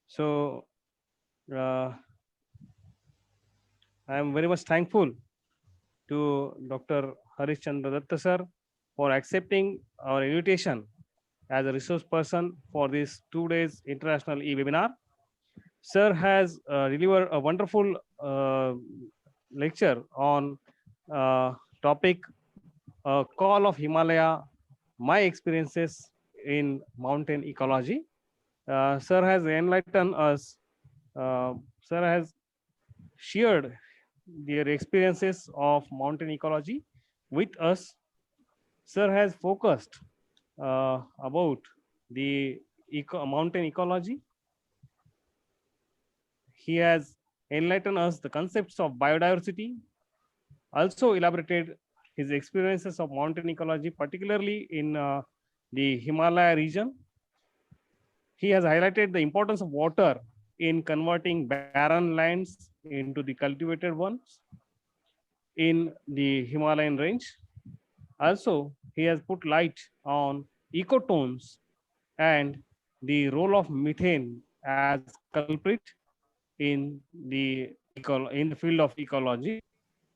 So I am very much thankful to Dr. Harish Chandra Datta sir for accepting our invitation as a resource person for this 2 days international e-webinar. Sir has delivered a wonderful lecture on topic Call of Himalaya, my experiences in mountain ecology. Sir has enlightened us. Sir has shared their experiences of mountain ecology with us. Sir has focused about the mountain ecology. He has enlightened us the concepts of biodiversity, also elaborated his experiences of mountain ecology, particularly in the Himalaya region. He has highlighted the importance of water in converting barren lands into the cultivated ones in the Himalayan range. Also, he has put light on ecotones and the role of methane as culprit in the field of ecology.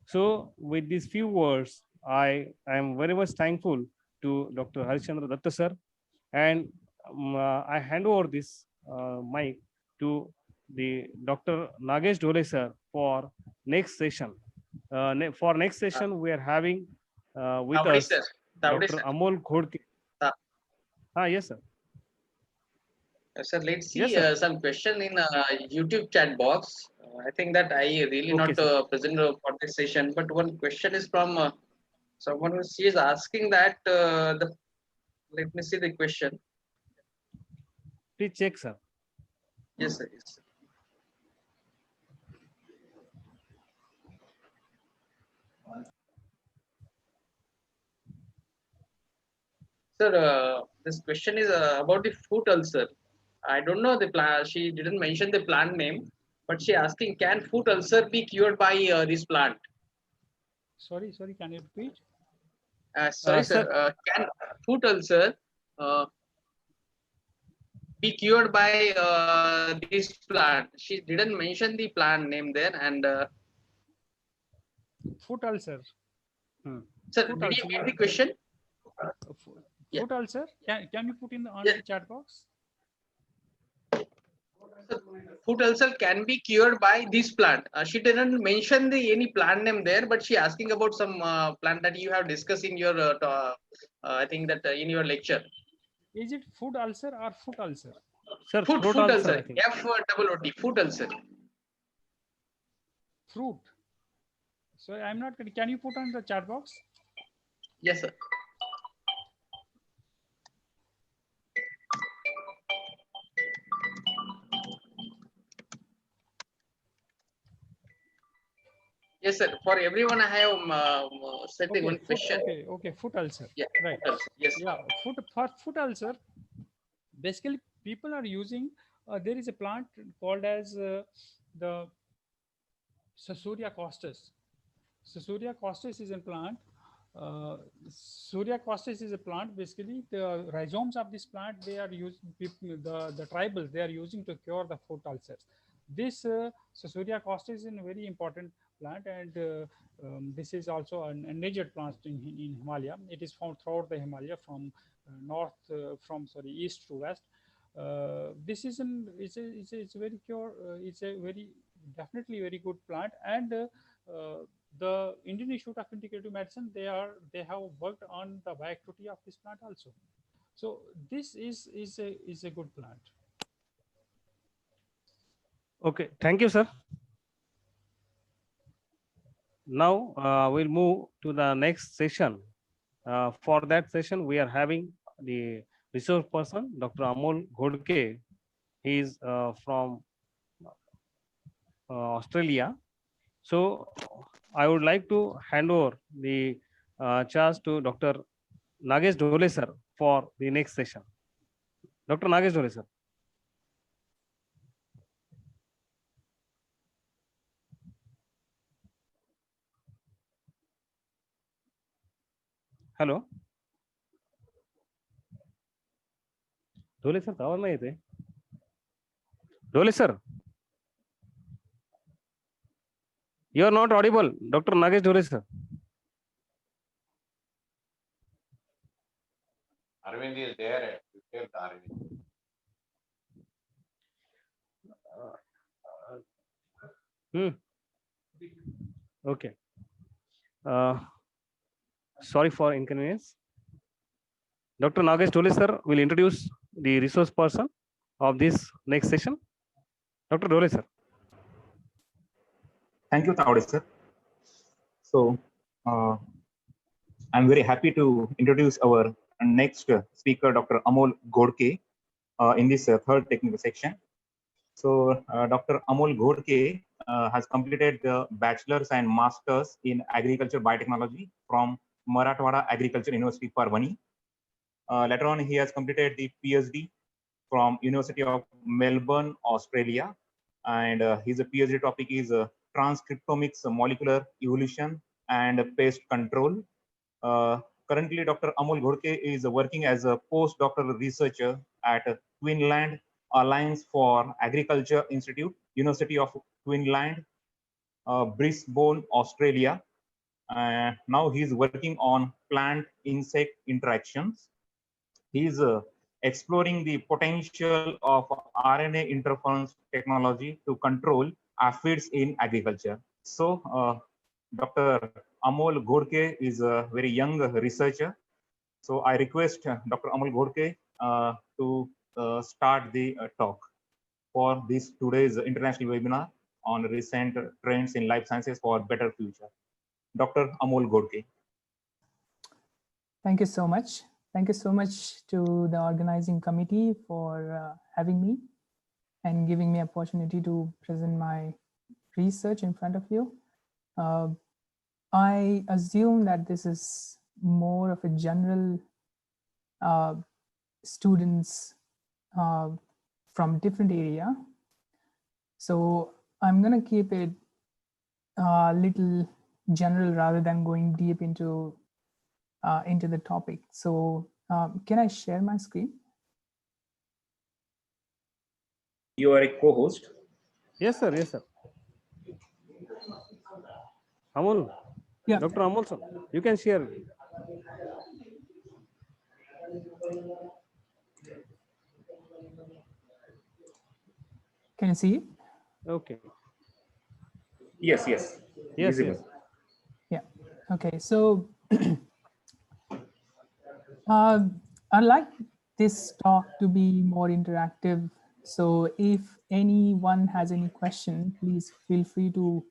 So with these few words, I am very much thankful to Dr. Harishchandra Datta sir, and I hand over this mic to the Dr. Nagesh Dhole sir for next session. For next session, we are having with us Dr. Amol Ghodke. Yes, sir. Sir, let's see Yes, some question in YouTube chat box. I think that I really Okay, not present for this session, but one question is from someone who she is asking that let me see the question. Please check, sir. Yes, sir. Yes, sir. Sir, This question is about the foot ulcer. I don't know the plant. She didn't mention the plant name, but she asking, can foot ulcer be cured by this plant? Sorry, can you repeat? Sorry, sir. Can foot ulcer be cured by this plant? She didn't mention the plant name there, and Foot ulcer. sir, Foot did you ulcer. get the question? Foot ulcer. Can you put in on the chat box? Foot ulcer can be cured by this plant. She didn't mention the any plant name there, but she asking about some plant that you have discussed in your, I think that in your lecture. Is it foot ulcer or foot ulcer? Sir, Foot ulcer. F-double-O-T. Foot ulcer. Fruit. So I'm not. Can you put on the chat box? Yes, sir. Yes, sir. For everyone, I have set the one question. Okay. Foot ulcer. Yeah. Right. Foot ulcer. Yes. Yeah. For foot ulcer, basically people are using. There is a plant called as the Susuria costus. Susuria costus is a plant. Suria costus is a plant. Basically, the rhizomes of this plant, they are used. The tribals, they are using to cure the foot ulcers. This Susuria costus is a very important plant, and this is also an endangered plant in Himalaya. It is found throughout the Himalaya from east to west. This is it's a very cure. It's a very definitely very good plant, and the Indian Institute of Integrative Medicine, they have worked on the bioactivity of this plant also. So this is a good plant. Okay, thank you, sir. Now we'll move to the next session. For that session, we are having the resource person, Dr. Amol Ghodke. He is from Australia. So I would like to hand over the charge to Dr. Nagesh Dhole sir for the next session. Dr. Nagesh Dhole sir. Hello Dhole sir आवाज नाही येते Dhole sir you are not audible. Dr. Nagesh Dhole sir. Arvind is there. You tell Arvind. Okay. Sorry for inconvenience. Dr. Nagesh Dhole sir will introduce the resource person of this next session. Dr. Dhole sir. Thank you, Tawde sir. So, I'm very happy to introduce our next speaker, Dr. Amol Ghodke, in this third technical section. So, Dr. Amol Ghodke has completed the bachelor's and master's in agriculture biotechnology from Marathwada Agriculture University, Parvani. Later on, he has completed the PhD from University of Melbourne, Australia, and his PhD topic is transcriptomics, molecular evolution, and pest control. Currently, Dr. Amol Ghodke is working as a postdoctoral researcher at Queensland Alliance for Agriculture Institute, University of Queensland, Brisbane, Australia. Now he's working on plant-insect interactions. He's exploring the potential of RNA interference technology to control aphids in agriculture. So, Dr. Amol Ghodke is a very young researcher. So I request Dr. Amol Ghodke to start the talk for this today's international webinar on recent trends in life sciences for better future. Dr. Amol Ghodke. Thank you so much. Thank you so much to the organizing committee for having me and giving me opportunity to present my research in front of you. I assume that this is more of a general students from different area. So I'm going to keep it a little general rather than going deep into the topic. So can I share my screen? You are a co-host. Yes, sir. Yes, sir. Amol. Yeah. Dr. Amol, sir, you can share. Can you see it? Okay. Yes, yes. Yes, Visible. yes. Yeah. Okay. So I'd like this talk to be more interactive. So if anyone has any question, please feel free to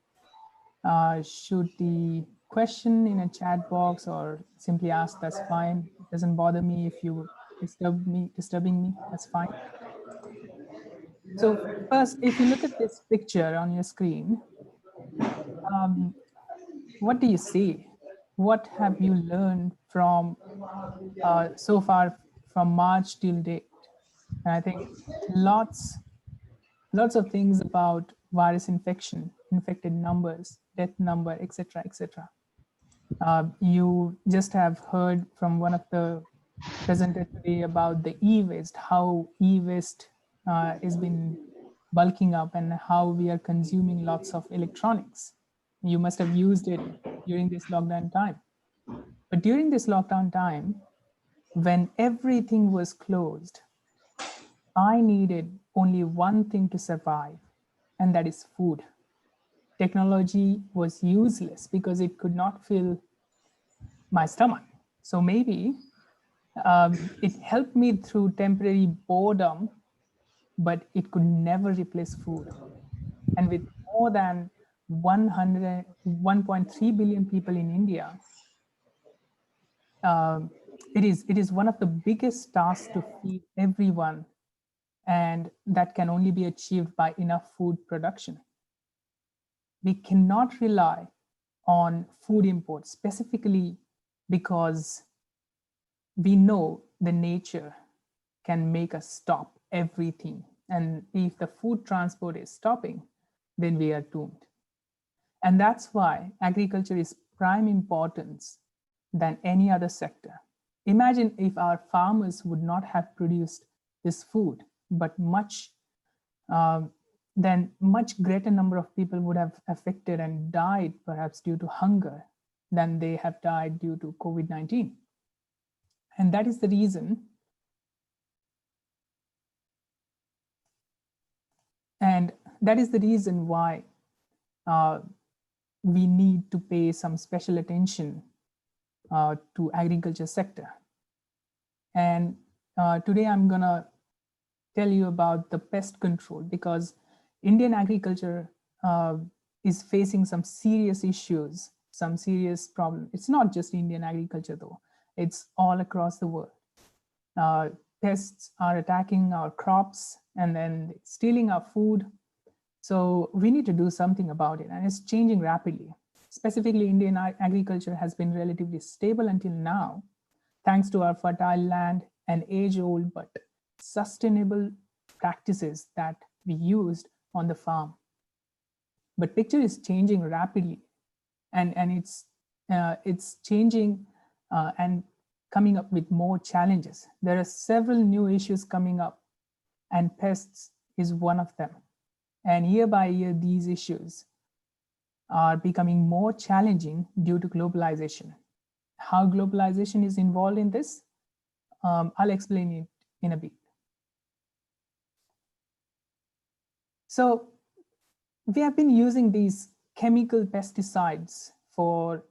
shoot the question in a chat box or simply ask. That's fine. It doesn't bother me if you disturbing me. That's fine. So first, if you look at this picture on your screen, what do you see? What have you learned from so far from March till date? And I think lots of things about virus infection, infected numbers, death number, etc., etc. You just have heard from one of the presenters today about the e-waste, how e-waste has been bulking up and how we are consuming lots of electronics. You must have used it during this lockdown time. But during this lockdown time, when everything was closed, I needed only one thing to survive, and that is food. Technology was useless because it could not fill my stomach. So maybe it helped me through temporary boredom, but it could never replace food. And with more than 1.3 billion people in India, it is one of the biggest tasks to feed everyone, and that can only be achieved by enough food production. We cannot rely on food imports, specifically because we know the nature can make us stop everything. And if the food transport is stopping, then we are doomed. And that's why agriculture is prime importance than any other sector. Imagine if our farmers would not have produced this food, but then much greater number of people would have affected and died perhaps due to hunger than they have died due to COVID-19. And that is the reason. And that is the reason why we need to pay some special attention to agriculture sector. And today I'm gonna tell you about the pest control, because Indian agriculture is facing some serious issues, some serious problems. It's not just Indian agriculture though, it's all across the world. Pests are attacking our crops and then stealing our food. So we need to do something about it, and it's changing rapidly. Specifically, Indian agriculture has been relatively stable until now, thanks to our fertile land and age-old but sustainable practices that we used on the farm. But picture is changing rapidly, and it's changing and coming up with more challenges. There are several new issues coming up, and pests is one of them. And year by year, these issues are becoming more challenging due to globalization. How globalization is involved in this, I'll explain it in a bit. So we have been using these chemical pesticides for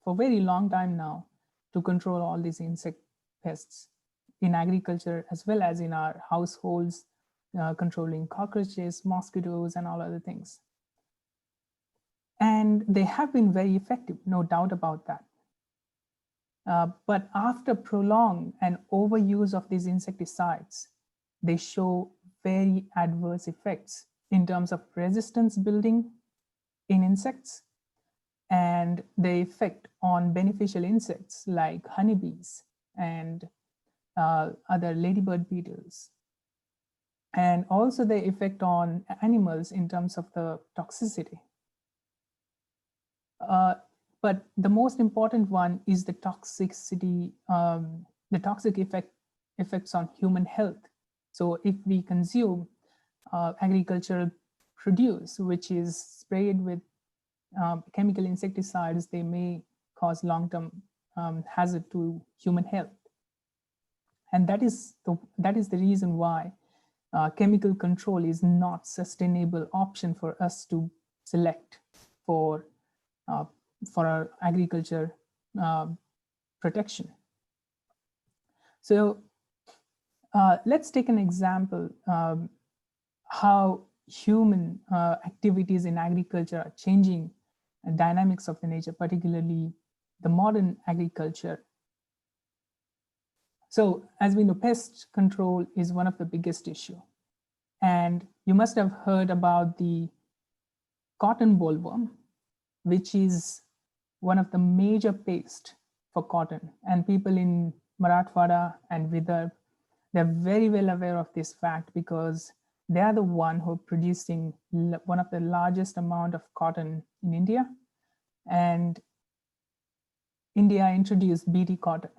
very long time now to control all these insect pests in agriculture as well as in our households, controlling cockroaches, mosquitoes, and all other things. And they have been very effective, no doubt about that. But after prolonged and overuse of these insecticides, they show very adverse effects in terms of resistance building in insects and the effect on beneficial insects like honeybees and other ladybird beetles, and also the effect on animals in terms of the toxicity. But the most important one is the toxicity, the toxic effects on human health. So if we consume agricultural produce, which is sprayed with chemical insecticides, they may cause long-term hazard to human health. And that is the reason why chemical control is not sustainable option for us to select for our agriculture protection. So let's take an example how human activities in agriculture are changing the dynamics of the nature, particularly the modern agriculture. So as we know, pest control is one of the biggest issue. And you must have heard about the cotton bollworm, which is one of the major pests for cotton. And people in Marathwada and Vidarbha, they're very well aware of this fact because they are the one who are producing one of the largest amount of cotton in India. And India introduced BT cotton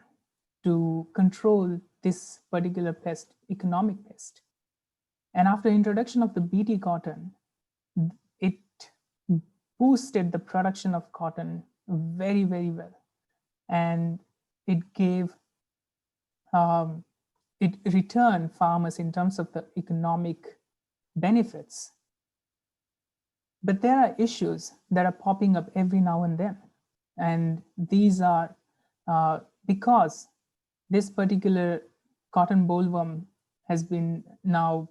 to control this particular pest, economic pest. And after introduction of the BT cotton, it boosted the production of cotton very, very well. And it gave, it returned farmers in terms of the economic benefits. But there are issues that are popping up every now and then. And these are because this particular cotton bollworm has been now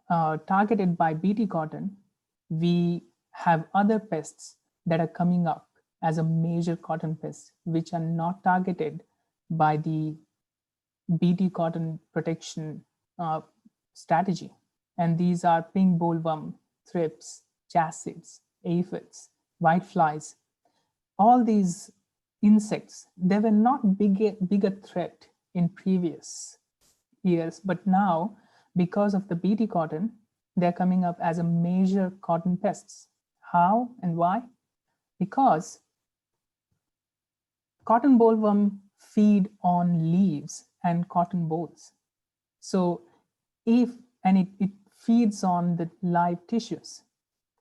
targeted by BT cotton, we have other pests that are coming up as a major cotton pest, which are not targeted by the BT cotton protection strategy. And these are pink bollworm, thrips, chassids, aphids, whiteflies. All these insects, they were not bigger threat in previous years, but now because of the BT cotton, they're coming up as a major cotton pests. How and why? Because cotton bollworm feed on leaves and cotton bolls. So it feeds on the live tissues.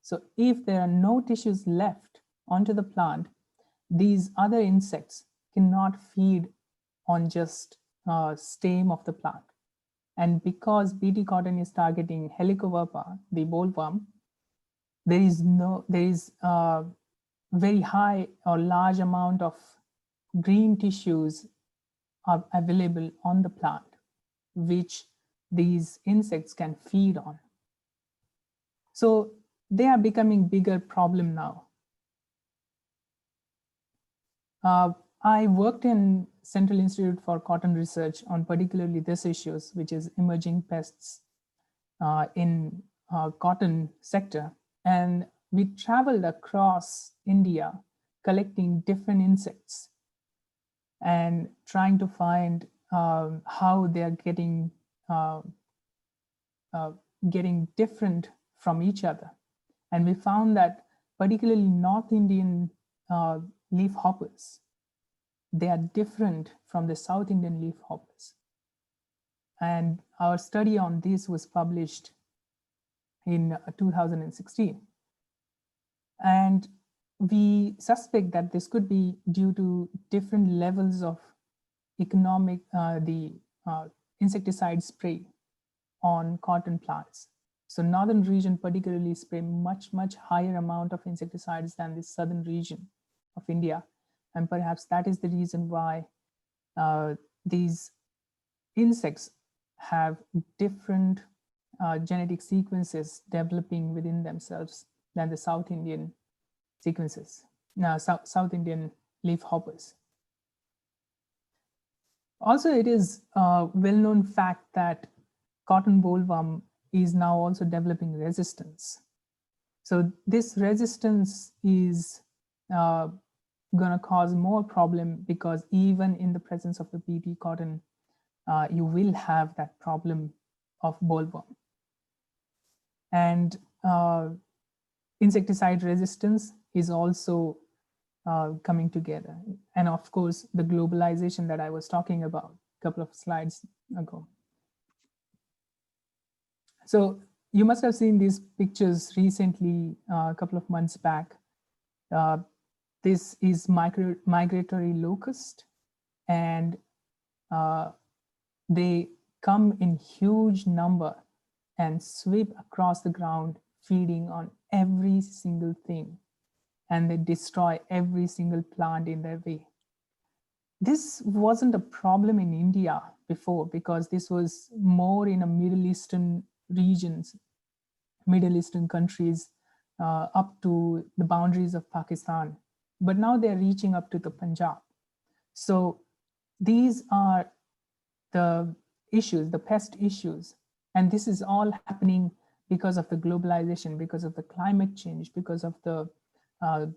So if there are no tissues left onto the plant, these other insects cannot feed on just stem of the plant. And because BT cotton is targeting Helicoverpa, the bollworm, there is very high or large amount of green tissues are available on the plant, which these insects can feed on. So they are becoming bigger problem now. I worked in Central Institute for Cotton Research on particularly this issues, which is emerging pests in cotton sector. And we traveled across India collecting different insects and trying to find how they are getting different from each other. And we found that particularly North Indian leaf hoppers, they are different from the South Indian leaf hoppers. And our study on this was published in 2016. And we suspect that this could be due to different levels of economic, insecticide spray on cotton plants. So northern region particularly spray much higher amount of insecticides than the southern region of India. And perhaps that is the reason why these insects have different genetic sequences developing within themselves than the South Indian sequences, South Indian leaf hoppers. Also, it is a well-known fact that cotton bollworm is now also developing resistance. So this resistance is going to cause more problem because even in the presence of the BT cotton, you will have that problem of bollworm. And insecticide resistance is also coming together. And of course, the globalization that I was talking about a couple of slides ago. So you must have seen these pictures recently, a couple of months back. This is migratory locust, and they come in huge number and sweep across the ground, feeding on every single thing, and they destroy every single plant in their way. This wasn't a problem in India before, because this was more in a Middle Eastern regions, Middle Eastern countries, up to the boundaries of Pakistan. But now they're reaching up to the Punjab. So these are the issues, the pest issues. And this is all happening because of the globalization, because of the climate change, because of the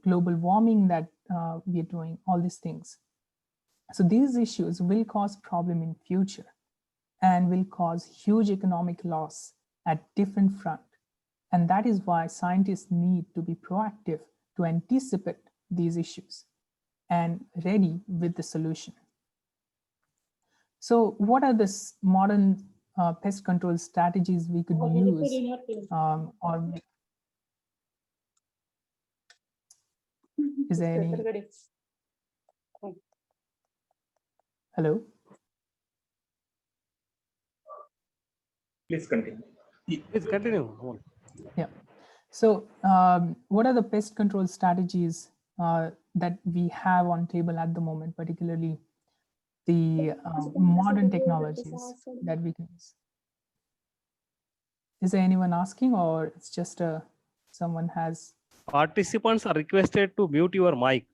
global warming that we are doing, all these things. So these issues will cause problem in future and will cause huge economic loss at different front. And that is why scientists need to be proactive to anticipate these issues and ready with the solution. So what are the modern pest control strategies we could use? Is there any? Hello? Please continue. Please continue. Yeah. So what are the pest control strategies that we have on table at the moment, particularly the modern technologies that we can use? Is there anyone asking, or it's just someone has? Participants are requested to mute your mic.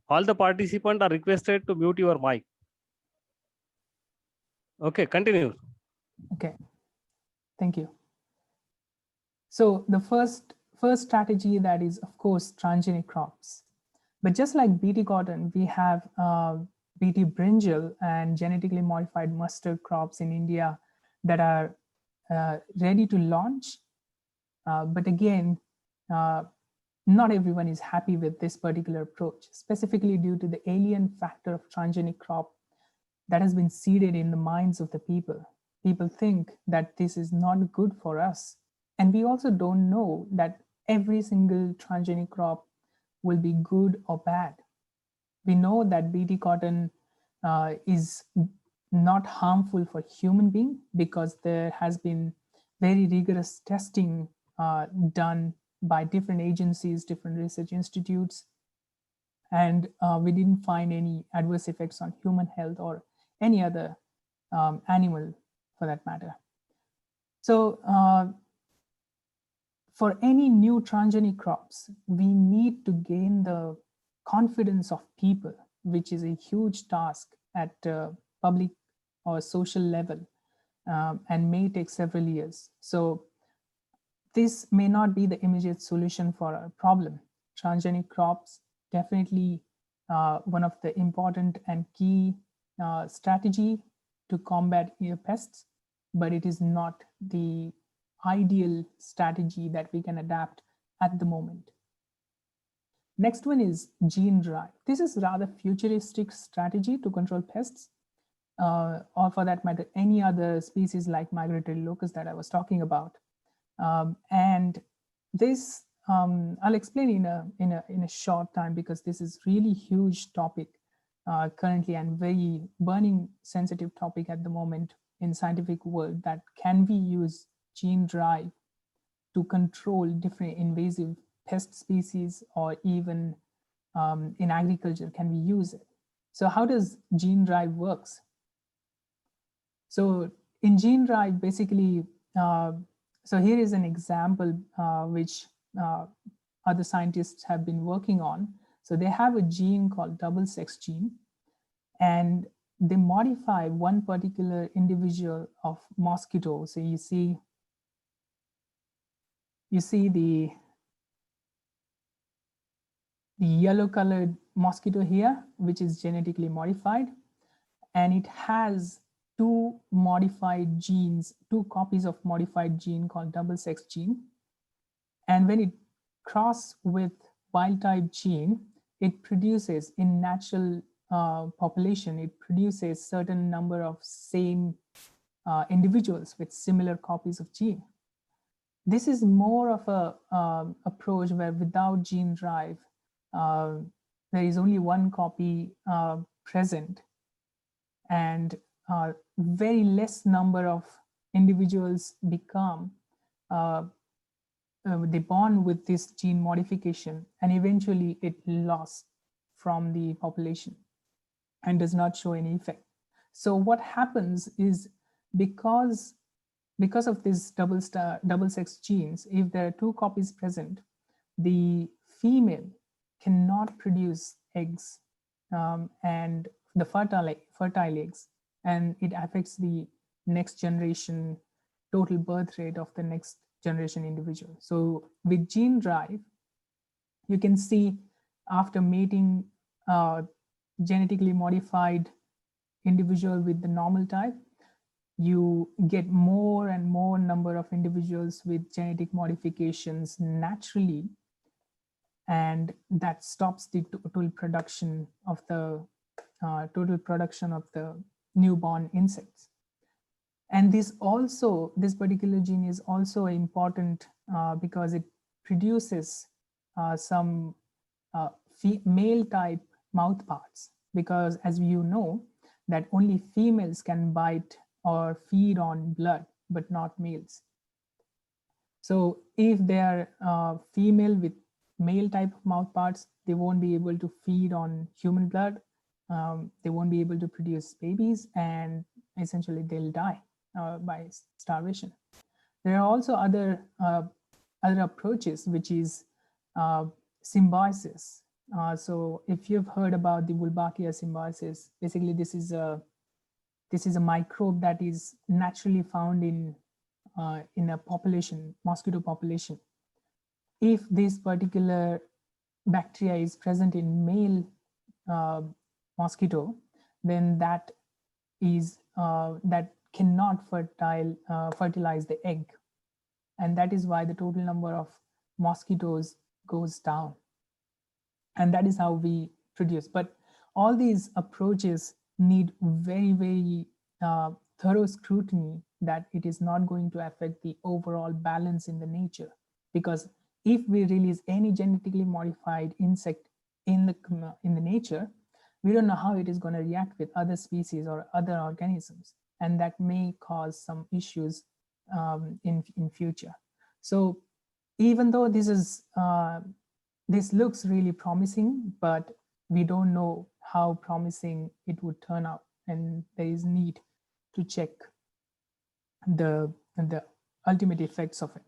All the participants are requested to mute your mic. Okay, continue. Okay, thank you. So the first strategy, that is, of course, transgenic crops. But just like BT cotton, we have BT brinjal and genetically modified mustard crops in India that are ready to launch. But again, not everyone is happy with this particular approach, specifically due to the alien factor of transgenic crop that has been seeded in the minds of the people. People think that this is not good for us. And we also don't know that every single transgenic crop will be good or bad. We know that BT cotton is not harmful for human being because there has been very rigorous testing done by different agencies, different research institutes, and we didn't find any adverse effects on human health or any other animal for that matter. So for any new transgenic crops, we need to gain the confidence of people, which is a huge task at public or social level, and may take several years. So this may not be the immediate solution for our problem. Transgenic crops definitely one of the important and key strategy to combat pests, but it is not the ideal strategy that we can adapt at the moment. Next one is gene drive. This is rather futuristic strategy to control pests, or for that matter, any other species like migratory locust that I was talking about. And this I'll explain in a short time, because this is really huge topic currently and very burning sensitive topic at the moment in scientific world, that can we use gene drive to control different invasive pest species, or even in agriculture, can we use it? So how does gene drive works? So in gene drive, basically, so here is an example which other scientists have been working on. So they have a gene called double sex gene, and they modify one particular individual of mosquito. So you see the yellow colored mosquito here, which is genetically modified. and it has two modified genes, two copies of modified gene called double sex gene. And when it cross with wild type gene, it produces in natural population, it produces certain number of same individuals with similar copies of gene. This is more of a approach where without gene drive, there is only one copy present, and very less number of individuals become they born with this gene modification, and eventually it lost from the population and does not show any effect. So what happens is, because of this double sex genes, if there are two copies present, the female cannot produce eggs and the fertile eggs, and it affects the next generation total birth rate of the next generation individual. So with gene drive, you can see after mating genetically modified individual with the normal type, you get more and more number of individuals with genetic modifications naturally, and that stops the total production of the newborn insects. And this particular gene is also important because it produces some male type mouth parts, because as you know that only females can bite or feed on blood, but not males. So if they are female with male type of mouth parts, they won't be able to feed on human blood. They won't be able to produce babies, and essentially they'll die by starvation. There are also other approaches, which is symbiosis. So if you've heard about the Wolbachia symbiosis, basically this is a microbe that is naturally found in a population, mosquito population. If this particular bacteria is present in male mosquito, then that cannot fertilize the egg, and that is why the total number of mosquitoes goes down, and that is how we produce. But all these approaches need very, very thorough scrutiny that it is not going to affect the overall balance in the nature, because if we release any genetically modified insect in the nature, we don't know how it is going to react with other species or other organisms, and that may cause some issues in future. So even though this looks really promising, but we don't know how promising it would turn out, and there is need to check the ultimate effects of it.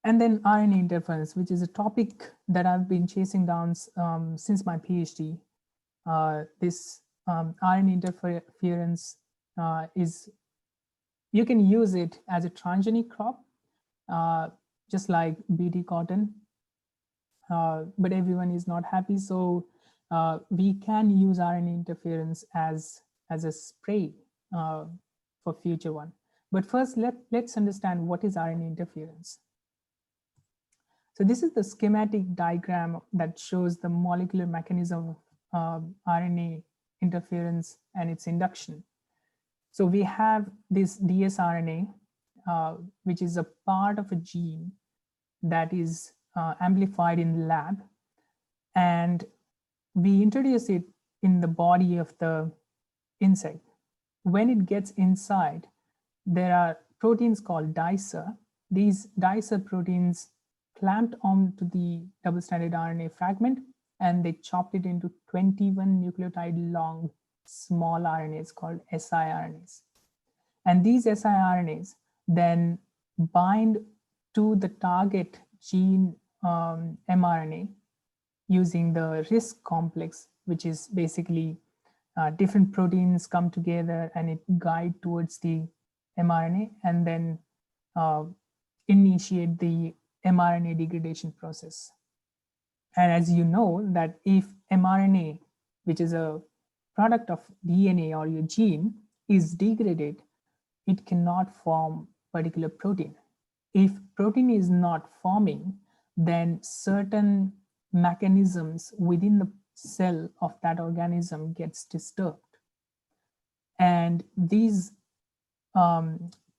And then RNA interference, which is a topic that I've been chasing down since my PhD. This RNA interference you can use it as a transgenic crop, just like BT cotton, but everyone is not happy. So we can use RNA interference as a spray for future one. But first, let's understand what is RNA interference. So this is the schematic diagram that shows the molecular mechanism of RNA interference and its induction. So we have this dsRNA, which is a part of a gene that is amplified in the lab, and we introduce it in the body of the insect. When it gets inside, there are proteins called dicer. These dicer proteins clamped onto the double-stranded RNA fragment, and they chopped it into 21 nucleotide long small RNAs called siRNAs. And these siRNAs then bind to the target gene mRNA using the RISC complex, which is basically different proteins come together and it guide towards the mRNA, and then initiate the mRNA degradation process. And as you know that if mRNA, which is a product of DNA or your gene is degraded, it cannot form particular protein. If protein is not forming, then certain mechanisms within the cell of that organism gets disturbed. And these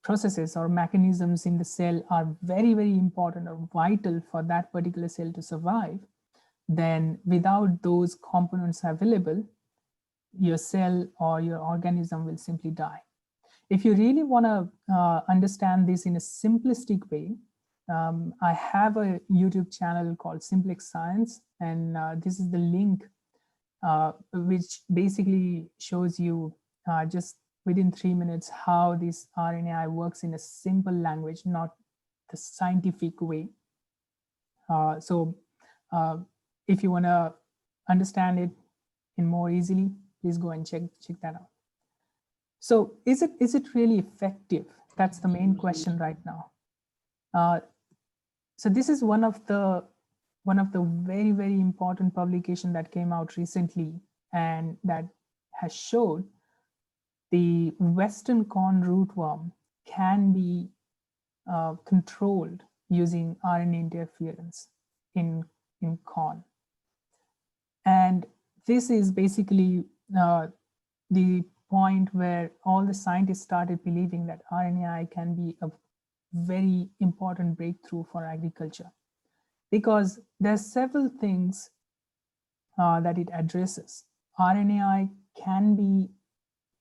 processes or mechanisms in the cell are very, very important or vital for that particular cell to survive. Then without those components available, your cell or your organism will simply die. If you really want to understand this in a simplistic way, I have a YouTube channel called Simplex Science, and this is the link which basically shows you just within 3 minutes how this RNAi works in a simple language, not the scientific way. So if you want to understand it in more easily, please go and check that out. So is it really effective? That's the main question right now. So this is one of the very, very important publication that came out recently, and that has showed the Western corn rootworm can be controlled using RNA interference in corn. And this is basically the point where all the scientists started believing that RNAi can be a very important breakthrough for agriculture, because there's several things that it addresses. RNAi can be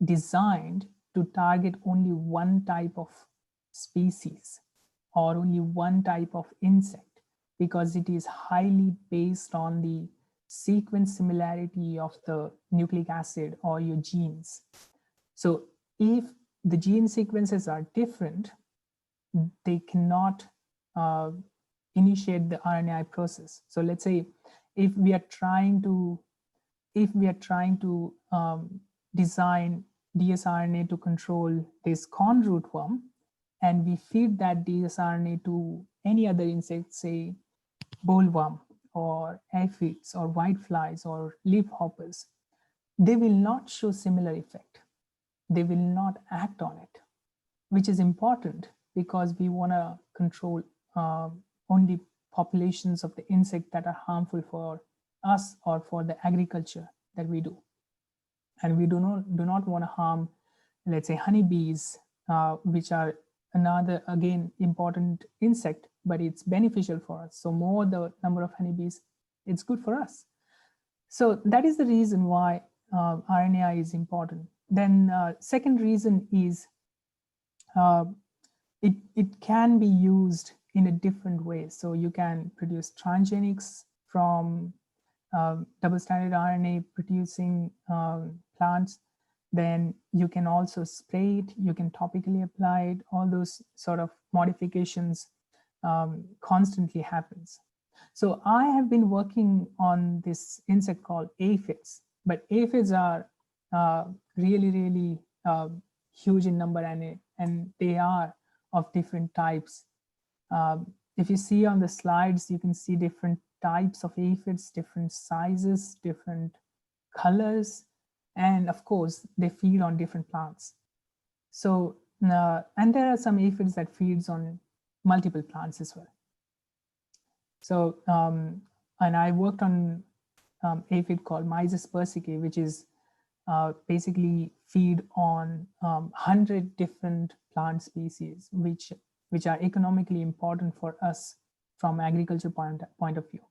designed to target only one type of species or only one type of insect, because it is highly based on the sequence similarity of the nucleic acid or your genes. So if the gene sequences are different, they cannot initiate the RNAi process. So let's say if we are trying to design dsRNA to control this corn rootworm, and we feed that dsRNA to any other insect, say bollworm or aphids or whiteflies or leafhoppers, they will not show similar effect. They will not act on it, which is important because we want to control only populations of the insect that are harmful for us or for the agriculture that we do. And we do not want to harm, let's say, honeybees, which are another, again, important insect, but it's beneficial for us. So more the number of honeybees, it's good for us. So that is the reason why RNAi is important. Then second reason is it can be used in a different way. So you can produce transgenics from double-stranded RNA producing plants. Then you can also spray it, you can topically apply it, all those sort of modifications constantly happens. So I have been working on this insect called aphids, but aphids are really, really huge in number, and they are of different types. If you see on the slides, you can see different types of aphids, different sizes, different colors, and of course, they feed on different plants. So, and there are some aphids that feeds on multiple plants as well. So, and I worked on aphid called Mysis persicae, which is basically feed on 100 different plant species, which are economically important for us from agriculture point of view.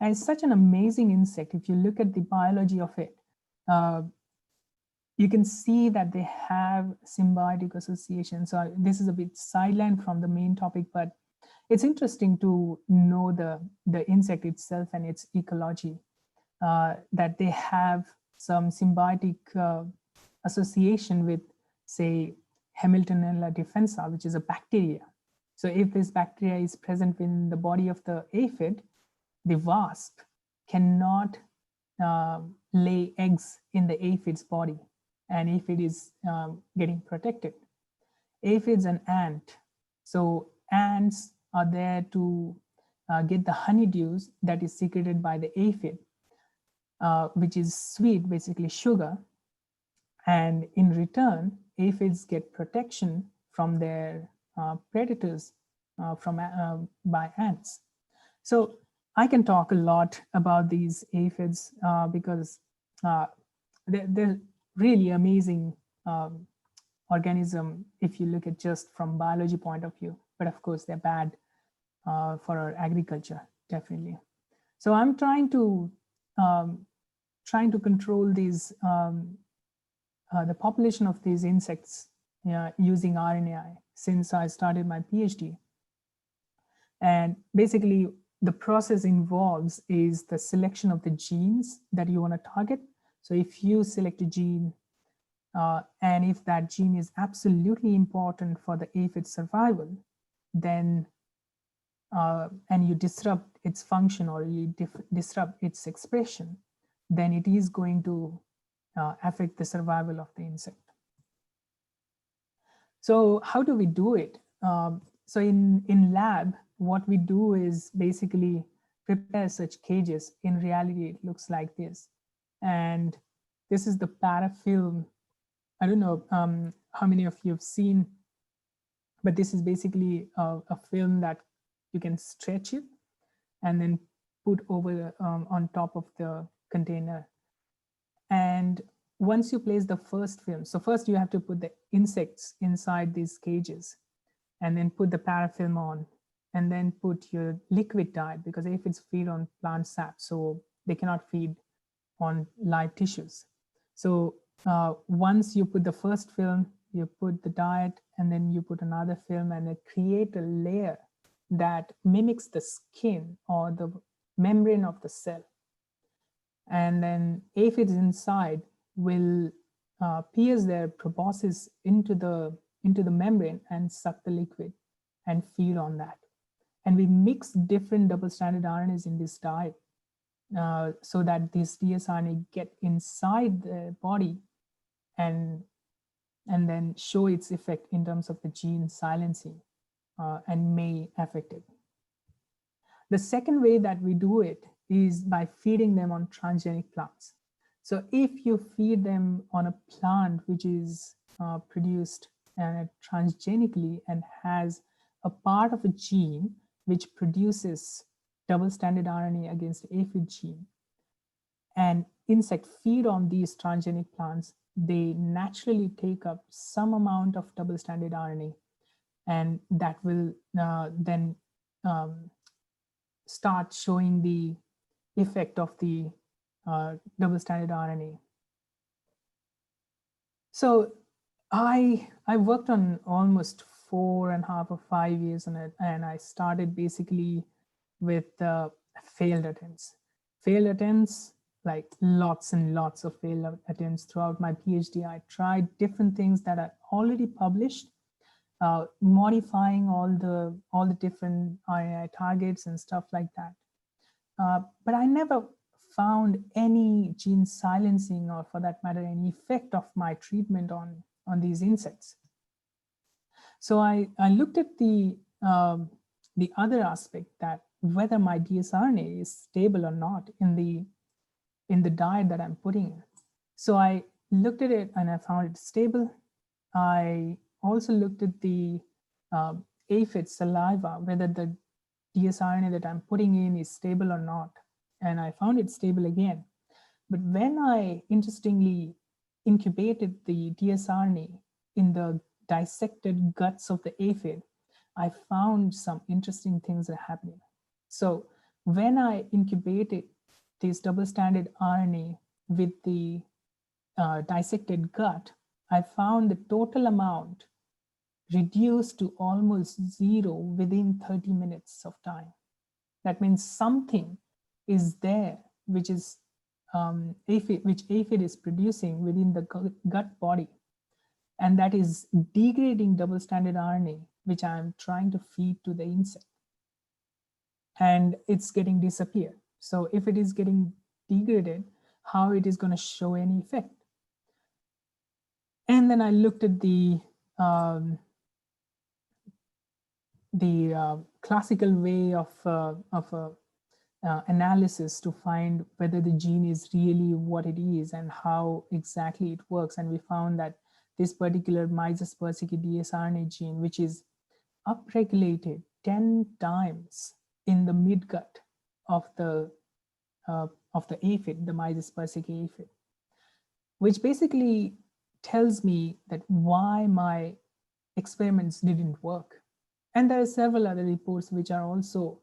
And it's such an amazing insect. If you look at the biology of it, you can see that they have symbiotic association. So this is a bit sidelined from the main topic, but it's interesting to know the insect itself and its ecology, that they have some symbiotic association with, say, Hamiltonella defensa, which is a bacteria. So if this bacteria is present in the body of the aphid, the wasp cannot lay eggs in the aphid's body, and aphid is getting protected. Aphids and ant. So ants are there to get the honeydews that is secreted by the aphid, which is sweet, basically sugar, And in return, aphids get protection from their predators by ants. So I can talk a lot about these aphids because they're really amazing organism if you look at just from biology point of view. But of course, they're bad for our agriculture, definitely. So I'm trying to control these the population of these insects using RNAi since I started my PhD. And basically, the process involves is the selection of the genes that you want to target. So if you select a gene, and if that gene is absolutely important for the aphid survival, then and you disrupt its function or you disrupt its expression, then it is going to affect the survival of the insect. So how do we do it? So in lab, what we do is basically prepare such cages. In reality, it looks like this. And this is the parafilm. I don't know how many of you have seen, but this is basically a film that you can stretch it and then put over on top of the container. And once you place the first film, so first you have to put the insects inside these cages and then put the parafilm on and then put your liquid diet, because aphids feed on plant sap, so they cannot feed on live tissues. So once you put the first film, you put the diet and then you put another film and it create a layer that mimics the skin or the membrane of the cell. And then aphids inside will pierce their proboscis into the membrane and suck the liquid and feed on that. And we mix different double-stranded RNAs in this diet so that this dsRNA get inside the body and then show its effect in terms of the gene silencing and may affect it. The second way that we do it is by feeding them on transgenic plants. So if you feed them on a plant which is produced transgenically and has a part of a gene which produces double-stranded RNA against the aphid gene, and insect feed on these transgenic plants, they naturally take up some amount of double-stranded RNA, and that will then start showing the effect of the double-stranded RNA. So I worked on almost 4.5 or 5 years on it, and I started basically with failed attempts. Failed attempts, like lots and lots of failed attempts throughout my PhD. I tried different things that are already published, modifying all the different RNA targets and stuff like that. But I never found any gene silencing, or for that matter, any effect of my treatment on these insects. So I looked at the other aspect, that whether my dsRNA is stable or not in the diet that I'm putting in. So I looked at it and I found it stable. I also looked at the aphid saliva, whether the dsRNA that I'm putting in is stable or not. And I found it stable again. But when I interestingly incubated the dsRNA in the dissected guts of the aphid, I found some interesting things that are happening. So when I incubated this double-stranded RNA with the dissected gut, I found the total amount reduced to almost zero within 30 minutes of time. That means something is there which is which aphid is producing within the gut body, and that is degrading double-stranded RNA, which I'm trying to feed to the insect, and it's getting disappeared. So if it is getting degraded, how it is going to show any effect? And then I looked at the classical way of analysis to find whether the gene is really what it is and how exactly it works. And we found that this particular Mysis persicki dsRNA gene, which is upregulated 10 times in the midgut of the aphid, the Mysis persicki aphid, which basically tells me that why my experiments didn't work. And there are several other reports which are also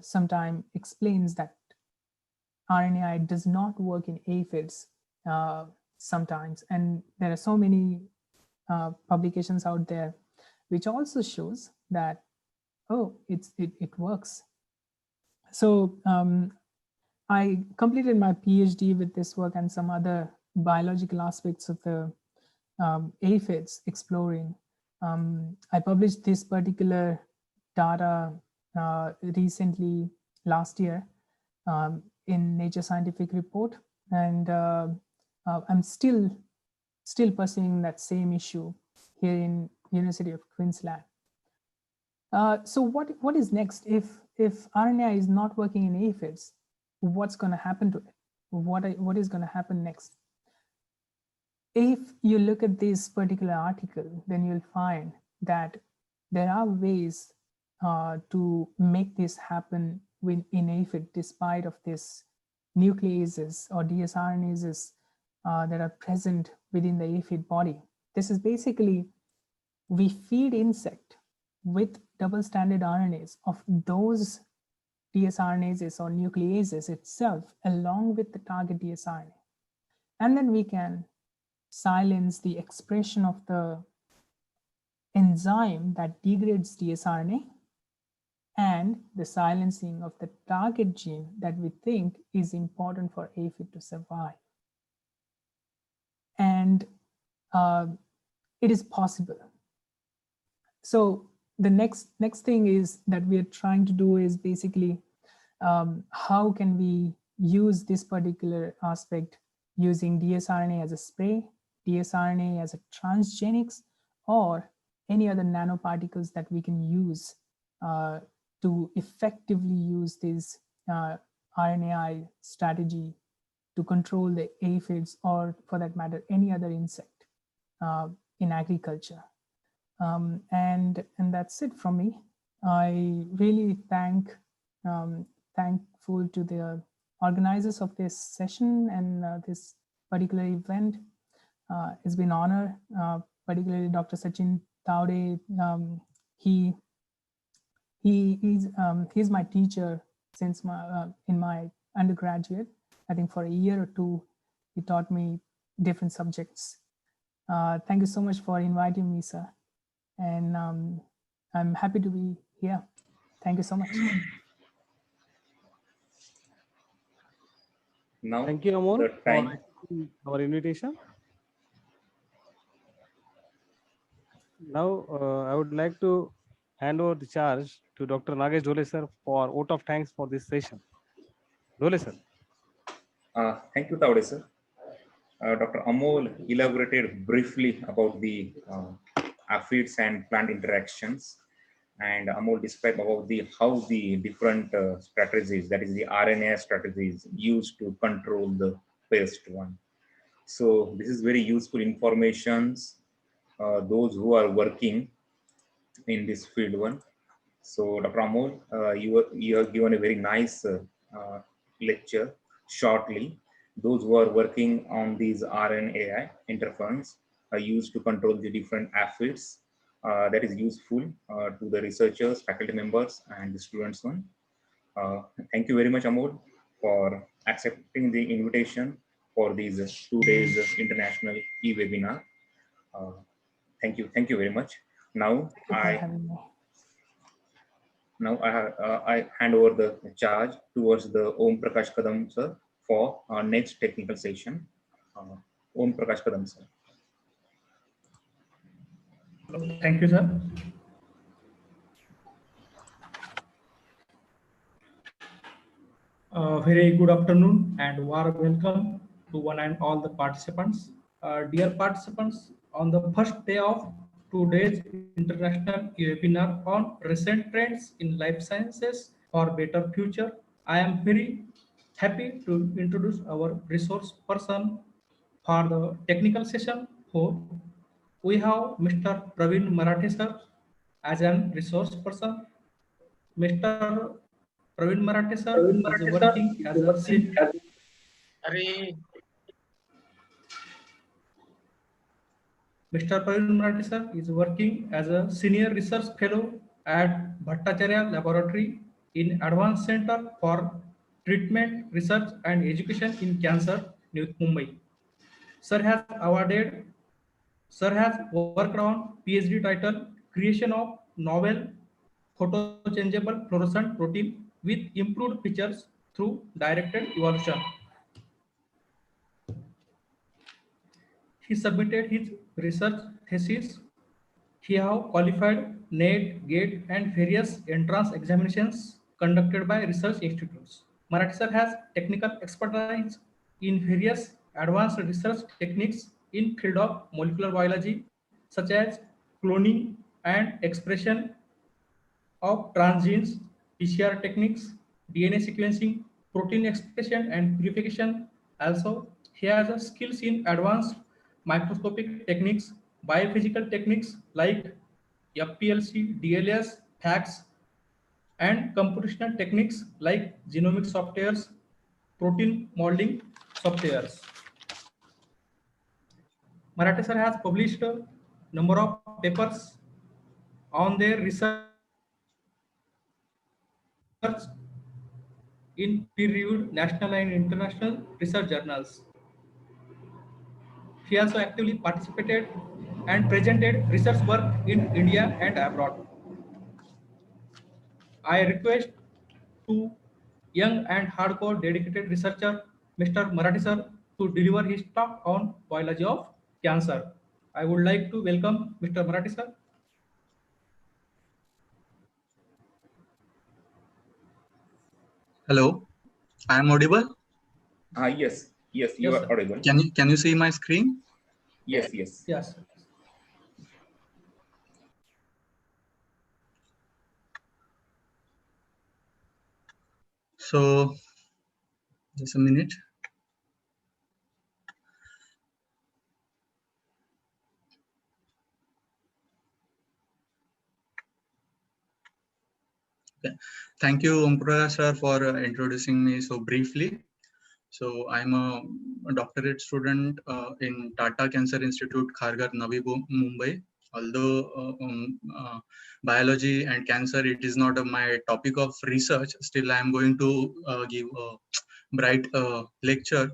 sometimes explains that RNAi does not work in aphids sometimes. And there are so many publications out there which also shows that, oh, it works. So I completed my PhD with this work and some other biological aspects of the aphids exploring. I published this particular data recently last year in Nature Scientific Report, and I'm still pursuing that same issue here in University of Queensland. So what is next? If RNAi is not working in aphids, what's going to happen to it? What is going to happen next? If you look at this particular article, then you'll find that there are ways to make this happen in aphid, despite of this nucleases or dsRNases that are present within the aphid body. This is basically, we feed insect with double-stranded RNAs of those dsRNases or nucleases itself, along with the target dsRNA. And then we can silence the expression of the enzyme that degrades dsRNA and the silencing of the target gene that we think is important for aphid to survive. And it is possible. So the next thing is that we are trying to do is basically how can we use this particular aspect using dsRNA as a spray, dsRNA as a transgenics, or any other nanoparticles that we can use to effectively use this RNAi strategy to control the aphids, or for that matter, any other insect in agriculture. And that's it from me. I really thankful to the organizers of this session and this particular event. It's been an honor, particularly Dr. Sachin Taude. He's my teacher since in my undergraduate. I think for a year or two, he taught me different subjects. Thank you so much for inviting me, sir. And I'm happy to be here. Thank you so much. Now, thank you, Amol, for accepting our invitation. Now, I would like to hand over the charge to Dr. Nagesh Dhole sir for vote of thanks for this session. Dhole sir. Thank you, Taude sir. Dr. Amol elaborated briefly about the aphids and plant interactions, and Amol described about how the different strategies, that is the RNA strategies, used to control the pest one. So this is very useful information. Those who are working in this field one. So Dr. Amol, you have given a very nice lecture shortly. Those who are working on these RNAi interference are used to control the different aphids. That is useful to the researchers, faculty members, and the students one. Thank you very much, Amol, for accepting the invitation for these 2 days international e-webinar. Thank you very much. Now I hand over the charge towards the Om Prakash Kadam sir for our next technical session. Om Prakash Kadam sir. Thank you, sir. Very good afternoon and warm welcome to one and all the participants. Dear participants, on the first day of today's international webinar on recent trends in life sciences for better future, I am very happy to introduce our resource person for the technical session 4. We have Mr. Praveen Marathe sir as an resource person. Mr. Praveen Marathe sir is working as a Mr. Praveen Marathe sir is working as a senior research fellow at Bhattacharya Laboratory in Advanced Center for Treatment, Research and Education in Cancer, New Mumbai. Sir has worked on PhD title Creation of Novel Photochangeable Fluorescent Protein with Improved Features through Directed Evolution. He submitted his research thesis. He have qualified NET, GATE and various entrance examinations conducted by research institutes. Marathi sir has technical expertise in various advanced research techniques in field of molecular biology, such as cloning and expression of transgenes, PCR techniques, DNA sequencing, protein expression and purification. Also, he has a skills in advanced microscopic techniques, biophysical techniques like FPLC, DLS, FACS, and computational techniques like genomic softwares, protein molding softwares. Marathi sir has published a number of papers on their research in peer-reviewed national and international research journals. He also actively participated and presented research work in India and abroad. I request to young and hardcore dedicated researcher Mr. Marathi sir to deliver his talk on biology of cancer. I would like to welcome Mr. Marathi sir. Hello, I am audible. Yes, you Yes, are sir. audible. Can you see my screen? Yes. Yes. So, just a minute. Okay. Thank you, Omprakash sir, for introducing me so briefly. So, I'm a doctorate student in Tata Cancer Institute, Kharghar, Navi Mumbai. Although biology and cancer, it is not my topic of research, still I am going to give a bright lecture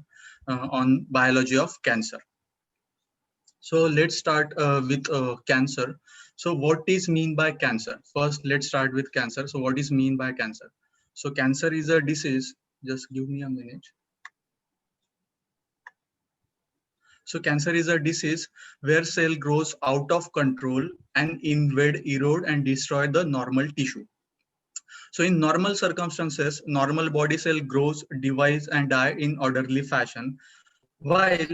on biology of cancer. So let's start with cancer. So what is mean by cancer? First, let's start with cancer. So what is mean by cancer? So cancer is a disease. Just give me a minute. So cancer is a disease where cell grows out of control and invade, erode and destroy the normal tissue. So in normal circumstances, normal body cell grows, divides and die in orderly fashion, while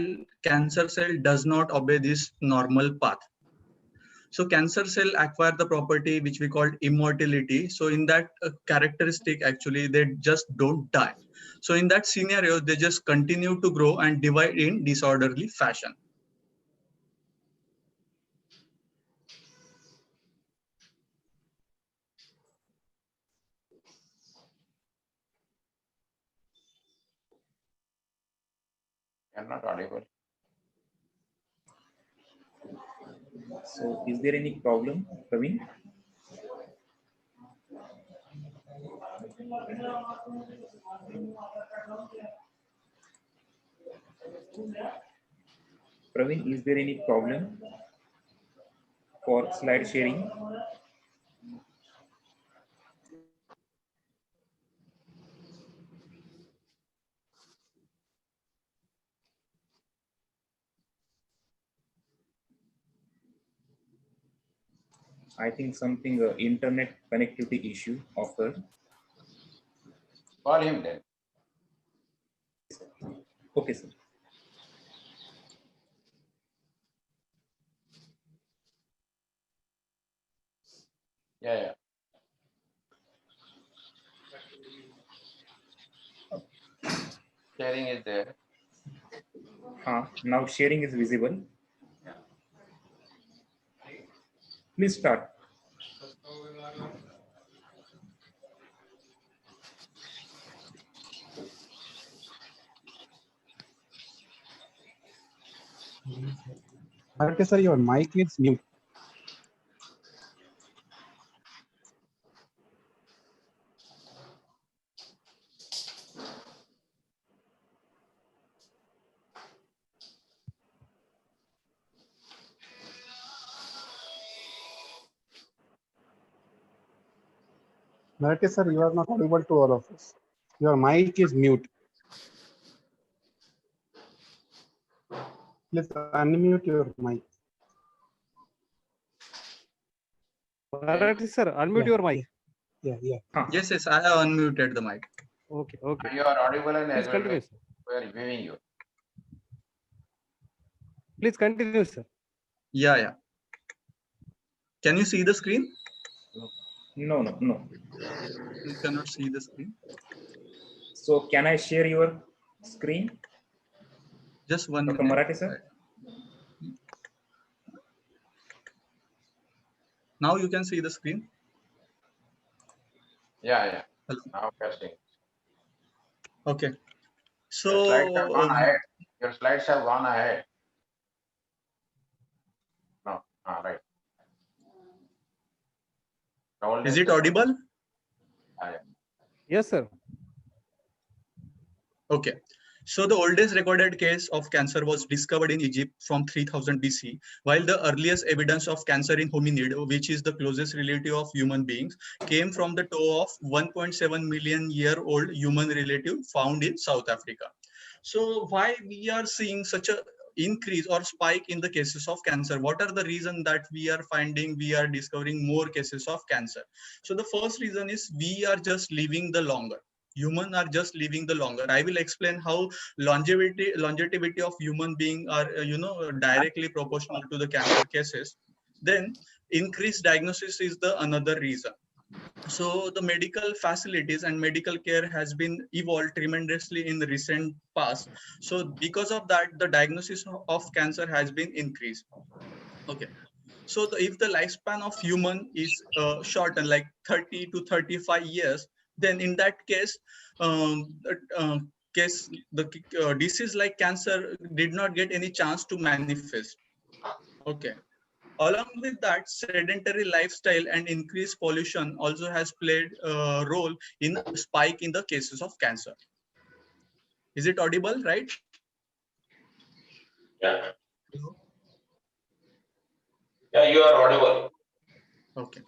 cancer cell does not obey this normal path. So cancer cell acquire the property which we call immortality. So in that characteristic, actually, they just don't die. So in that scenario, they just continue to grow and divide in disorderly fashion. I'm not audible. So is there any problem, Praveen? Praveen, is there any problem for slide sharing? I think something internet connectivity issue occurred. Call him then. Okay, sir. Yeah. sharing is there. Now sharing is visible. Please start. Okay, sir, your mic is mute. Okay, sir, you are not audible to all of us. Your mic is mute. Please unmute your mic. Marathi sir, unmute your mic. Yeah. Yes, I have unmuted the mic. Okay. You are audible and Please as continue, always sir. we are viewing you. Please continue, sir. Yeah. Can you see the screen? No. You cannot see the screen. So can I share your screen? Just one Dr. minute. Marathi, sir. Now you can see the screen. Yeah. Hello. Now casting. Okay. So Your slides have gone ahead. Your slides have gone ahead. No. Right. is it audible? Yes, sir. Okay. So the oldest recorded case of cancer was discovered in Egypt from 3000 BC, while the earliest evidence of cancer in hominid, which is the closest relative of human beings, came from the toe of 1.7 million year old human relative found in South Africa. So why we are seeing such a increase or spike in the cases of cancer? What are the reasons that we are discovering more cases of cancer? So the first reason is we are just living the longer. Humans are just living the longer. I will explain how longevity of human being are directly proportional to the cancer cases. Then increased diagnosis is the another reason. So the medical facilities and medical care has been evolved tremendously in the recent past. So because of that, the diagnosis of cancer has been increased. Okay. So if the lifespan of human is shortened like 30 to 35 years, then in that case, the disease like cancer did not get any chance to manifest. Okay. Along with that, sedentary lifestyle and increased pollution also has played a role in spike in the cases of cancer. Is it audible, right? Yeah. Yeah, you are audible. Okay.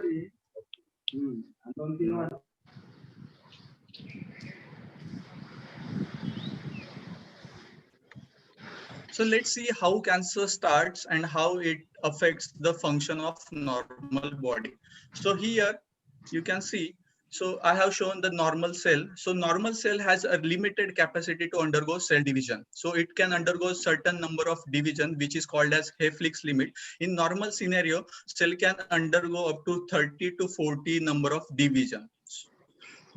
So let's see how cancer starts and how it affects the function of normal body. So here you can see, so I have shown the normal cell. So normal cell has a limited capacity to undergo cell division. So it can undergo certain number of division, which is called as Hayflick's limit. In normal scenario, cell can undergo up to 30 to 40 number of divisions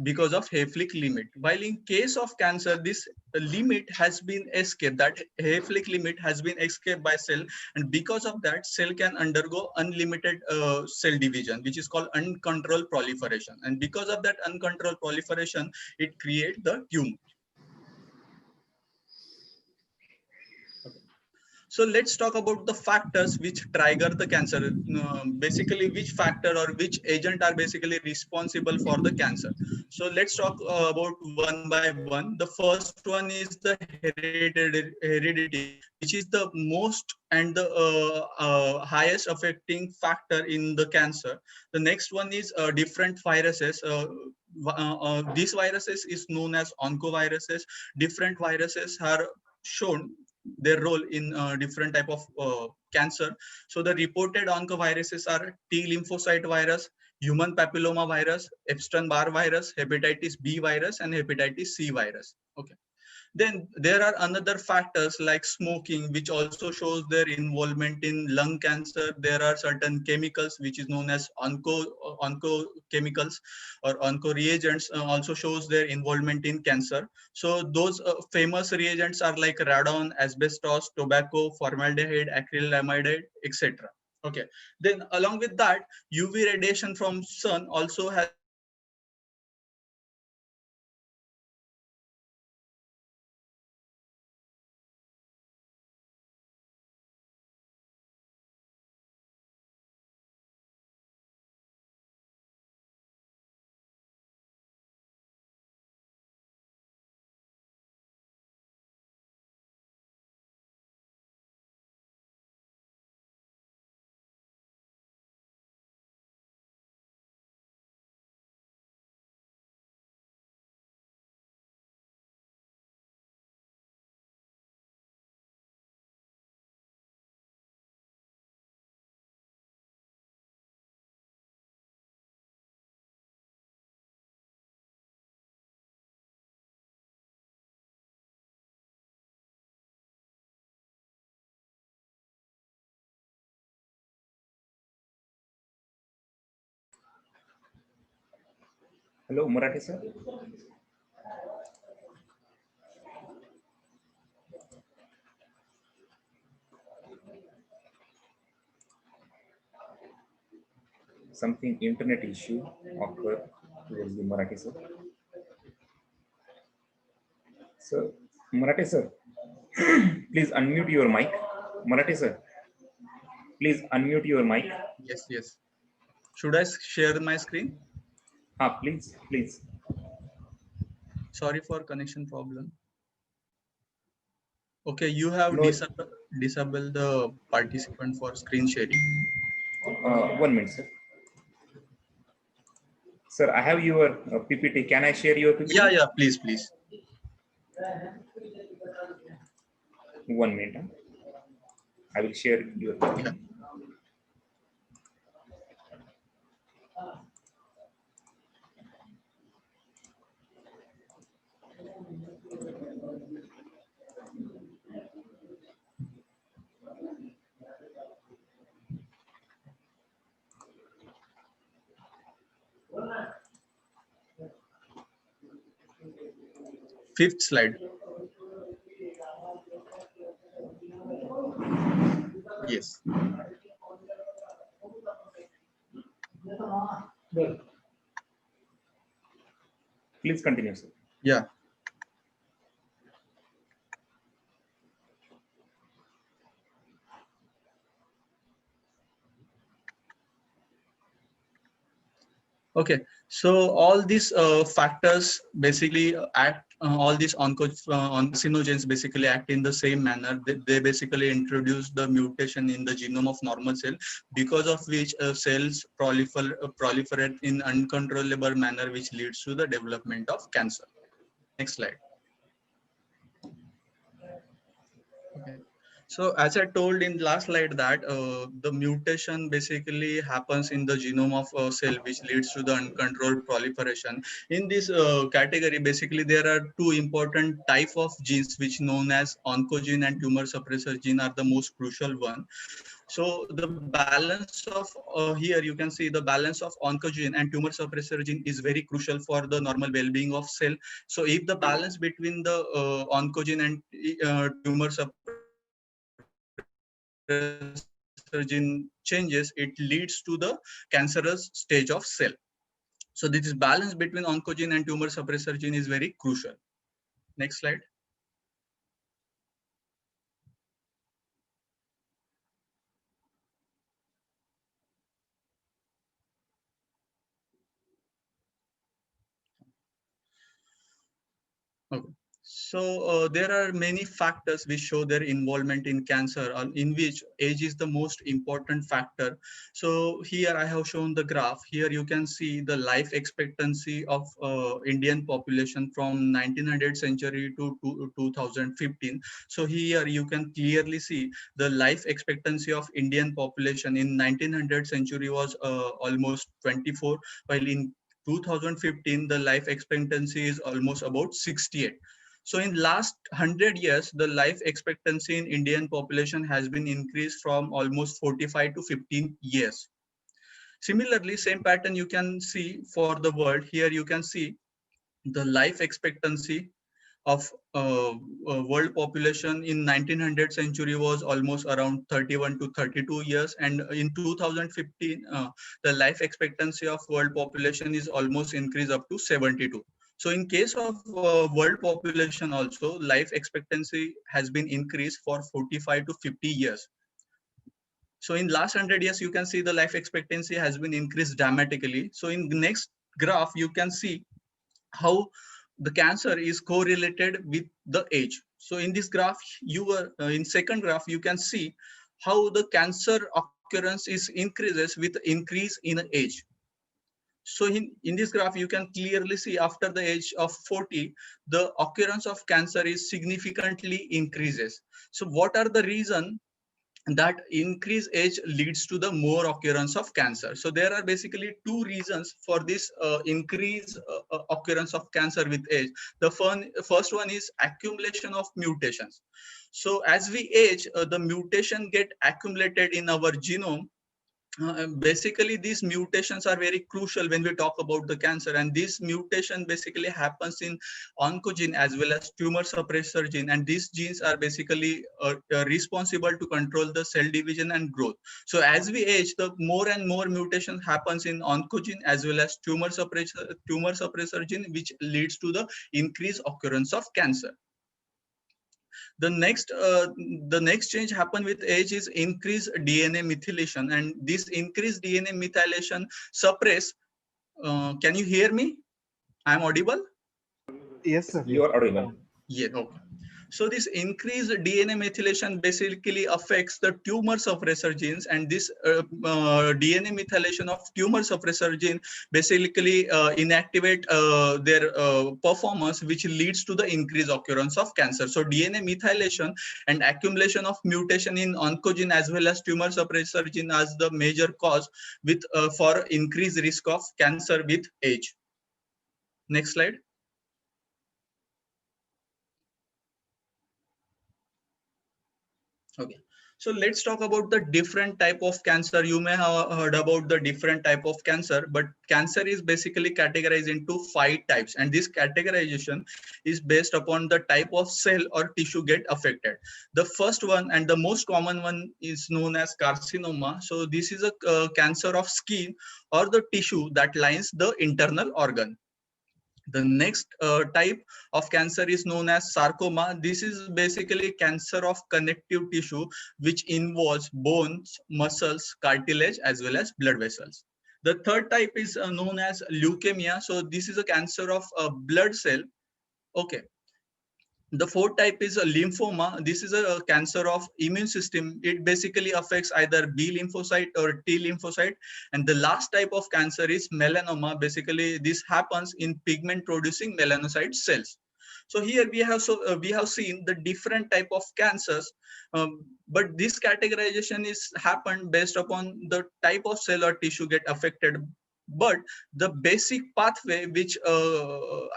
because of Hayflick limit. While in case of cancer, this limit has been escaped, that Hayflick limit has been escaped by cell, and because of that, cell can undergo unlimited cell division, which is called uncontrolled proliferation. And because of that uncontrolled proliferation, it creates the tumor. So let's talk about the factors which trigger the cancer. Basically, which factor or which agent are basically responsible for the cancer. So let's talk about one by one. The first one is the heredity, which is the most and the highest affecting factor in the cancer. The next one is different viruses. These viruses is known as oncoviruses. Different viruses are shown their role in different type of cancer. So the reported oncoviruses are T lymphocyte virus, human papilloma virus, Epstein-Barr virus, hepatitis B virus, and hepatitis C virus. Okay. Then there are another factors like smoking, which also shows their involvement in lung cancer. There are certain chemicals which is known as onco chemicals or onco reagents also shows their involvement in cancer. So those famous reagents are like radon, asbestos, tobacco, formaldehyde, acrylamide, etc. Okay. Then along with that, UV radiation from sun also has Hello, Marathi sir. Something internet issue occurred towards the Marathi sir. So, Marathi sir, please unmute your mic. Marathi sir, please unmute your mic. yes, yes. Should I share my screen? Please, please. Sorry for connection problem. Okay, you have No. disabled the participant for screen sharing. 1 minute, sir. Sir, I have your PPT. Can I share your PPT? Yeah, please, please. 1 minute. I will share your PPT. Yeah. Fifth slide. Yes. Please continue, sir. Yeah. Okay, so all these factors basically act, all these carcinogens basically act in the same manner. They basically introduce the mutation in the genome of normal cell, because of which cells proliferate in uncontrollable manner, which leads to the development of cancer. Next slide. Okay. So as I told in last slide that the mutation basically happens in the genome of a cell, which leads to the uncontrolled proliferation. In this category, basically there are two important type of genes which known as oncogene and tumor suppressor gene are the most crucial one. So the balance of here you can see the balance of oncogene and tumor suppressor gene is very crucial for the normal well-being of cell. So if the balance between the oncogene and tumor suppressor gene changes, it leads to the cancerous stage of cell. So this balance between oncogene and tumor suppressor gene is very crucial. Next slide. Okay. So there are many factors which show their involvement in cancer, in which age is the most important factor. So here I have shown the graph. Here you can see the life expectancy of Indian population from 1900 century to 2015. So here you can clearly see the life expectancy of Indian population in 1900 century was almost 24, while in 2015 the life expectancy is almost about 68. So in last 100 years, the life expectancy in Indian population has been increased from almost 45 to 15 years. Similarly, same pattern you can see for the world. Here you can see the life expectancy of world population in 1900 century was almost around 31 to 32 years, and in 2015 the life expectancy of world population is almost increased up to 72. So in case of world population also, life expectancy has been increased for 45 to 50 years. So in last 100 years, you can see the life expectancy has been increased dramatically. So in the next graph, you can see how the cancer is correlated with the age. So in this graph, in second graph, you can see how the cancer occurrence is increases with increase in age. So in this graph, you can clearly see after the age of 40, the occurrence of cancer is significantly increases. So what are the reason that increased age leads to the more occurrence of cancer? So there are basically two reasons for this increased occurrence of cancer with age. The first one is accumulation of mutations. So as we age, the mutation get accumulated in our genome. Basically these mutations are very crucial when we talk about the cancer, and this mutation basically happens in oncogene as well as tumor suppressor gene, and these genes are basically responsible to control the cell division and growth. So as we age, the more and more mutation happens in oncogene as well as tumor suppressor gene, which leads to the increased occurrence of cancer. The next change happen with age is increased DNA methylation, and this increased DNA methylation suppress. Can you hear me? I am audible? Yes, sir. You are audible. Yeah. Okay. So this increased DNA methylation basically affects the tumor suppressor genes, and this DNA methylation of tumor suppressor gene basically inactivate their performance, which leads to the increased occurrence of cancer. So DNA methylation and accumulation of mutation in oncogene as well as tumor suppressor gene as the major cause with for increased risk of cancer with age. Next slide. Okay, so let's talk about the different type of cancer. You may have heard about the different type of cancer, but cancer is basically categorized into 5 types, and this categorization is based upon the type of cell or tissue get affected. The first one and the most common one is known as carcinoma. So this is a cancer of skin or the tissue that lines the internal organ. The next type of cancer is known as sarcoma. This is basically cancer of connective tissue, which involves bones, muscles, cartilage, as well as blood vessels. The third type is known as leukemia. So this is a cancer of blood cell. Okay. The fourth type is a lymphoma. This is a cancer of immune system. It basically affects either B lymphocyte or T lymphocyte. And the last type of cancer is melanoma. Basically, this happens in pigment producing melanocyte cells. So here we have seen the different type of cancers, but this categorization is happened based upon the type of cell or tissue get affected. But the basic pathway which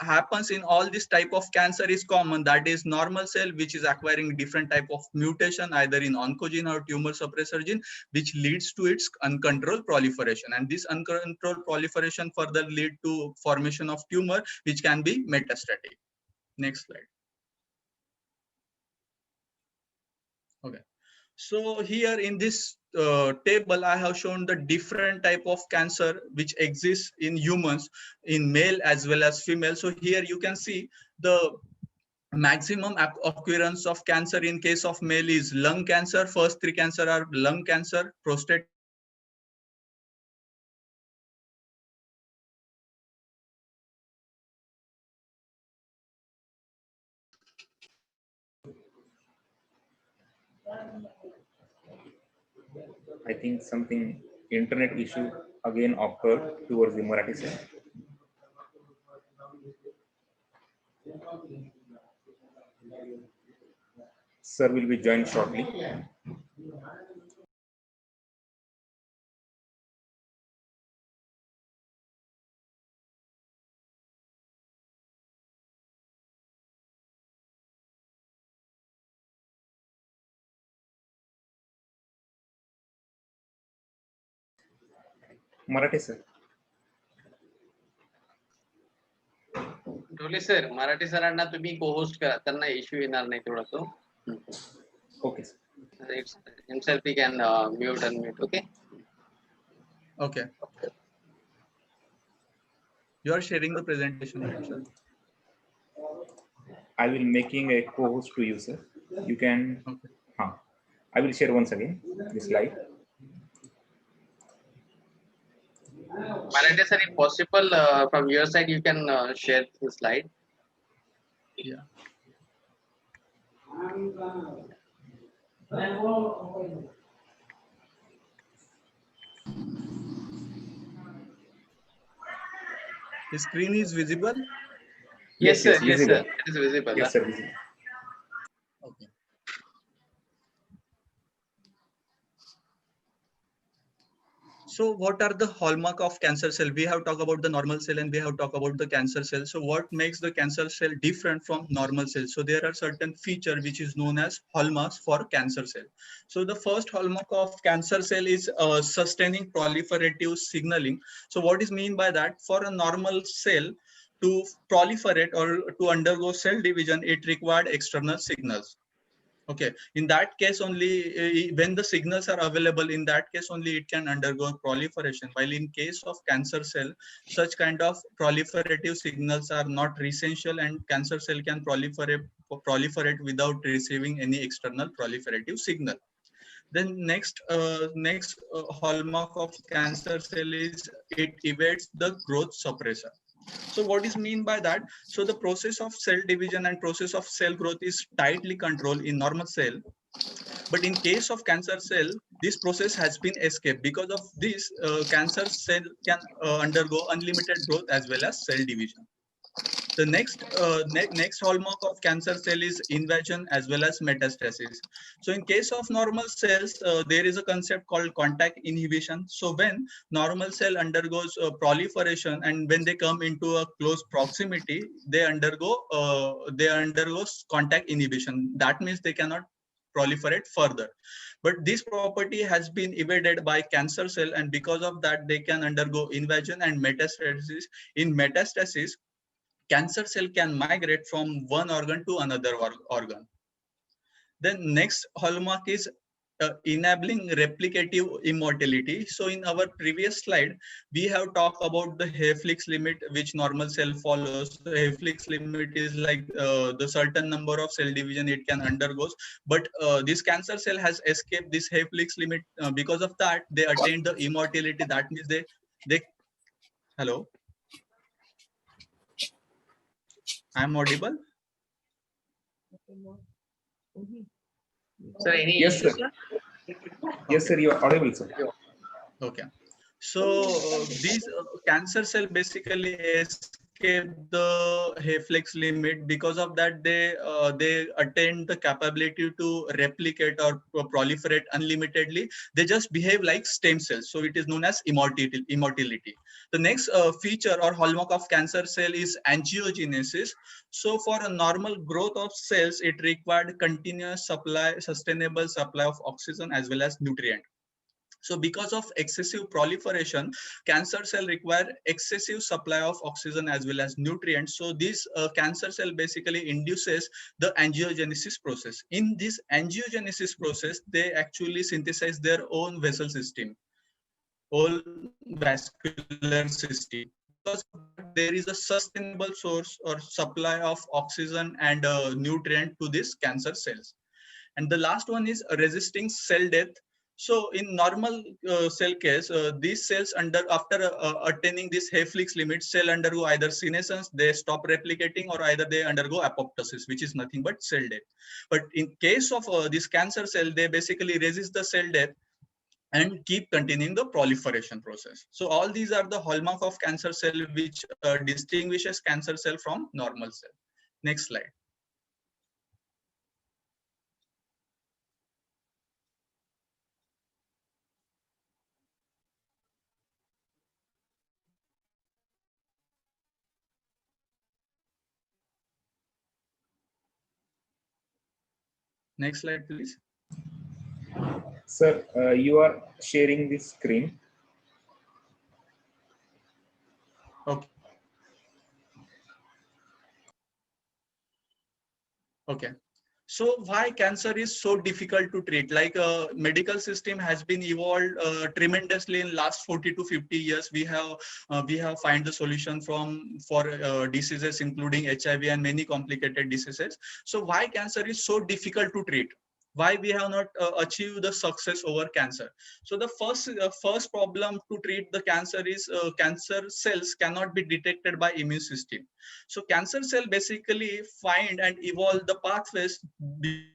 happens in all this type of cancer is common. That is normal cell which is acquiring different type of mutation either in oncogene or tumor suppressor gene, which leads to its uncontrolled proliferation. And this uncontrolled proliferation further lead to formation of tumor, which can be metastatic. Next slide. Okay. So here in this table, I have shown the different type of cancer which exists in humans, in male as well as female. So here you can see the maximum occurrence of cancer in case of male is lung cancer. First 3 cancer are lung cancer, prostate I think something internet issue again occurred towards the Marathi side. Sir will be joined shortly. Marathi sir. टोले sir, Marathi सरांना तुम्ही को host करा, त्यांना issue येणार नाही तेवढा तो. Okay. It's himself he can mute and mute. Okay. Okay. You are sharing the presentation, right, sir? I will making a co-host to you, sir. You can. Okay. I will share once again this slide. Marathi sir, if possible, from your side, you can share the slide. Yeah. The screen is visible? Yes, sir. Yes, visible. sir. It is visible. Yes, sir. Visible. Okay. So what are the hallmark of cancer cell? We have talked about the normal cell and we have talked about the cancer cell. So what makes the cancer cell different from normal cell? So there are certain feature which is known as hallmarks for cancer cell. So the first hallmark of cancer cell is sustaining proliferative signaling. So what is mean by that? For a normal cell to proliferate or to undergo cell division, it required external signals. Okay, in that case only, when the signals are available, in that case only it can undergo proliferation. While in case of cancer cell, such kind of proliferative signals are not essential, and cancer cell can proliferate without receiving any external proliferative signal. Then next hallmark of cancer cell is it evades the growth suppressor. So what is mean by that? So the process of cell division and process of cell growth is tightly controlled in normal cell. But in case of cancer cell, this process has been escaped. Because of this, cancer cell can undergo unlimited growth as well as cell division. The next hallmark of cancer cell is invasion as well as metastasis. So in case of normal cells, there is a concept called contact inhibition. So when normal cell undergoes proliferation and when they come into a close proximity, they undergo contact inhibition. That means they cannot proliferate further. But this property has been evaded by cancer cell, and because of that, they can undergo invasion and metastasis. In metastasis, cancer cell can migrate from one organ to another organ. Then next hallmark is enabling replicative immortality. So in our previous slide, we have talked about the Hayflick's limit, which normal cell follows. The Hayflick's limit is like the certain number of cell division it can undergo. But this cancer cell has escaped this Hayflick's limit. Because of that, they attained the immortality. That means they hello. I am audible? Sir, any Yes, issue, sir. Yes, sir. You are audible, sir. Okay. So these cancer cell basically escape the Hayflick's limit. Because of that, they attain the capability to replicate or proliferate unlimitedly. They just behave like stem cells. So it is known as immortality. The next feature or hallmark of cancer cell is angiogenesis. So for a normal growth of cells, it required continuous supply, sustainable supply of oxygen as well as nutrient. So because of excessive proliferation, cancer cell require excessive supply of oxygen as well as nutrients. So this cancer cell basically induces the angiogenesis process. In this angiogenesis process, they actually synthesize their own vessel system, own vascular system. Because of that, there is a sustainable source or supply of oxygen and nutrient to these cancer cells. And the last one is resisting cell death. So in normal cell case, these cells after attaining this Hayflick's limit, cell undergo either senescence, they stop replicating, or either they undergo apoptosis, which is nothing but cell death. But in case of this cancer cell, they basically resist the cell death and keep continuing the proliferation process. So all these are the hallmark of cancer cell, which distinguishes cancer cell from normal cell. Next slide. Next slide, please. Sir, you are sharing this screen. Okay. So why cancer is so difficult to treat? Like medical system has been evolved tremendously in last 40 to 50 years. We have find the solution for diseases including HIV and many complicated diseases. So why cancer is so difficult to treat? Why we have not achieved the success over cancer? So the first problem to treat the cancer is cancer cells cannot be detected by immune system. So cancer cell basically find and evolve the pathways because of that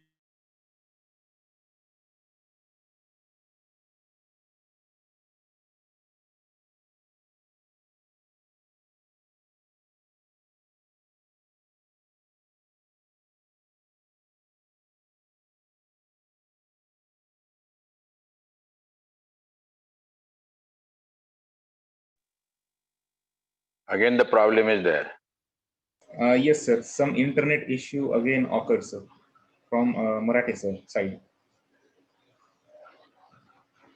Again, the problem is there. Yes, sir. Some internet issue again occurs, sir, from Marathi sir side.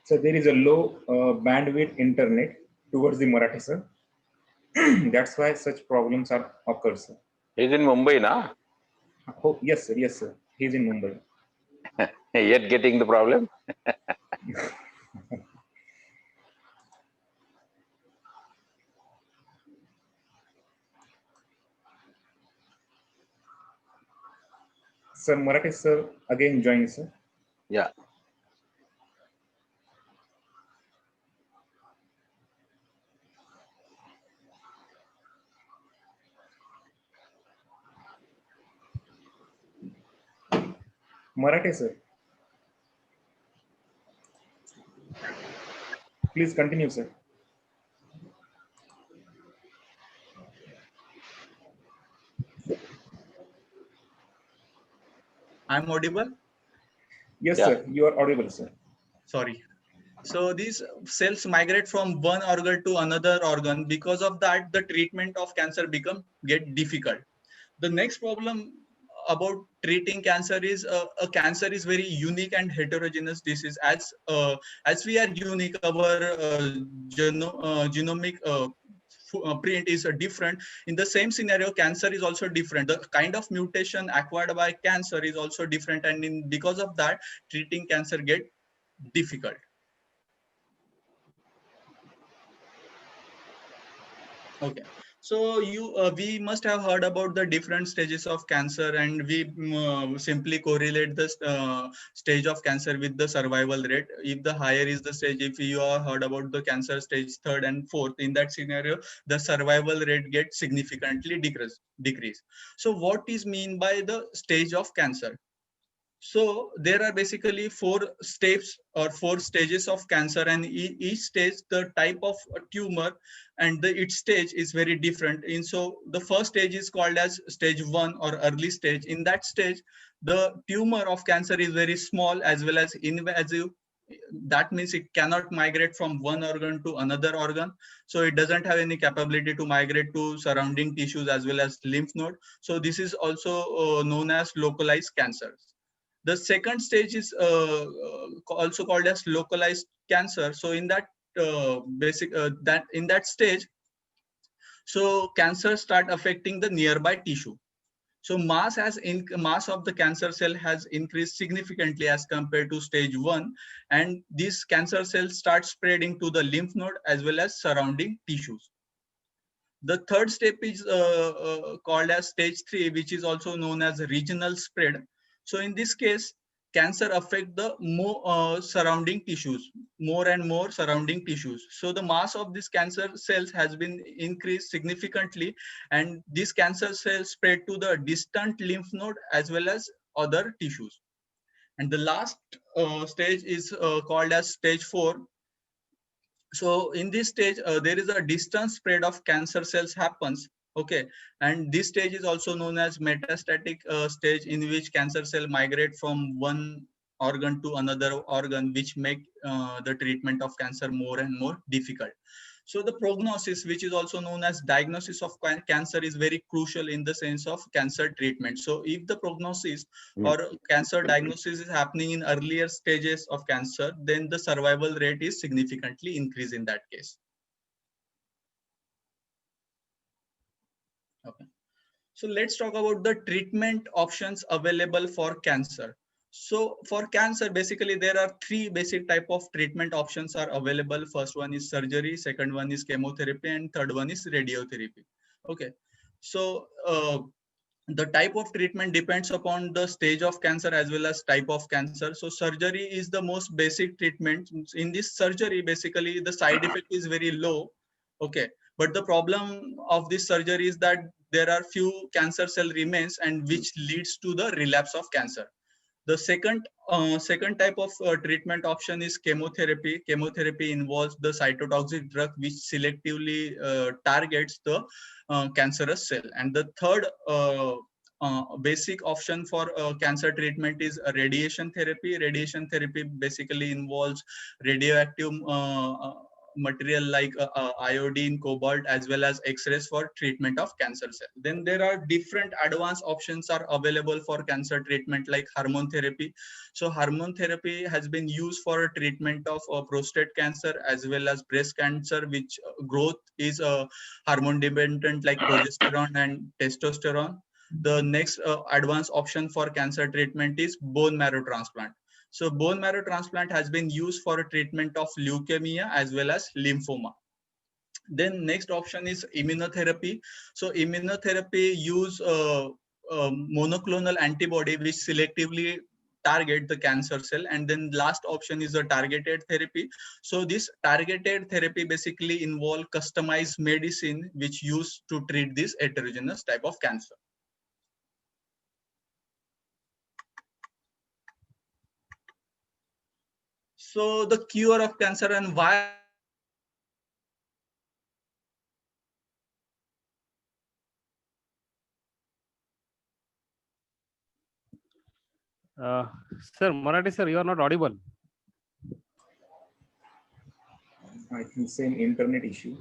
So there is a low bandwidth internet towards the Marathi sir. That's why such problems are occurs, sir. He's in Mumbai, na? Oh, yes, sir. Yes, sir. He's in Mumbai. Yet getting the problem. Sir, Marathi sir again joins, sir. Yeah. Marathi sir. Please continue, sir. I'm audible? Yes, sir. You are audible, sir. Sorry. So these cells migrate from one organ to another organ. Because of that, the treatment of cancer get difficult. The next problem about treating cancer is a cancer is very unique and heterogeneous disease. As we are unique, our genomic print is different. In the same scenario, cancer is also different. The kind of mutation acquired by cancer is also different, and because of that, treating cancer get difficult. Okay, so we must have heard about the different stages of cancer, and we simply correlate the stage of cancer with the survival rate. If the higher is the stage, if you have heard about the cancer stage 3rd and 4th, in that scenario, the survival rate gets significantly decrease. So what is mean by the stage of cancer? So there are basically 4 steps or 4 stages of cancer, and each stage, the type of tumor and its stage is very different. And so the first stage is called as stage 1 or early stage. In that stage, the tumor of cancer is very small as well as invasive. That means it cannot migrate from one organ to another organ. So it doesn't have any capability to migrate to surrounding tissues as well as lymph node. So this is also known as localized cancers. The second stage is also called as localized cancer. So in that in that stage, so cancer start affecting the nearby tissue. So mass of the cancer cell has increased significantly as compared to stage 1, and these cancer cells start spreading to the lymph node as well as surrounding tissues. The third step is called as stage 3, which is also known as regional spread. So in this case, cancer affect the more surrounding tissues, more and more surrounding tissues. So the mass of these cancer cells has been increased significantly, and these cancer cells spread to the distant lymph node as well as other tissues. And the last stage is called as stage 4. So in this stage, there is a distant spread of cancer cells happens. Okay, and this stage is also known as metastatic stage, in which cancer cell migrate from one organ to another organ, which make the treatment of cancer more and more difficult. So the prognosis, which is also known as diagnosis of cancer, is very crucial in the sense of cancer treatment. So if the prognosis or cancer diagnosis is happening in earlier stages of cancer, then the survival rate is significantly increased in that case. Okay. So let's talk about the treatment options available for cancer. So for cancer, basically there are three basic type of treatment options are available. First one is surgery, second one is chemotherapy, and third one is radiotherapy. Okay, so the type of treatment depends upon the stage of cancer as well as type of cancer. So surgery is the most basic treatment. In this surgery, basically the side effect is very low. Okay, but the problem of this surgery is that there are few cancer cell remains and which leads to the relapse of cancer. The second type of treatment option is chemotherapy. Chemotherapy involves the cytotoxic drug which selectively targets the cancerous cell. And the third basic option for cancer treatment is radiation therapy. Radiation therapy basically involves radioactive material like iodine, cobalt, as well as X-rays for treatment of cancer cell. Then there are different advanced options are available for cancer treatment like hormone therapy. So hormone therapy has been used for treatment of prostate cancer as well as breast cancer, which growth is hormone dependent like progesterone and testosterone. The next advanced option for cancer treatment is bone marrow transplant. So bone marrow transplant has been used for treatment of leukemia as well as lymphoma. Then next option is immunotherapy. So immunotherapy use monoclonal antibody which selectively target the cancer cell. And then last option is a targeted therapy. So this targeted therapy basically involve customized medicine which used to treat this heterogeneous type of cancer. So the cure of cancer and why Sir, Marathi sir, you are not audible. I think same internet issue.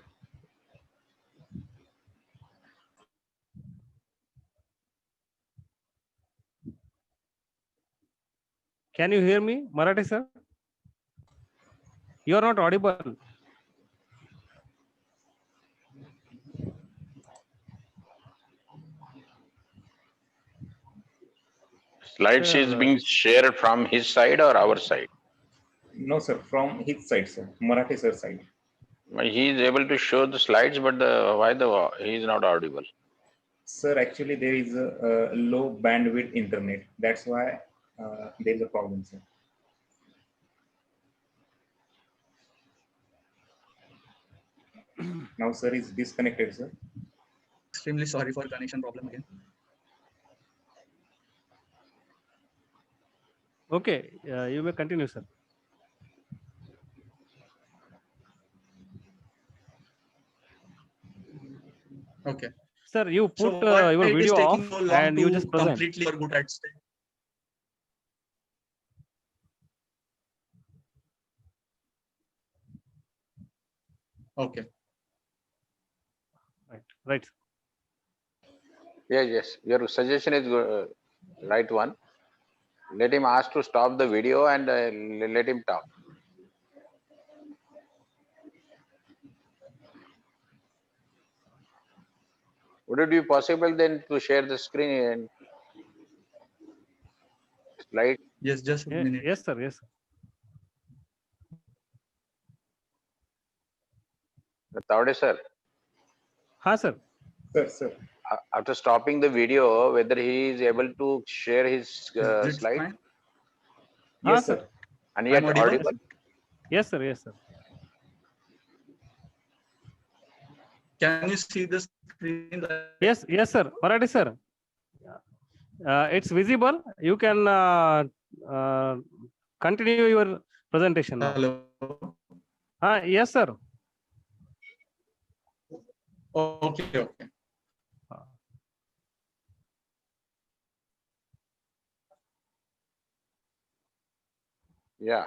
Can you hear me, Marathi sir? You are not audible. Slides is being shared from his side or our side? No, sir, from his side, sir, Marathi sir side. He is able to show the slides, but he is not audible. Sir, actually there is a low bandwidth internet. That's why there is a problem, sir. Now, sir is disconnected, sir. Extremely sorry for connection problem again. Okay, you may continue, sir. Okay. Sir, you put So why your it is video taking off so long and you to just present. completely good at state? Okay. Right. Yes. Your suggestion is right one. Let him ask to stop the video and let him talk. Would it be possible then to share the screen and slide? Yes, just a minute. Yes, sir. Yes. Taude sir. Ha, sir. Sir. After stopping the video, whether he is able to share his slide? Fine? Yes, sir. And yet audible? Yes, sir. Yes, sir. Can you see the screen? Yes, sir. Marathi sir. It's visible. You can continue your presentation now. Hello. Yes, sir. Okay. Yeah.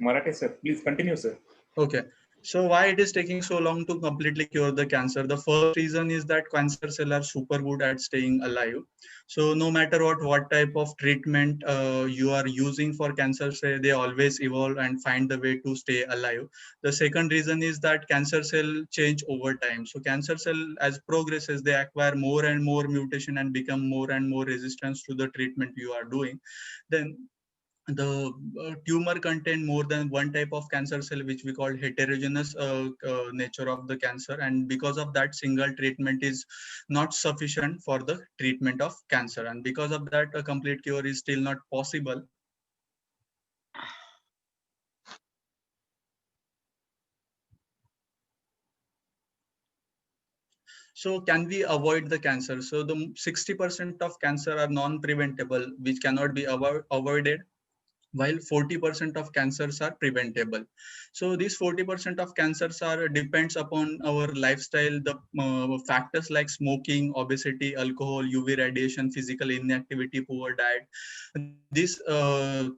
Marathi sir, please continue, sir. Okay. So why it is taking so long to completely cure the cancer? The first reason is that cancer cells are super good at staying alive. So no matter what type of treatment you are using for cancer cell, they always evolve and find the way to stay alive. The second reason is that cancer cell change over time. So cancer cell as progresses, they acquire more and more mutation and become more and more resistance to the treatment you are doing. Then the tumor contain more than one type of cancer cell, which we call heterogeneous nature of the cancer, and because of that, single treatment is not sufficient for the treatment of cancer, and because of that, a complete cure is still not possible. So can we avoid the cancer? So the 60% of cancer are non-preventable, which cannot be avoided, while 40% of cancers are preventable. So these 40% of cancers are depends upon our lifestyle, the factors like smoking, obesity, alcohol, UV radiation, physical inactivity, poor diet. These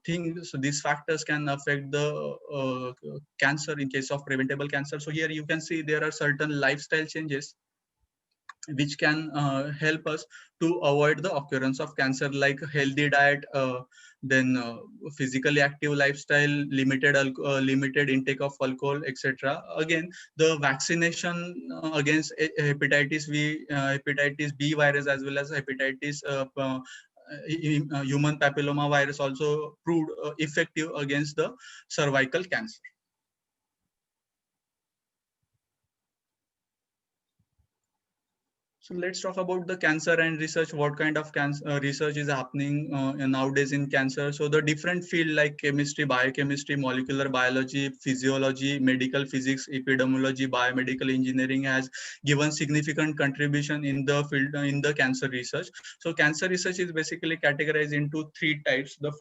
things, these factors can affect the cancer in case of preventable cancer. So here you can see there are certain lifestyle changes which can help us to avoid the occurrence of cancer, like healthy diet, then physically active lifestyle, limited intake of alcohol, etc. Again, the vaccination against hepatitis B virus, as well as hepatitis human papilloma virus also proved effective against the cervical cancer. So let's talk about the cancer and research. What kind of cancer research is happening nowadays in cancer? So the different field like chemistry, biochemistry, molecular biology, physiology, medical physics, epidemiology, biomedical engineering has given significant contribution in the field in the cancer research. So cancer research is basically categorized into three types. The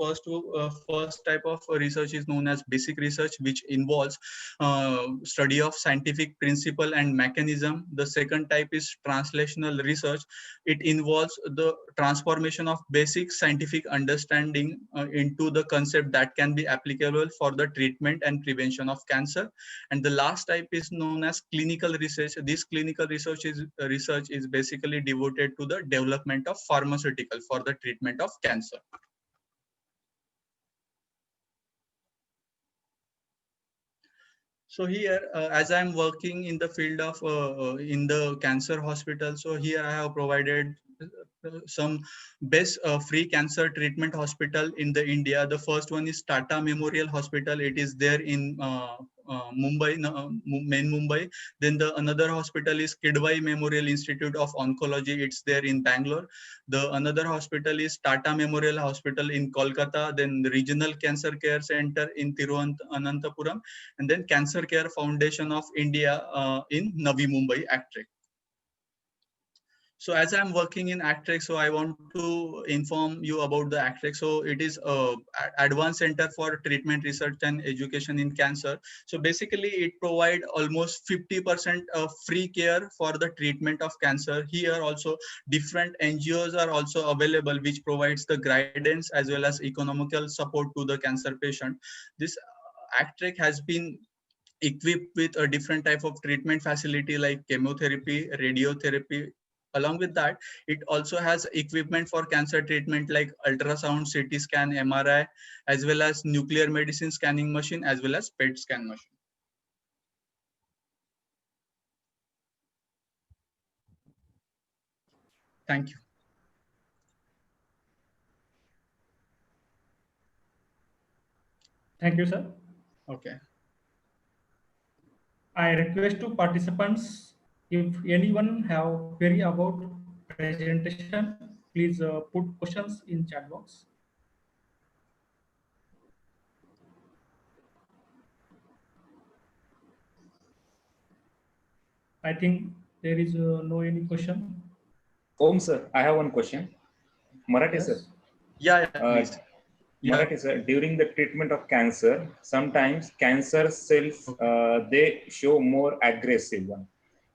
first type of research is known as basic research, which involves study of scientific principle and mechanism. The second type is translational research. It involves the transformation of basic scientific understanding into the concept that can be applicable for the treatment and prevention of cancer. And the last type is known as clinical research. This clinical research is basically devoted to the development of pharmaceutical for the treatment of cancer. So here, as I'm working in the field of in the cancer hospital, so here I have provided some best free cancer treatment hospital in the India. The first one is Tata Memorial Hospital. It is there in Mumbai, main Mumbai. Then the another hospital is Kidwai Memorial Institute of Oncology. It's there in Bangalore. The another hospital is Tata Memorial Hospital in Kolkata. Then the Regional Cancer Care Center in Tiruvananthapuram, and then Cancer Care Foundation of India in Navi Mumbai, Actrek. So as I'm working in Actrek, so I want to inform you about the Actrek. So it is a advanced center for treatment research and education in cancer. So basically it provide almost 50% of free care for the treatment of cancer. Here also different NGOs are also available, which provides the guidance as well as economical support to the cancer patient. This Actrek has been equipped with a different type of treatment facility like chemotherapy, radiotherapy. Along with that, it also has equipment for cancer treatment like ultrasound, CT scan, MRI, as well as nuclear medicine scanning machine, as well as PET scan machine. Thank you. Thank you, sir. Okay. I request to participants, if anyone have query about presentation, please put questions in chat box. I think there is no any question. Om sir, I have one question. Marathi Yes. sir. Yeah, please. Marathi sir, during the treatment of cancer, sometimes cancer cells they show more aggressive one,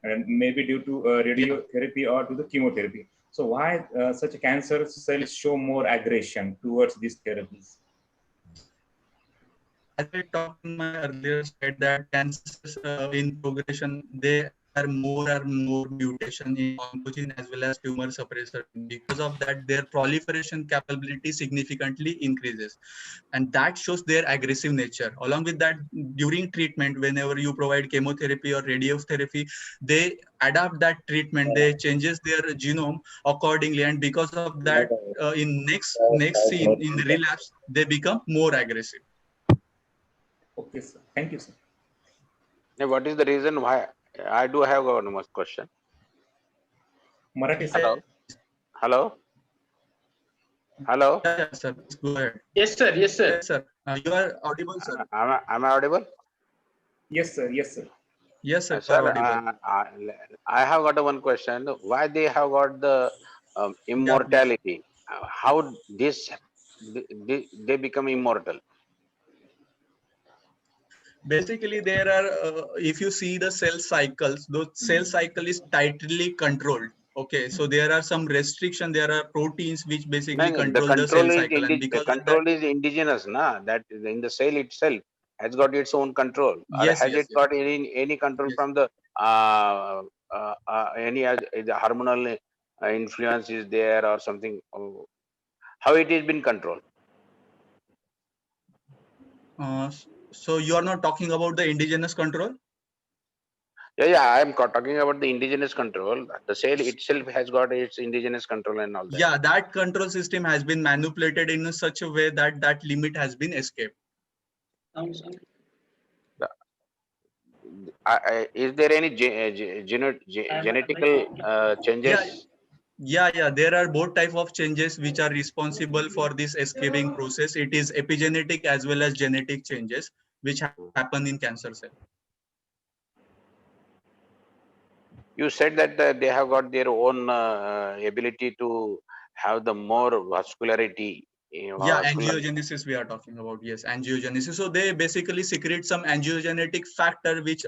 and maybe due to radiotherapy or to the chemotherapy. So why such cancer cells show more aggression towards these therapies? as I talked in my earlier slide, that cancers in progression, they are more and more mutation in oncogene as well as tumor suppressor. Because of that, their proliferation capability significantly increases, and that shows their aggressive nature. Along with that, during treatment, whenever you provide chemotherapy or radiotherapy, they adapt that treatment, they changes their genome accordingly, and because of that, in next scene in relapse, they become more aggressive. Okay, sir. Thank you, sir. Now, what is the reason why? I do have one more question. Marathi, sir. Hello. Hello. Hello. Yeah, sir. Please go ahead. Yes, sir. Yes, sir. Yes, sir. You are audible, sir. Am I audible? Yes, sir. Yes, sir. Yes, sir. You Sir, are audible. I have got one question. Why they have got the Yeah, please. immortality? How this they become immortal? Basically, there are, if you see the cell cycles, those cell cycle is tightly controlled. Okay, so there are some restriction. There are proteins which basically No, the control the cell control is cycle, and because of that, indigenous, na? That in the cell itself has got its own control, or yes, has yes, it yes, got any control yes. from the any the hormonal influence is there or something? How it has been controlled? So you are not talking about the indigenous control? Yeah, I am talking about the indigenous control. The cell itself has got its indigenous control and all that. Yeah, that control system has been manipulated in such a way that that limit has been escaped. Is there any genetical changes? Yeah. There are both type of changes which are responsible for this escaping process. It is epigenetic as well as genetic changes which happen in cancer cell. You said that they have got their own ability to have the more vascularity. Yeah, angiogenesis we are talking about. Yes, angiogenesis. So they basically secrete some angiogenetic factor which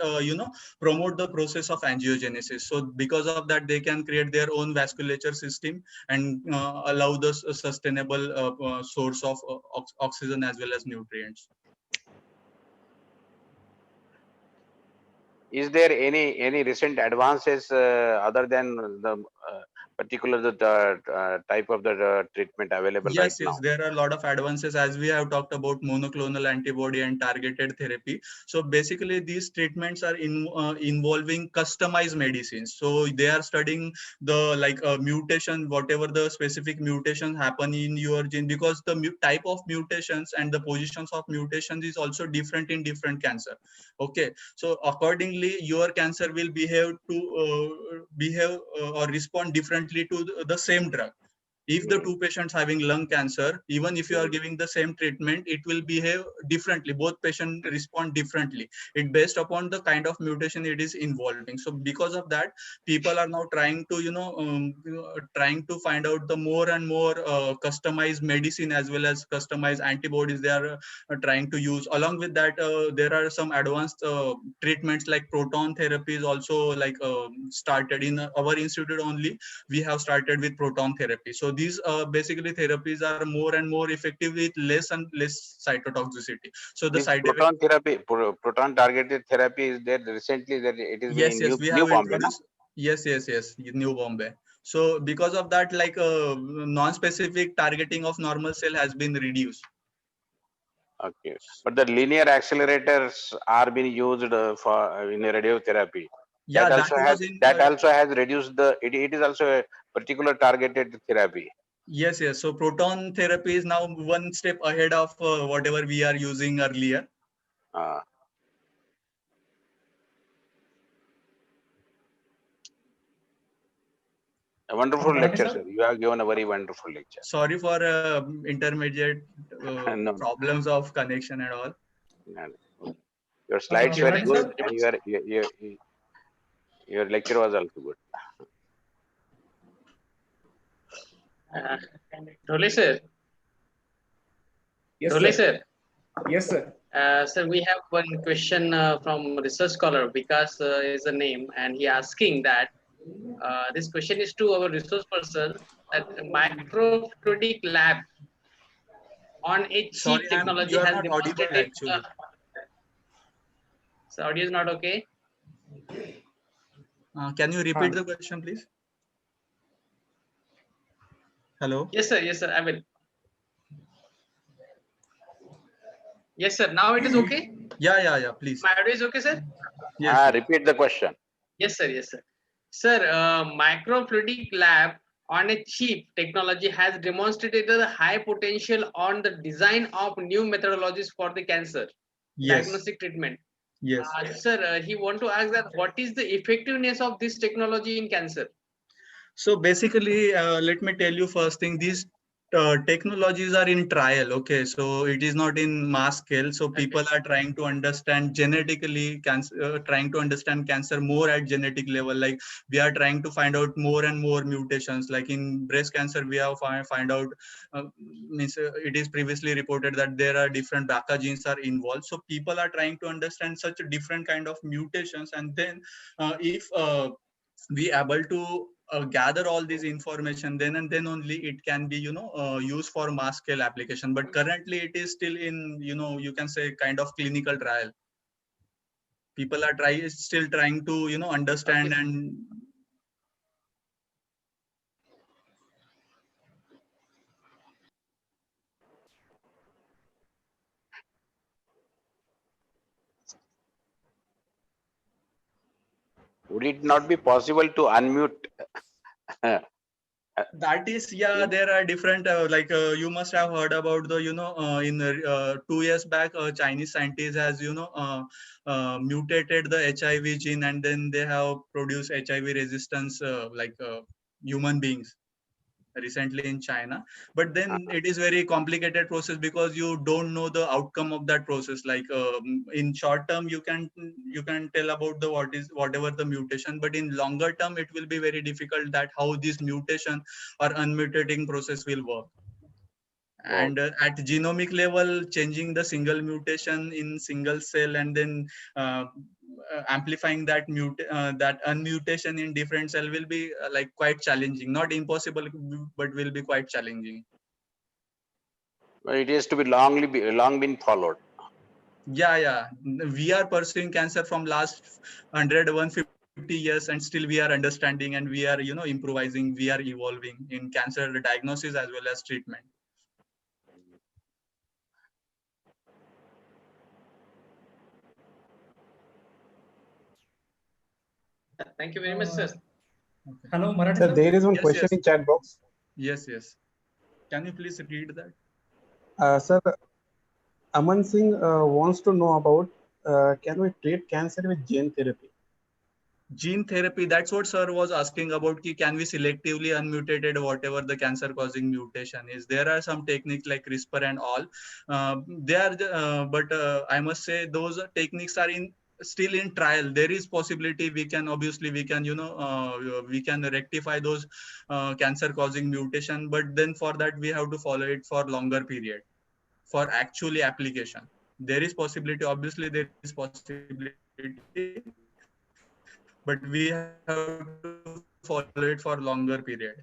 promote the process of angiogenesis. So because of that, they can create their own vasculature system and allow the sustainable source of oxygen as well as nutrients. Is there any recent advances other than the particular type of the treatment available right Yes, now? there are a lot of advances as we have talked about monoclonal antibody and targeted therapy. So basically, these treatments are involving customized medicines. So they are studying the mutation, whatever the specific mutation happen in your gene, because the type of mutations and the positions of mutations is also different in different cancer. Okay, so accordingly, your cancer will behave or respond differently to the same drug. If the two patients having lung cancer, even if you are giving the same treatment, it will behave differently. Both patients respond differently. It based upon the kind of mutation it is involving. So because of that, people are now trying to trying to find out the more and more customized medicine as well as customized antibodies they are trying to use. Along with that, there are some advanced treatments like proton therapy is also started in our institute. Only we have started with proton therapy. So these basically therapies are more and more effective with less and less cytotoxicity. So the This side effect. proton therapy, proton targeted therapy is there recently. That it has been Yes, in we New have Bombay, no? introduced. Yes, New Bombay. So because of that, non-specific targeting of normal cell has been reduced. Okay, but the linear accelerators are being used for in radiotherapy. Yeah, that was in. That also has reduced the. It is also a particular targeted therapy. Yes. So proton therapy is now one step ahead of whatever we are using earlier. A wonderful Marathi, lecture, sir? sir. You have given a very wonderful lecture. Sorry for intermediate No. problems of connection and all. No. Your slides were Marathi, good, sir? and your lecture was also good. Dole sir. Yes, Dole sir. sir. Yes, sir. Sir, we have one question from research scholar Vikas is the name, and he asking that this question is to our resource person that microfluidic lab on a Sorry, cheap technology you are has not audible demonstrated. actually. So audio is not okay. Can you repeat the question, please? Hello. Yes, sir. Yes, sir. I will. Yes, sir. Now it is okay. Yeah. Please. My audio is okay, sir. Yes. Repeat the question. Yes, sir. Yes, sir. Sir, microfluidic lab on a cheap technology has demonstrated the high potential on the design of new methodologies for the cancer diagnostic treatment. Yes. Sir, he want to ask that what is the effectiveness of this technology in cancer? So basically, let me tell you first thing, these technologies are in trial. Okay, so it is not in mass scale. So people are trying to understand genetically cancer, trying to understand cancer more at genetic level. Like we are trying to find out more and more mutations. Like in breast cancer, we have find out, it is previously reported that there are different BRCA genes are involved. So people are trying to understand such a different kind of mutations. And then if we able to gather all this information, then and then only it can be used for mass scale application. But currently it is still in, you can say, kind of clinical trial. People are still trying to understand. And Would it not be possible to unmute? that is, yeah, there are different you must have heard about the in 2 years back, Chinese scientist has mutated the HIV gene, and then they have produced HIV resistance human beings recently in China. But then it is very complicated process, because you don't know the outcome of that process. Like in short term you can tell about the whatever the mutation, but in longer term it will be very difficult that how this mutation or unmutating process will work. And at genomic level, changing the single mutation in single cell, and then amplifying that that unmutation in different cell will be like quite challenging. Not impossible, but will be quite challenging. Well, it has to be long been followed. Yeah. We are pursuing cancer from last 150 years, and still we are understanding, and we are improvising, we are evolving in cancer diagnosis as well as treatment. Thank you very much, sir. Hello, Marathi Sir, sir. there is one Yes, question yes. in chat box. Yes. Can you please read that? Sir, Aman Singh wants to know about can we treat cancer with gene therapy? Gene therapy, that's what sir was asking about. Can we selectively unmutated whatever the cancer causing mutation is? There are some techniques like CRISPR and all. But I must say those techniques are still in trial. There is possibility we can rectify those cancer causing mutation, but then for that we have to follow it for longer period for actually application. There is possibility, obviously there is possibility, but we have to follow it for longer period.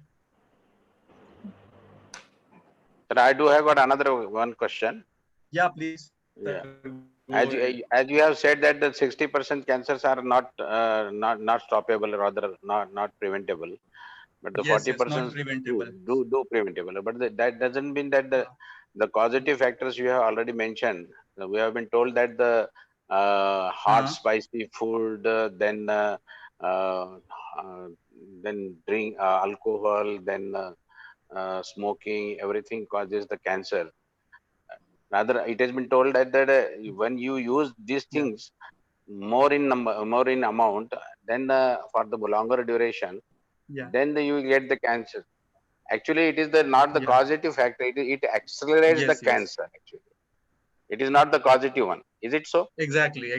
But I do have got another one question. Yeah, please. Yeah. As you have said that the 60% cancers are not stoppable, or rather not preventable, but the Yes, 40% not preventable. do preventable. But that doesn't mean that the causative factors you have already mentioned. We have been told that the hot spicy food, then drink alcohol, then smoking, everything causes the cancer. Rather, it has been told that when you use these things more in number, more in amount, then for the longer duration, then you will get the cancer. Actually, it is not the causative factor. It accelerates the cancer. Actually, it is not the causative one. Is it so? Exactly.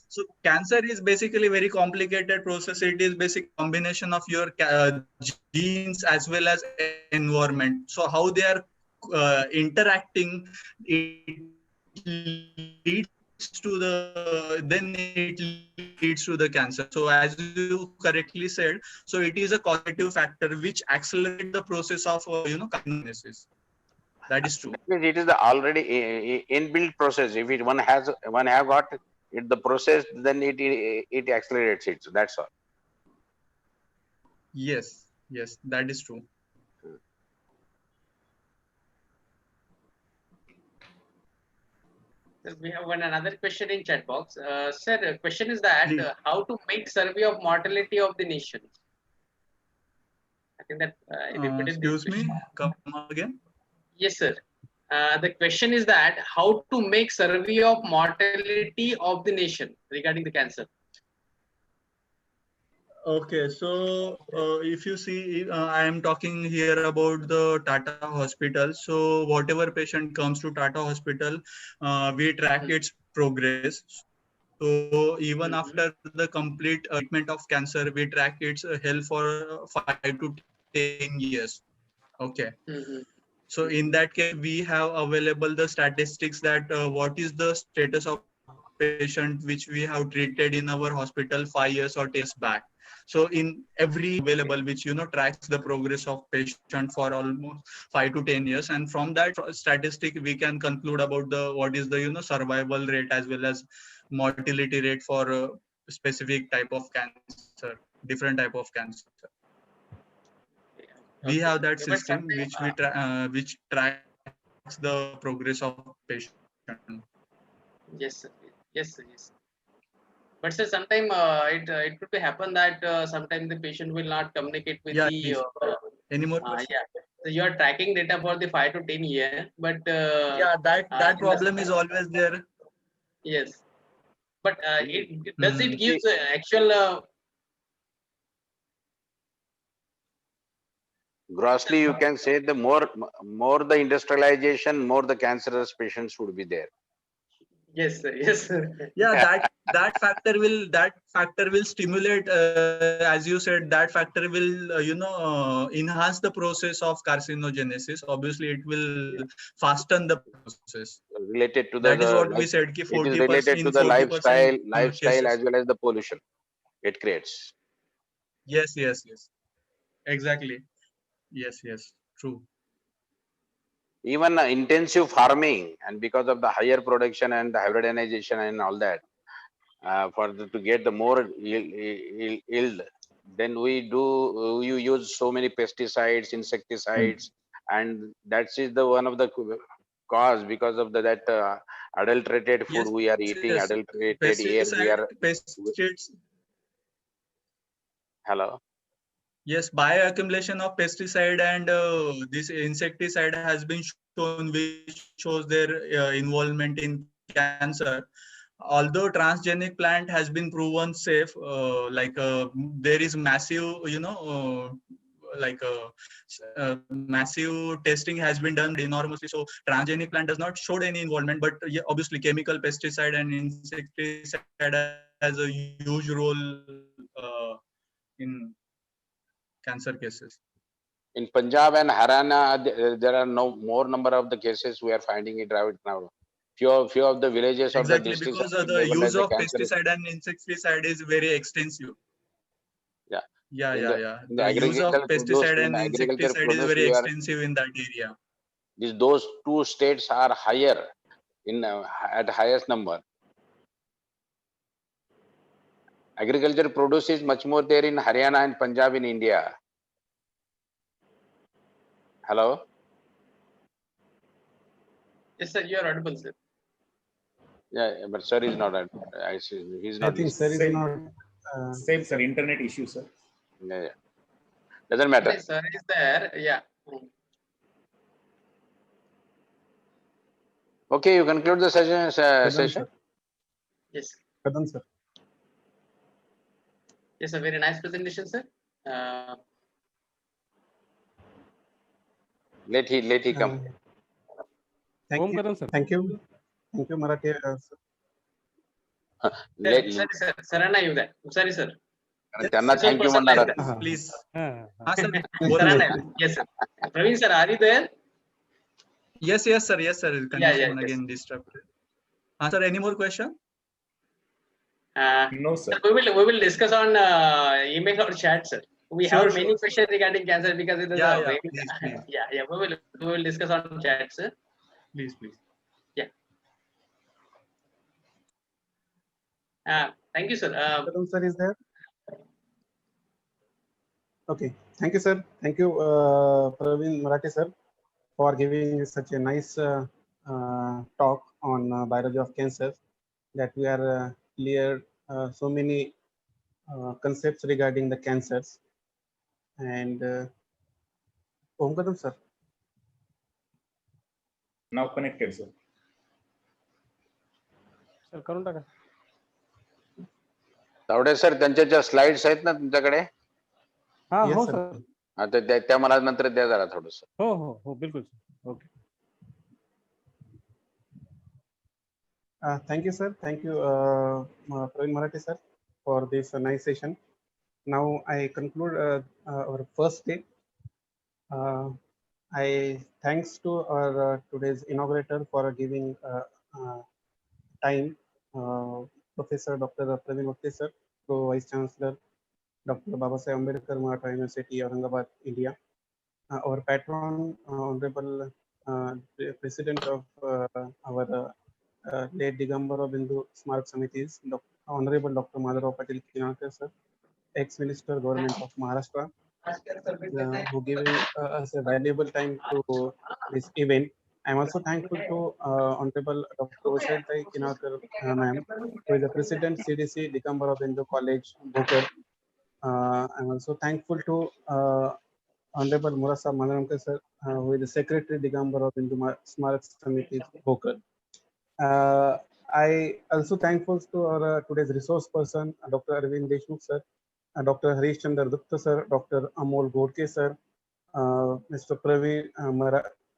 So cancer is basically very complicated process. It is basic combination of your genes as well as environment. So how they are interacting, it leads to the cancer. So as you correctly said, so it is a causative factor which accelerates the process of carcinogenesis. That is true. That means it is the already inbuilt process. If it one have got it the process, then it accelerates it. So that's all. Yes, yes, that is true. We have another question in chat box. Sir, the question is that how to make survey of mortality of the nation? I think that I repeated this Excuse me, question. come again. Yes, sir. The question is that how to make survey of mortality of the nation regarding the cancer. Okay, so if you see, I am talking here about the Tata Hospital. So whatever patient comes to Tata Hospital, we track its progress. So even after the complete treatment of cancer, we track its health for 5 to 10 years. Okay. So in that case, we have available the statistics that what is the status of patient which we have treated in our hospital 5 years or 10 years back. So in every available, which tracks the progress of patient for almost 5 to 10 years, and from that statistic we can conclude about the what is the survival rate as well as mortality rate for a specific type of cancer, different type of cancer. We have that system which tracks the progress of patient. Yes, sir. Yes, sir. Yes. But sir, sometime it could be happen that sometimes the patient will not communicate with the. Any more questions? Yeah. So you are tracking data for the 5 to 10 years, but Yeah, that problem is always there. Yes, but does it give actual? Grossly, you can say the more the industrialization, more the cancerous patients would be there. Yes, sir. Yes, sir. Yeah, that factor will stimulate, as you said, that factor will enhance the process of carcinogenesis. Obviously, it will fasten the process. Related to That is what we said. Ki it is 40% related to in the 40% lifestyle as cases. well as the pollution it creates. Yes, yes, yes. Exactly. Yes, yes. True. Even intensive farming, and because of the higher production and the hybridization and all that, to get the more yield, then you use so many pesticides, insecticides, and that is the one of the cause because of that adulterated food Yes, we are eating, yes. adulterated air we are. Pesticides. Hello. Yes, bioaccumulation of pesticide and this insecticide has been shown, which shows their involvement in cancer. Although transgenic plant has been proven safe, there is massive, massive testing has been done enormously. So transgenic plant does not show any involvement, but yeah, obviously chemical pesticide and insecticide has a huge role in cancer cases. In Punjab and Haryana, there are no more number of the cases we are finding it right now. Few of the villages or the Exactly, districts because are the labeled as use the of cancer. pesticide and insecticide is very extensive. Yeah. Yeah. In the The use of agriculture produce, pesticide in and the agriculture insecticide is produce, very extensive in that area. those two states are higher in at highest number. Agriculture produce is much more there in Haryana and Punjab in India. Hello. Yes, sir. You are audible, sir. Yeah, but sir is not. I see he's not. I think sir is not. Same, sir. Internet issue, sir. Yeah. Doesn't matter. Yes, sir is there. Yeah. Okay, you conclude the session. Yes. Kadam, sir. Yes, a very nice presentation, sir. Let he come. Thank you, Marathi. Sir, सरांना येऊ द्या. Sorry, sir. त्यांना thank you म्हणणार. Please. Yes, sir. Praveen, sir, are you there? Yes, sir. Connection again disrupted. Sir, any more question? No, sir. We will discuss on email or chat, sir. We Sure, have many sure. questions regarding cancer because it is Yeah, a yeah. very Please, please, yeah. We will discuss on chat, sir. please. Yeah. Thank you, sir. Kadam sir is there? Okay. Thank you, sir. Thank you, Praveen Marathi sir, for giving such a nice talk on biology of cancer. That we are clear so many concepts regarding the cancers. And Om Kadam sir. Now connected, sir. Sir करून टाका. Tawde sir त्यांच्या ज्या slides आहेत ना तुमच्याकडे हा हो Yes, sir. sir. हा त्या मला नंतर द्या जरा थोडस. हो हो हो बिलकुल sir. Okay. Thank you, sir. Thank you, Praveen Marathi sir, for this nice session. Now I conclude our first day. I thanks to our today's inaugurator for giving time, Professor Dr. Praveen Marathi sir, Pro Vice Chancellor Dr. Babasaheb Ambedkar Maratha University, Aurangabad, India. Our patron, Honorable President of our late Digambara Bindu Smarak Samitis, Honorable Dr. Madhurav Patil Kinakar sir, ex-minister government of Maharashtra, who giving us a valuable time to this event. I'm also thankful to Honorable Dr. Ushailtai Kinakar ma'am, who is the President CDC Digambara Bindu College, Bhokar. I'm also thankful to Honorable Murasa Manaramkar sir, who is the Secretary Digambara Bindu Smarak Samitis, Bhokar. I also thankful to our today's resource person, Dr. Arvind Deshmukh sir, Dr. Harish Chandra Dutta sir, Dr. Amol Godke sir, Mr. Praveen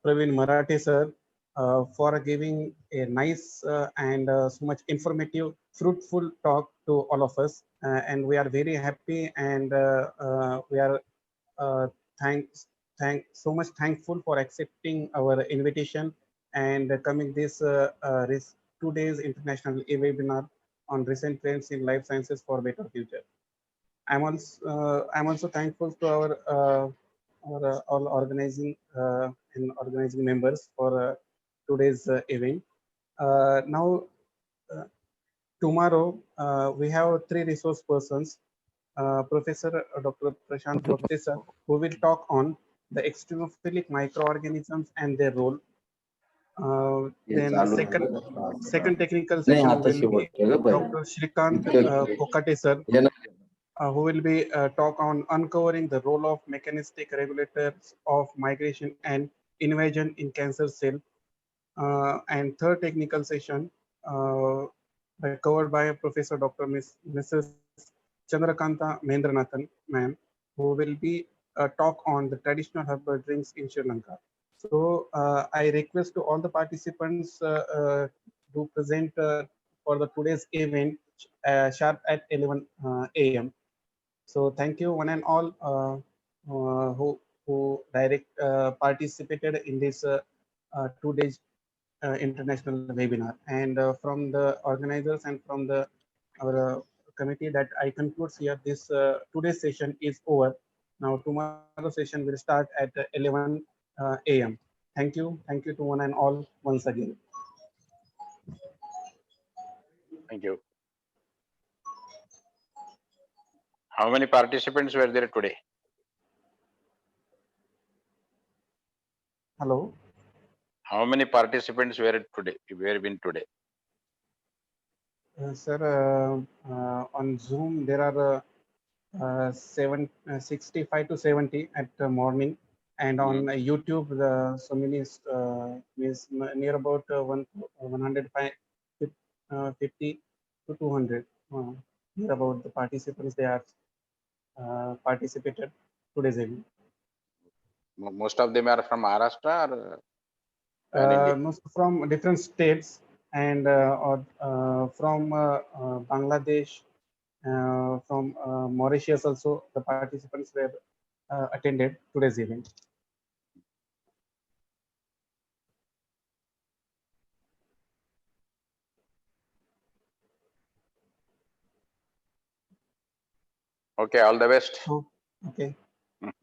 Marathi sir, for giving a nice and so much informative, fruitful talk to all of us. And we are very happy and we are uh, so much thankful for accepting our invitation and coming this 2 days international webinar on recent trends in life sciences for better future. I'm also thankful to our all organizing and organizing members for today's event. Now, uh, tomorrow we have three resource persons. Professor Dr. Prashant Vakte sir, who will talk on the extremophilic microorganisms and their role. Then second technical session will be Dr. Shrikant Kokate sir, who will be talk on uncovering the role of mechanistic regulators of migration and invasion in cancer cell. And third technical session covered by Professor Dr. Mrs. Chandrakanta Mahendranathan, ma'am, who will be talk on the traditional herbal drinks in Sri Lanka. So I request to all the participants to present for the today's event sharp at 11 a.m. So thank you one and all who direct participated in this 2 days international webinar. And from the organizers and from the our committee that I conclude here, this today's session is over. Now tomorrow session will start at 11 a.m. Thank you. Thank you to one and all once again. Thank you. How many participants were there today? Hello. How many participants were been today? Sir, on Zoom there are 65 to 70 at the morning, and on YouTube so many means near about 150 to 200 near about the participants they are participated today's event. Most of them are from Maharashtra or pan-India? Most from different states and from Bangladesh, from Mauritius also the participants were attended today's event. Okay, all the best. So, Okay.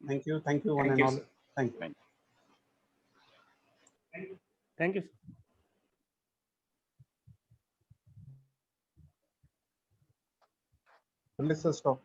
Thank you. Thank you, one and all. Thank you. Thank you. Let's stop.